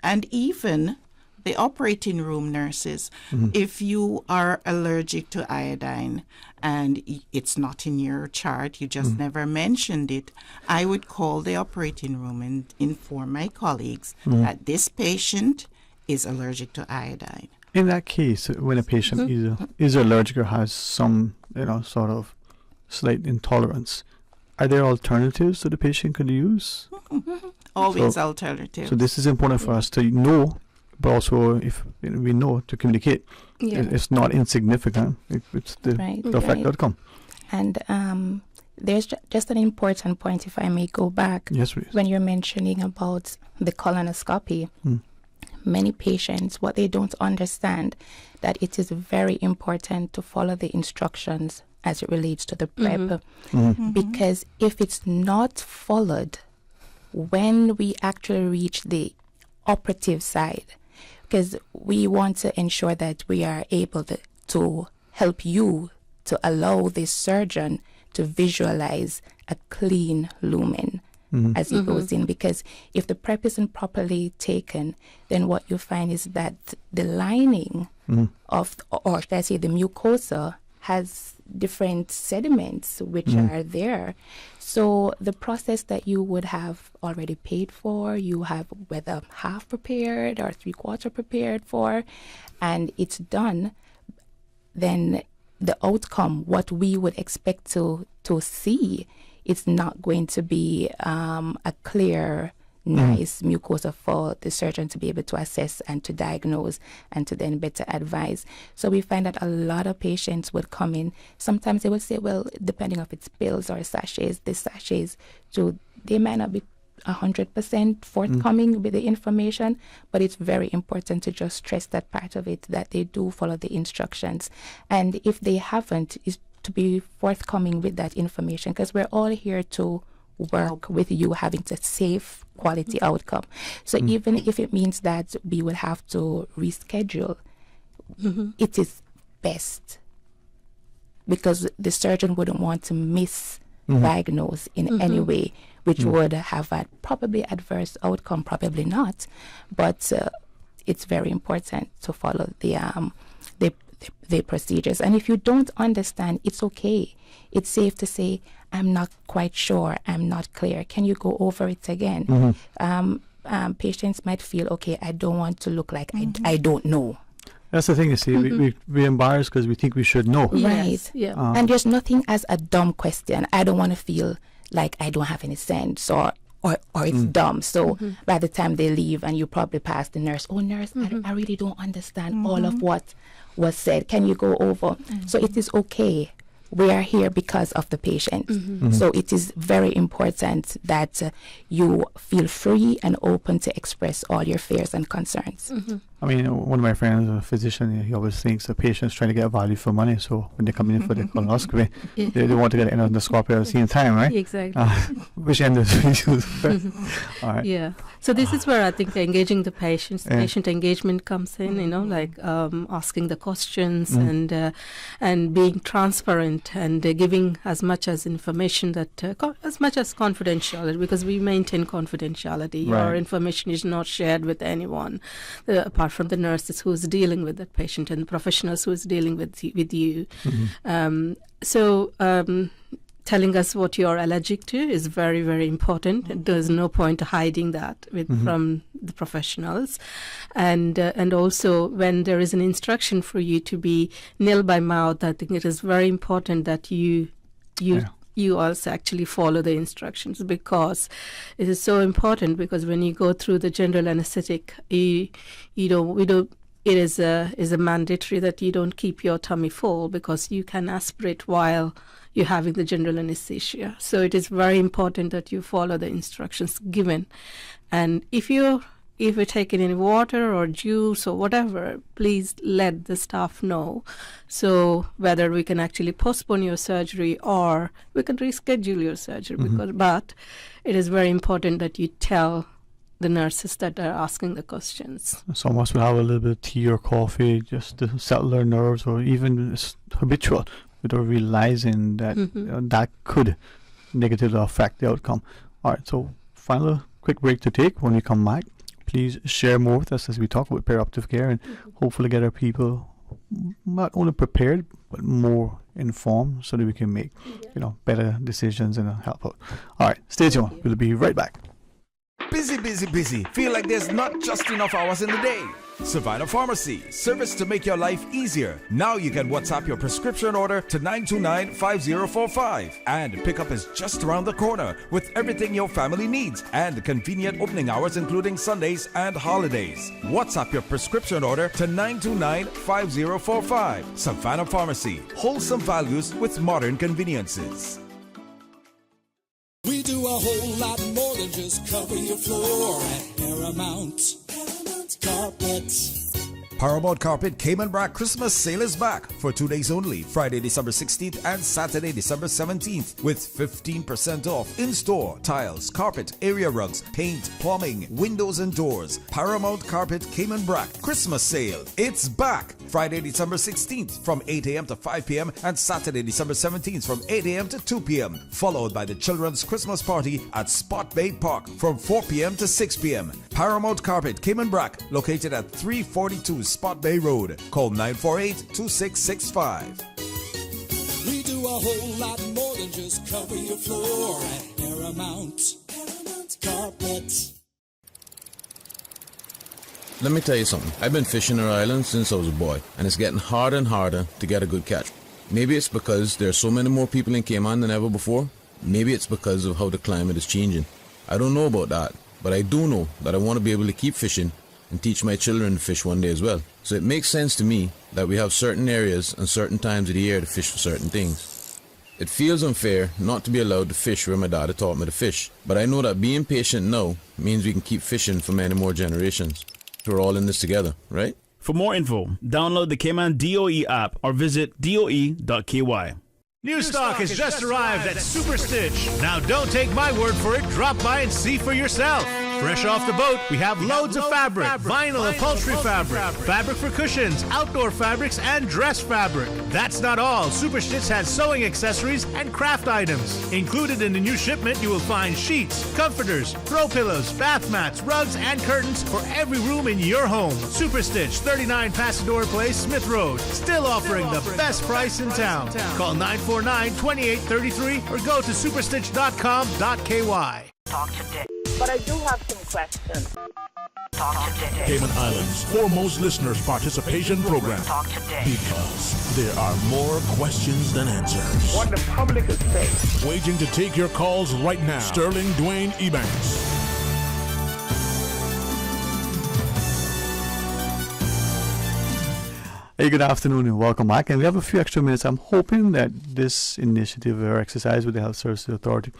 Speaker 5: and even the operating room nurses, if you are allergic to iodine and it's not in your chart, you just never mentioned it, I would call the operating room and inform my colleagues that this patient is allergic to iodine.
Speaker 6: In that case, when a patient is allergic or has some, sort of slight intolerance, are there alternatives that the patient could use?
Speaker 5: Always alternatives.
Speaker 6: So this is important for us to know, but also if we know, to communicate. It's not insignificant. It's the effect outcome.
Speaker 25: And there's just an important point, if I may go back.
Speaker 6: Yes, please.
Speaker 25: When you're mentioning about the colonoscopy, many patients, what they don't understand, that it is very important to follow the instructions as it relates to the PrEP. Because if it's not followed, when we actually reach the operative side, because we want to ensure that we are able to help you to allow the surgeon to visualize a clean lumen as he goes in. Because if the PrEP isn't properly taken, then what you find is that the lining of, or should I say the mucosa, has different sediments which are there. So the process that you would have already paid for, you have whether half prepared or 3/4 prepared for, and it's done, then the outcome, what we would expect to see, it's not going to be a clear, nice mucosa for the surgeon to be able to assess and to diagnose and to then better advise. So we find that a lot of patients would come in. Sometimes they will say, well, depending if it's pills or sachets, the sachets, so they might not be 100% forthcoming with the information, but it's very important to just stress that part of it, that they do follow the instructions. And if they haven't, is to be forthcoming with that information, because we're all here to work with you having a safe quality outcome. So even if it means that we will have to reschedule, it is best, because the surgeon wouldn't want to misdiagnose in any way, which would have a probably adverse outcome, probably not, but it's very important to follow the procedures. And if you don't understand, it's okay. It's safe to say, I'm not quite sure, I'm not clear. Can you go over it again? Patients might feel, okay, I don't want to look like I don't know.
Speaker 6: That's the thing, you see. We're embarrassed because we think we should know.
Speaker 25: Right. And there's nothing as a dumb question. I don't want to feel like I don't have any sense or it's dumb. So by the time they leave and you probably pass the nurse, oh, nurse, I really don't understand all of what was said. Can you go over? So it is okay. We are here because of the patient. So it is very important that you feel free and open to express all your fears and concerns.
Speaker 6: I mean, one of my friends, a physician, he always thinks the patient's trying to get value for money. So when they come in for the colonoscopy, they want to get an endoscopy at the same time, right?
Speaker 24: Exactly.
Speaker 6: Which end is all right.
Speaker 24: Yeah. So this is where I think engaging the patients, patient engagement comes in, like asking the questions and being transparent and giving as much as information that, as much as confidentiality, because we maintain confidentiality.
Speaker 6: Right.
Speaker 24: Our information is not shared with anyone, apart from the nurses who is dealing with that patient and the professionals who is dealing with you. Telling us what you're allergic to is very, very important. There's no point hiding that from the professionals. And also, when there is an instruction for you to be nil by mouth, I think it is very important that you also actually follow the instructions, because it is so important. Because when you go through the general anesthetic, it is a mandatory that you don't keep your tummy full, because you can aspirate while you're having the general anesthesia. So it is very important that you follow the instructions given. And if you're taking any water or juice or whatever, please let the staff know. So whether we can actually postpone your surgery or we can reschedule your surgery. But it is very important that you tell the nurses that are asking the questions.
Speaker 6: Some of us will have a little bit of tea or coffee just to settle their nerves, or even it's habitual, without realizing that that could negatively affect the outcome. All right, so final quick break to take. When we come back, please share more with us as we talk about perioperative care and hopefully get our people not only prepared but more informed so that we can make better decisions and help out. All right, stay tuned. We'll be right back.
Speaker 10: Busy, busy, busy. Feel like there's not just enough hours in the day. Savannah Pharmacy, service to make your life easier. Now you can WhatsApp your prescription order to 929-5045. And pickup is just around the corner with everything your family needs and convenient opening hours including Sundays and holidays. WhatsApp your prescription order to 929-5045. Savannah Pharmacy, wholesome values with modern conveniences.
Speaker 22: We do a whole lot more than just cover your floor at Paramount Carpet.
Speaker 10: Paramount Carpet Cayman Brac Christmas sale is back for 2 days only, Friday, December 16th and Saturday, December 17th, with 15% off in-store tiles, carpet, area rugs, paint, plumbing, windows and doors. Paramount Carpet Cayman Brac Christmas sale. It's back Friday, December 16th from 8 a.m. to 5 p.m. and Saturday, December 17th from 8 a.m. to 2 p.m. followed by the Children's Christmas Party at Spot Bay Park from 4 p.m. to 6 p.m. Paramount Carpet Cayman Brac, located at 342 Spot Bay Road. Call 948-2665.
Speaker 22: We do a whole lot more than just cover your floor at Paramount Carpet.
Speaker 1: Let me tell you something. I've been fishing our island since I was a boy, and it's getting harder and harder to get a good catch. Maybe it's because there are so many more people in Cayman than ever before. Maybe it's because of how the climate is changing. I don't know about that, but I do know that I want to be able to keep fishing and teach my children to fish one day as well. So it makes sense to me that we have certain areas and certain times of the year to fish for certain things. It feels unfair not to be allowed to fish where my dad taught me to fish, but I know that being patient now means we can keep fishing for many more generations. We're all in this together, right?
Speaker 8: For more info, download the Cayman DOE app or visit doe.ky.
Speaker 14: New stock has just arrived at Super Stitch. Now don't take my word for it, drop by and see for yourself. Fresh off the boat, we have loads of fabric, vinyl upholstery fabric, fabric for cushions, outdoor fabrics, and dress fabric. That's not all. Super Stitch has sewing accessories and craft items. Included in the new shipment, you will find sheets, comforters, throw pillows, bath mats, rugs, and curtains for every room in your home. Super Stitch, 39 Pasador Place, Smith Road. Still offering the best price in town. Call 949-2833 or go to superstitch.com.ky.
Speaker 23: Talk today. But I do have some questions. Talk today.
Speaker 3: Cayman Islands' foremost listeners' participation program.
Speaker 23: Talk today.
Speaker 3: Because there are more questions than answers.
Speaker 23: What the public is saying.
Speaker 3: Waiting to take your calls right now. Sterling Dwayne Ebanks.
Speaker 6: Hey, good afternoon and welcome back. And we have a few extra minutes. I'm hoping that this initiative or exercise with the Health Services Authority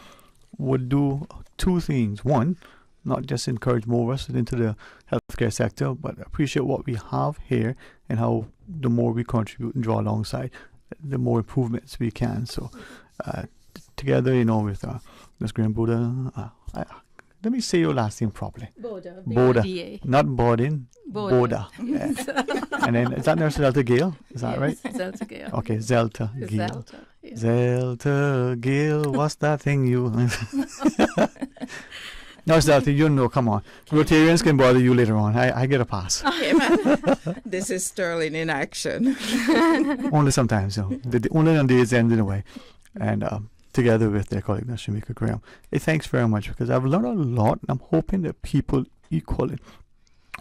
Speaker 6: would do two things. One, not just encourage more of us into the healthcare sector, but appreciate what we have here and how the more we contribute and draw alongside, the more improvements we can. So together, with Ms. Graham Buddha, Let me say your last name properly.
Speaker 24: Boda.
Speaker 6: Boda.
Speaker 24: B-O-D-A.
Speaker 6: Not Bodin.
Speaker 24: Boda.
Speaker 6: Yes. And then, is that Nurse Zelta Gale? Is that right?
Speaker 24: Zelta Gale.
Speaker 6: Okay, Zelta Gale.
Speaker 24: Zelta, yeah.
Speaker 6: Zelta Gale, what's that thing you... No, Zelta, you know, come on. Rotarians can bother you later on. I get a pass.
Speaker 5: Okay, man. This is Sterling in action.
Speaker 6: Only sometimes, only on days end in a way. And together with their colleague, Shamika Graham. Hey, thanks very much, because I've learned a lot, and I'm hoping that people equally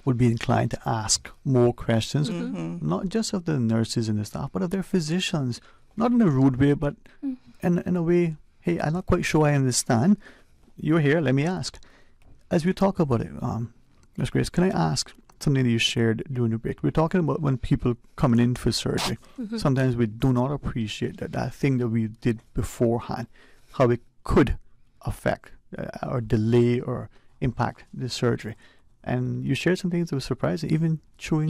Speaker 6: would be inclined to ask more questions, not just of the nurses and the staff, but of their physicians. Not in a rude way, but in a way, hey, I'm not quite sure I understand. You're here, let me ask. As we talk about it, Ms. Grace, can I ask something that you shared during the break? We're talking about when people coming in for surgery. Sometimes we do not appreciate that thing that we did beforehand, how it could affect or delay or impact the surgery. And you shared some things that were surprising, even chewing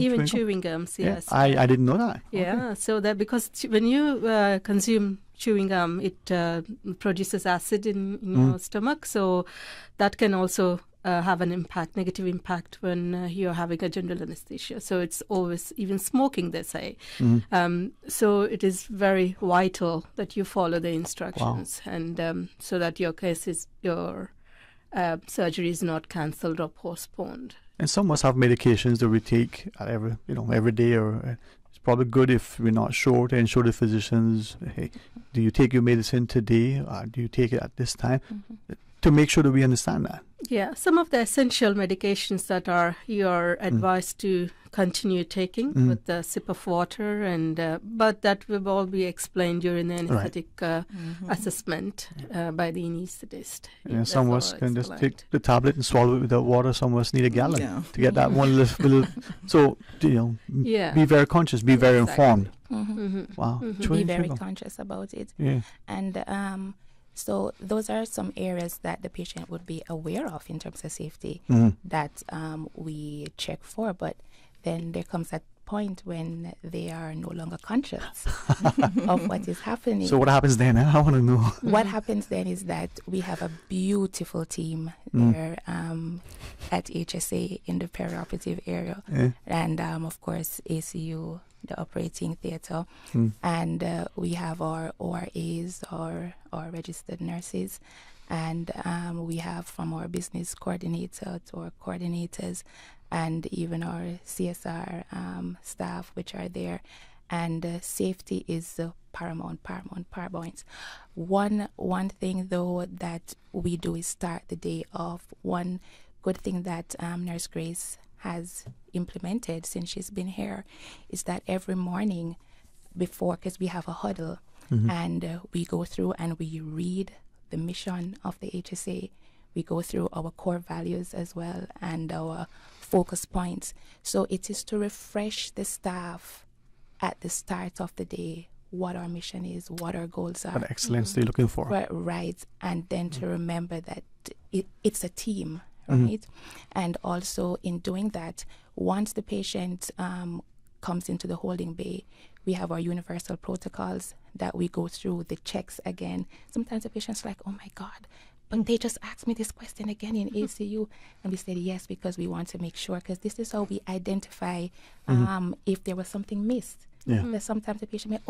Speaker 24: gums,
Speaker 6: yeah,
Speaker 24: yes.
Speaker 6: I didn't know that.
Speaker 24: Yeah,
Speaker 6: Okay.
Speaker 24: so that because when you consume chewing gum, it produces acid in your stomach, so that can also have an negative impact when you're having a general anesthesia. So it's always, even smoking, they say. So it is very vital that you follow the instructions, and so that your surgery is not cancelled or postponed.
Speaker 6: And some must have medications that we take every day, or it's probably good if we're not sure to ensure the physicians, hey, do you take your medicine today, or do you take it at this time, to make sure that we understand that.
Speaker 24: Yeah, some of the essential medications that you're advised to continue taking with a sip of water, and but that will all be explained during the anesthetic assessment by the anesthetist.
Speaker 6: And some of us can just take the tablet and swallow it without water. Some of us need a gallon to get that one little. So be very conscious, be very informed. Wow,
Speaker 25: be very conscious about it.
Speaker 6: Yeah.
Speaker 25: And so those are some areas that the patient would be aware of in terms of safety that we check for. But then there comes that point when they are no longer conscious of what is happening.
Speaker 6: So what happens then? I want to know.
Speaker 25: What happens then is that we have a beautiful team there at HSA in the perioperative area, and of course ACU, the operating theater, and we have our ORAs, our registered nurses, and we have from our business coordinator to our coordinators, and even our CSR staff, which are there. And safety is paramount. One thing though that we do is start the day off. One good thing that Nurse Grace has implemented since she's been here is that every morning before, because we have a huddle, and we go through and we read the mission of the HSA. We go through our core values as well and our focus points. So it is to refresh the staff at the start of the day what our mission is, what our goals are.
Speaker 6: What excellence they're looking for.
Speaker 25: Right. And then to remember that it's a team, right? And also in doing that, once the patient comes into the holding bay, we have our universal protocols that we go through, the checks again. Sometimes the patient's like, oh my God, but they just asked me this question again in ACU. And we said yes, because we want to make sure, because this is how we identify if there was something missed. Because sometimes the patient may,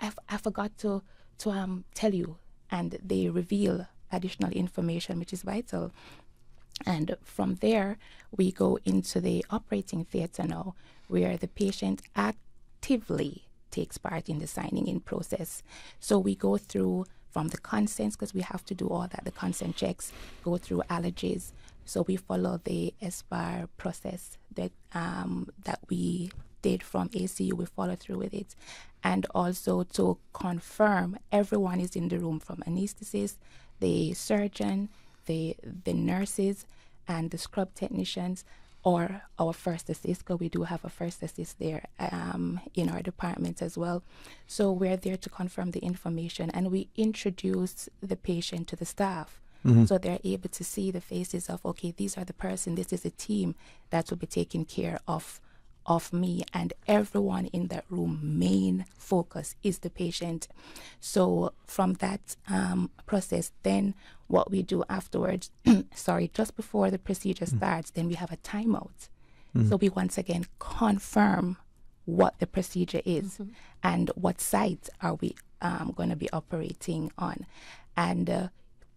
Speaker 25: I forgot to tell you, and they reveal additional information, which is vital. And from there, we go into the operating theater now, where the patient actively takes part in the signing in process. So we go through from the consents, because we have to do all that, the consent checks, go through allergies. So we follow the SBAR process that we did from ACU, we follow through with it. And also to confirm everyone is in the room, from anesthetist, the surgeon, the nurses, and the scrub technicians, or our first assist, because we do have a first assist there in our department as well. So we're there to confirm the information, and we introduce the patient to the staff. So they're able to see the faces of, okay, these are the person, this is a team that will be taking care of of me and everyone in that room. Main focus is the patient. So from that process, then what we do afterwards, just before the procedure starts, then we have a timeout. So we once again confirm what the procedure is and what site are we going to be operating on. And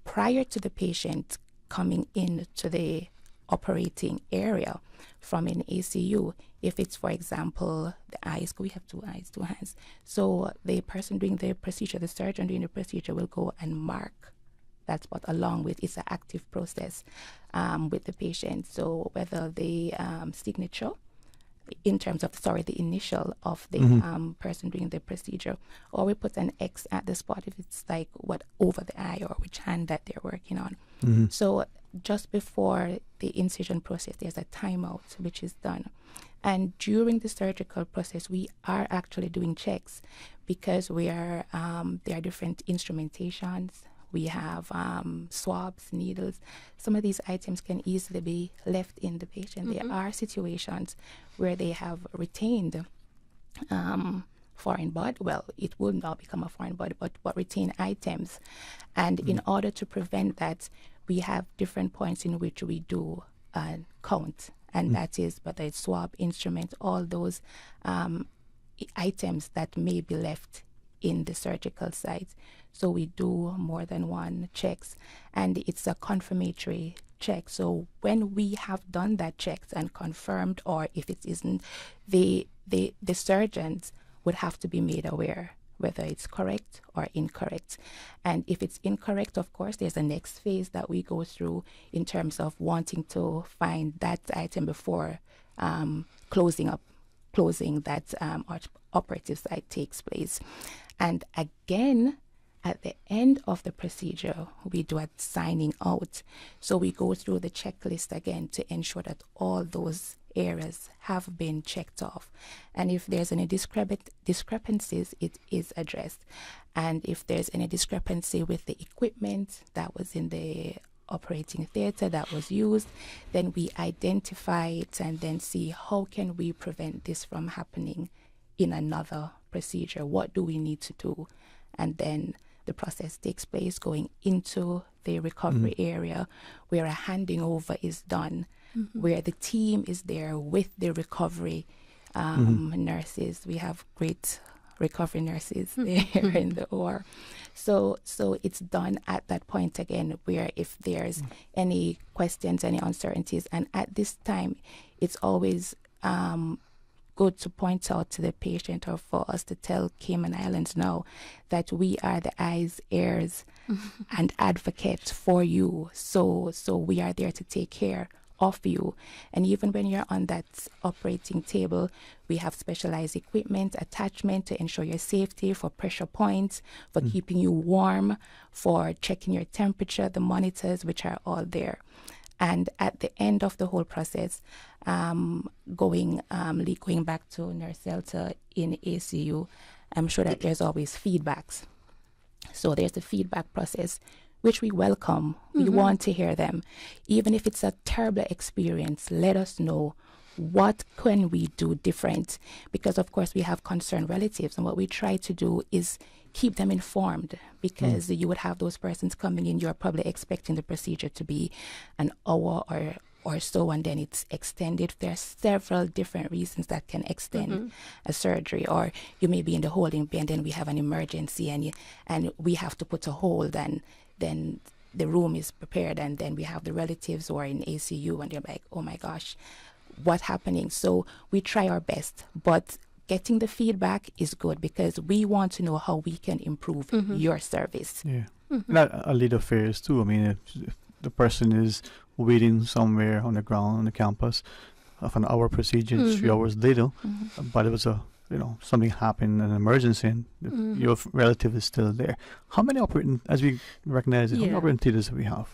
Speaker 25: prior to the patient coming into the operating area from an ACU, if it's, for example, the eyes, we have 2 eyes, 2 hands. So the person doing the procedure, the surgeon doing the procedure will go and mark that spot along with, it's an active process with the patient. So whether the signature, in terms of, the initial of the person doing the procedure, or we put an X at the spot if it's like what over the eye or which hand that they're working on. So just before the incision process, there's a timeout which is done. And during the surgical process, we are actually doing checks because we are there are different instrumentations. We have swabs, needles. Some of these items can easily be left in the patient. There are situations where they have retained foreign body. Well, it will not become a foreign body, but retain items. And in order to prevent that, we have different points in which we do count. And that is whether it's swab, instrument, all those items that may be left in the surgical site. So we do more than one checks, and it's a confirmatory check. So when we have done that checks and confirmed, or if it isn't, the surgeons would have to be made aware whether it's correct or incorrect. And if it's incorrect, of course, there's a next phase that we go through in terms of wanting to find that item before closing that operative site takes place. And again, at the end of the procedure, we do a signing out. So we go through the checklist again to ensure that all those areas have been checked off. And if there's any discrepancies, it is addressed. And if there's any discrepancy with the equipment that was in the operating theater that was used, then we identify it and then see how can we prevent this from happening in another procedure. What do we need to do? And then the process takes place going into the recovery area where a handing over is done, where the team is there with the recovery nurses. We have great recovery nurses there in the OR. So it's done at that point again, where if there's any questions, any uncertainties, and at this time, it's always good to point out to the patient, or for us to tell Cayman Islands now, that we are the eyes, ears, and advocates for you. So we are there to take care of you. And even when you're on that operating table, we have specialized equipment, attachment to ensure your safety, for pressure points, for keeping you warm, for checking your temperature, the monitors, which are all there. And at the end of the whole process, going back to Nurse Zelta in ACU, I'm sure that there's always feedbacks. So there's the feedback process, which we welcome. We want to hear them. Even if it's a terrible experience, let us know what can we do different. Because, of course, we have concerned relatives, and what we try to do is keep them informed, because you would have those persons coming in, you're probably expecting the procedure to be an hour or so, and then it's extended. There are several different reasons that can extend a surgery, or you may be in the holding bay and then we have an emergency and we have to put a hold, and then the room is prepared, and then we have the relatives who are in ACU and they're like, oh my gosh, what's happening? So we try our best, but getting the feedback is good, because we want to know how we can improve your service.
Speaker 6: Yeah. That a little affairs too. I mean, if the person is waiting somewhere on the ground on the campus of an hour procedure, 3 hours later, but it was something happened, an emergency, and your relative is still there. How many operating, as we recognize it, how many operating theaters do we have?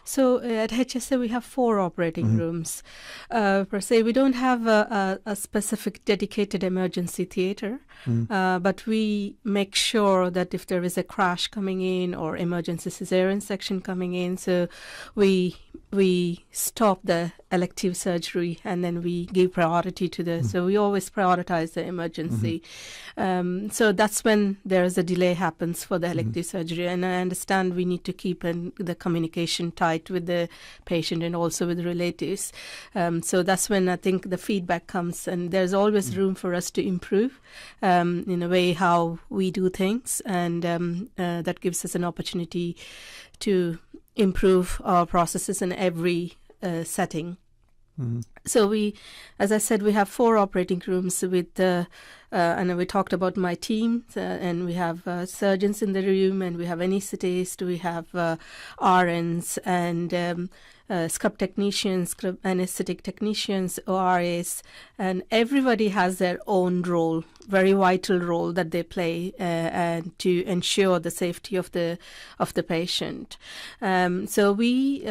Speaker 24: So at HSA we have 4 operating rooms. Per se, we don't have a specific dedicated emergency theater, but we make sure that if there is a crash coming in or emergency cesarean section coming in, so we we stop the elective surgery and then we give priority to the, so we always prioritize the emergency. So that's when there is a delay happens for the elective surgery. And I understand we need to keep the communication tight with the patient and also with the relatives. So that's when I think the feedback comes, and there's always room for us to improve in a way how we do things. And that gives us an opportunity to improve our processes in every setting. So we, as I said, we have 4 operating rooms with, and we talked about my team, and we have surgeons in the room, and we have anesthetists, we have RNs, and scrub technicians, scrub anesthetic technicians, ORAs, and everybody has their own role, very vital role that they play and to ensure the safety of the patient. So we,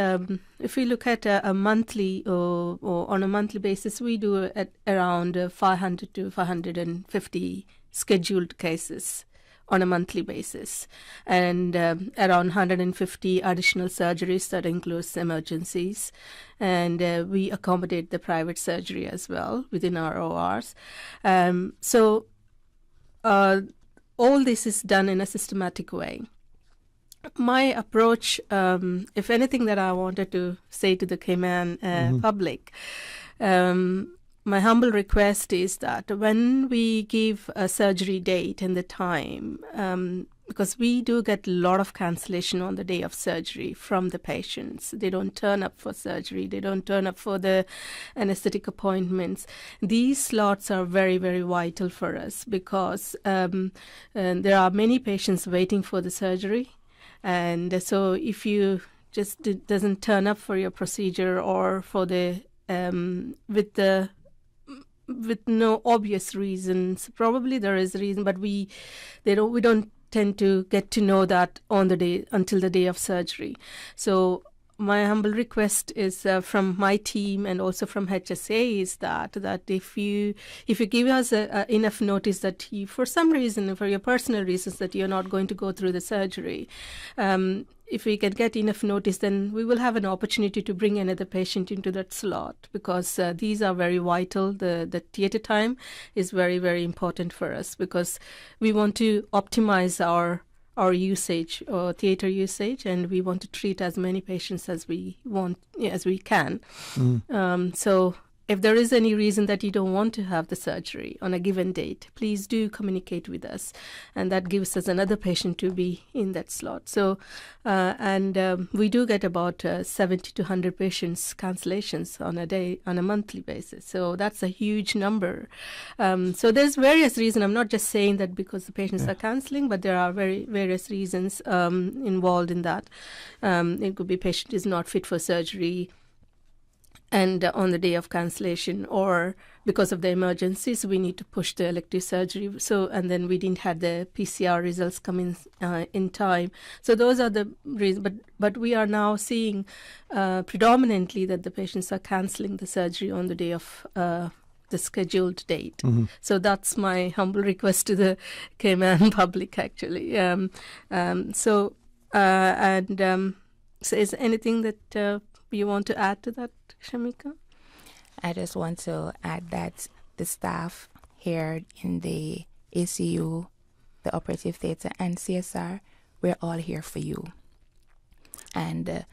Speaker 24: if we look at a monthly or on a monthly basis, we do at around 500 to 550 scheduled cases on a monthly basis, and around 150 additional surgeries that includes emergencies, and we accommodate the private surgery as well within our ORs. So all this is done in a systematic way. My approach, if anything that I wanted to say to the Cayman public, my humble request is that when we give a surgery date and the time, because we do get a lot of cancellation on the day of surgery from the patients. They don't turn up for surgery. They don't turn up for the anesthetic appointments. These slots are very, very vital for us because and there are many patients waiting for the surgery. And so if you just doesn't turn up for your procedure or for the with no obvious reasons, probably there is a reason, but we don't tend to get to know that on the day until the day of surgery. So my humble request is from my team and also from HSA is that if you give us enough notice that you, for some reason, for your personal reasons, that you're not going to go through the surgery, if we can get enough notice, then we will have an opportunity to bring another patient into that slot because these are very vital. The theater time is very, very important for us because we want to optimize our usage or theater usage, and we want to treat as many patients as we can. So if there is any reason that you don't want to have the surgery on a given date, please do communicate with us, and that gives us another patient to be in that slot. So we do get about 70 to 100 patients cancellations on a monthly basis. So that's a huge number. So there's various reasons. I'm not just saying that because the patients are cancelling, but there are various reasons involved in that. It could be patient is not fit for surgery, and on the day of cancellation, or because of the emergencies, we need to push the elective surgery. So, and then we didn't have the PCR results come in time. So those are the reasons. But we are now seeing predominantly that the patients are cancelling the surgery on the day of the scheduled date. So that's my humble request to the Cayman public, actually. So is there anything that you want to add to that, Shamika?
Speaker 25: I just want to add that the staff here in the ACU, the operative theatre, and CSR, we're all here for you. And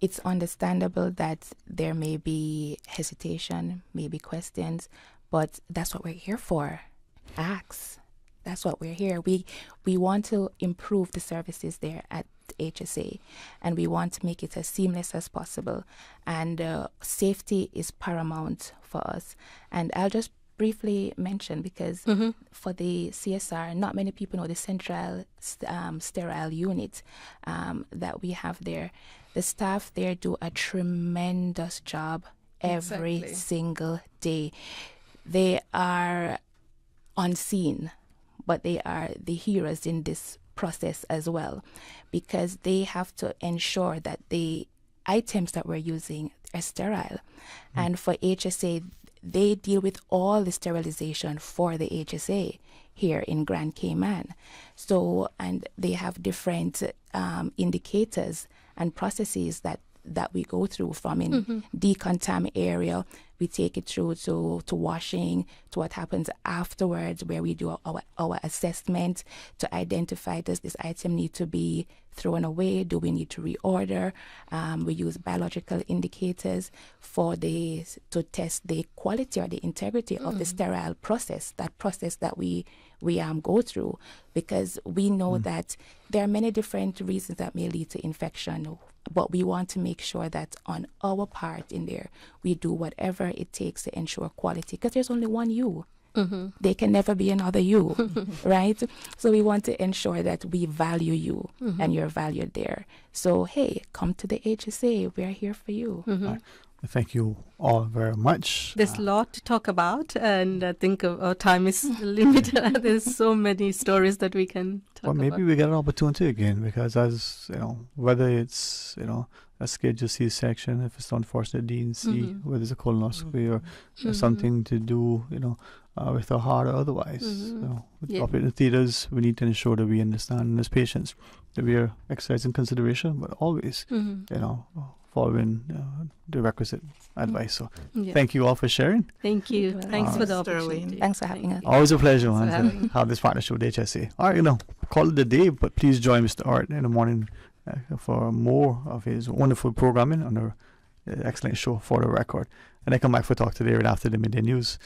Speaker 25: it's understandable that there may be hesitation, maybe questions, but that's what we're here for. Ask. That's what we're here. We want to improve the services there at HSA, and we want to make it as seamless as possible. And safety is paramount for us. And I'll just briefly mention, because for the CSR, not many people know the central sterile unit that we have there. The staff there do a tremendous job every single day. They are unseen, but they are the heroes in this process as well, because they have to ensure that the items that we're using are sterile. And for HSA, they deal with all the sterilization for the HSA here in Grand Cayman. So, and they have different indicators and processes that that we go through, from in decontam area, we take it through to washing, to what happens afterwards, where we do our assessment to identify, does this item need to be thrown away? Do we need to reorder? We use biological indicators to test the quality or the integrity of the sterile process, that process that we go through, because we know that there are many different reasons that may lead to infection, but we want to make sure that on our part in there, we do whatever it takes to ensure quality, because there's only one you. There can never be another you, right? So we want to ensure that we value you and you're valued there. So, hey, come to the HSA. We're here for you.
Speaker 6: Thank you all very much.
Speaker 24: There's a lot to talk about, and I think our time is limited. There's so many stories that we can talk about.
Speaker 6: Well, maybe we get an opportunity again, because as you know, whether it's a Schedule C section, if it's unfortunate D&C, whether it's a colonoscopy or something to do, with the heart or otherwise. With operating theaters, we need to ensure that we understand as patients that we are exercising consideration, but always, following the requisite advice. So thank you all for sharing.
Speaker 24: Thank you. Thanks for the opportunity.
Speaker 25: Thanks for having us.
Speaker 6: Always a pleasure to have this partnership with HSA. All right, call it a day, but please join Mr. Art in the morning for more of his wonderful programming on the excellent show For the Record. And I come back for Talk Today right after the midday news.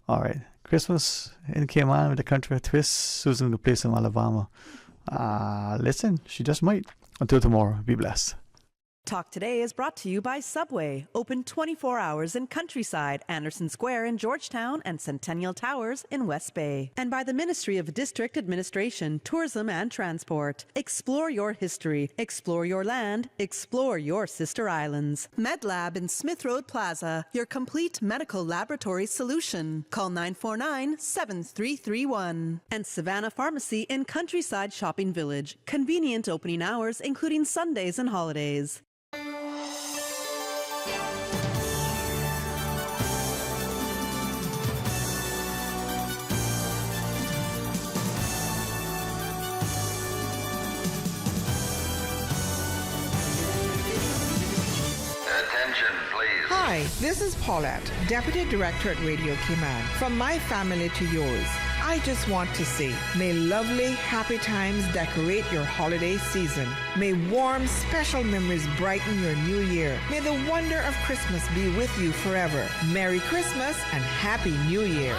Speaker 6: All right, Christmas in Cayman with the country twist. Susan, the place in Alabama. Listen, she just might. Until tomorrow, be blessed.
Speaker 2: Talk Today is brought to you by Subway, open 24 hours in Countryside, Anderson Square in Georgetown, and Centennial Towers in West Bay. And by the Ministry of District Administration, Tourism and Transport. Explore your history, explore your land, explore your sister islands. MedLab in Smith Road Plaza, your complete medical laboratory solution. Call 949-7331. And Savannah Pharmacy in Countryside Shopping Village, convenient opening hours including Sundays and holidays.
Speaker 9: Hi, this is Paulette, Deputy Director at Radio Cayman. From my family to yours, I just want to say, may lovely, happy times decorate your holiday season. May warm, special memories brighten your new year. May the wonder of Christmas be with you forever. Merry Christmas and Happy New Year.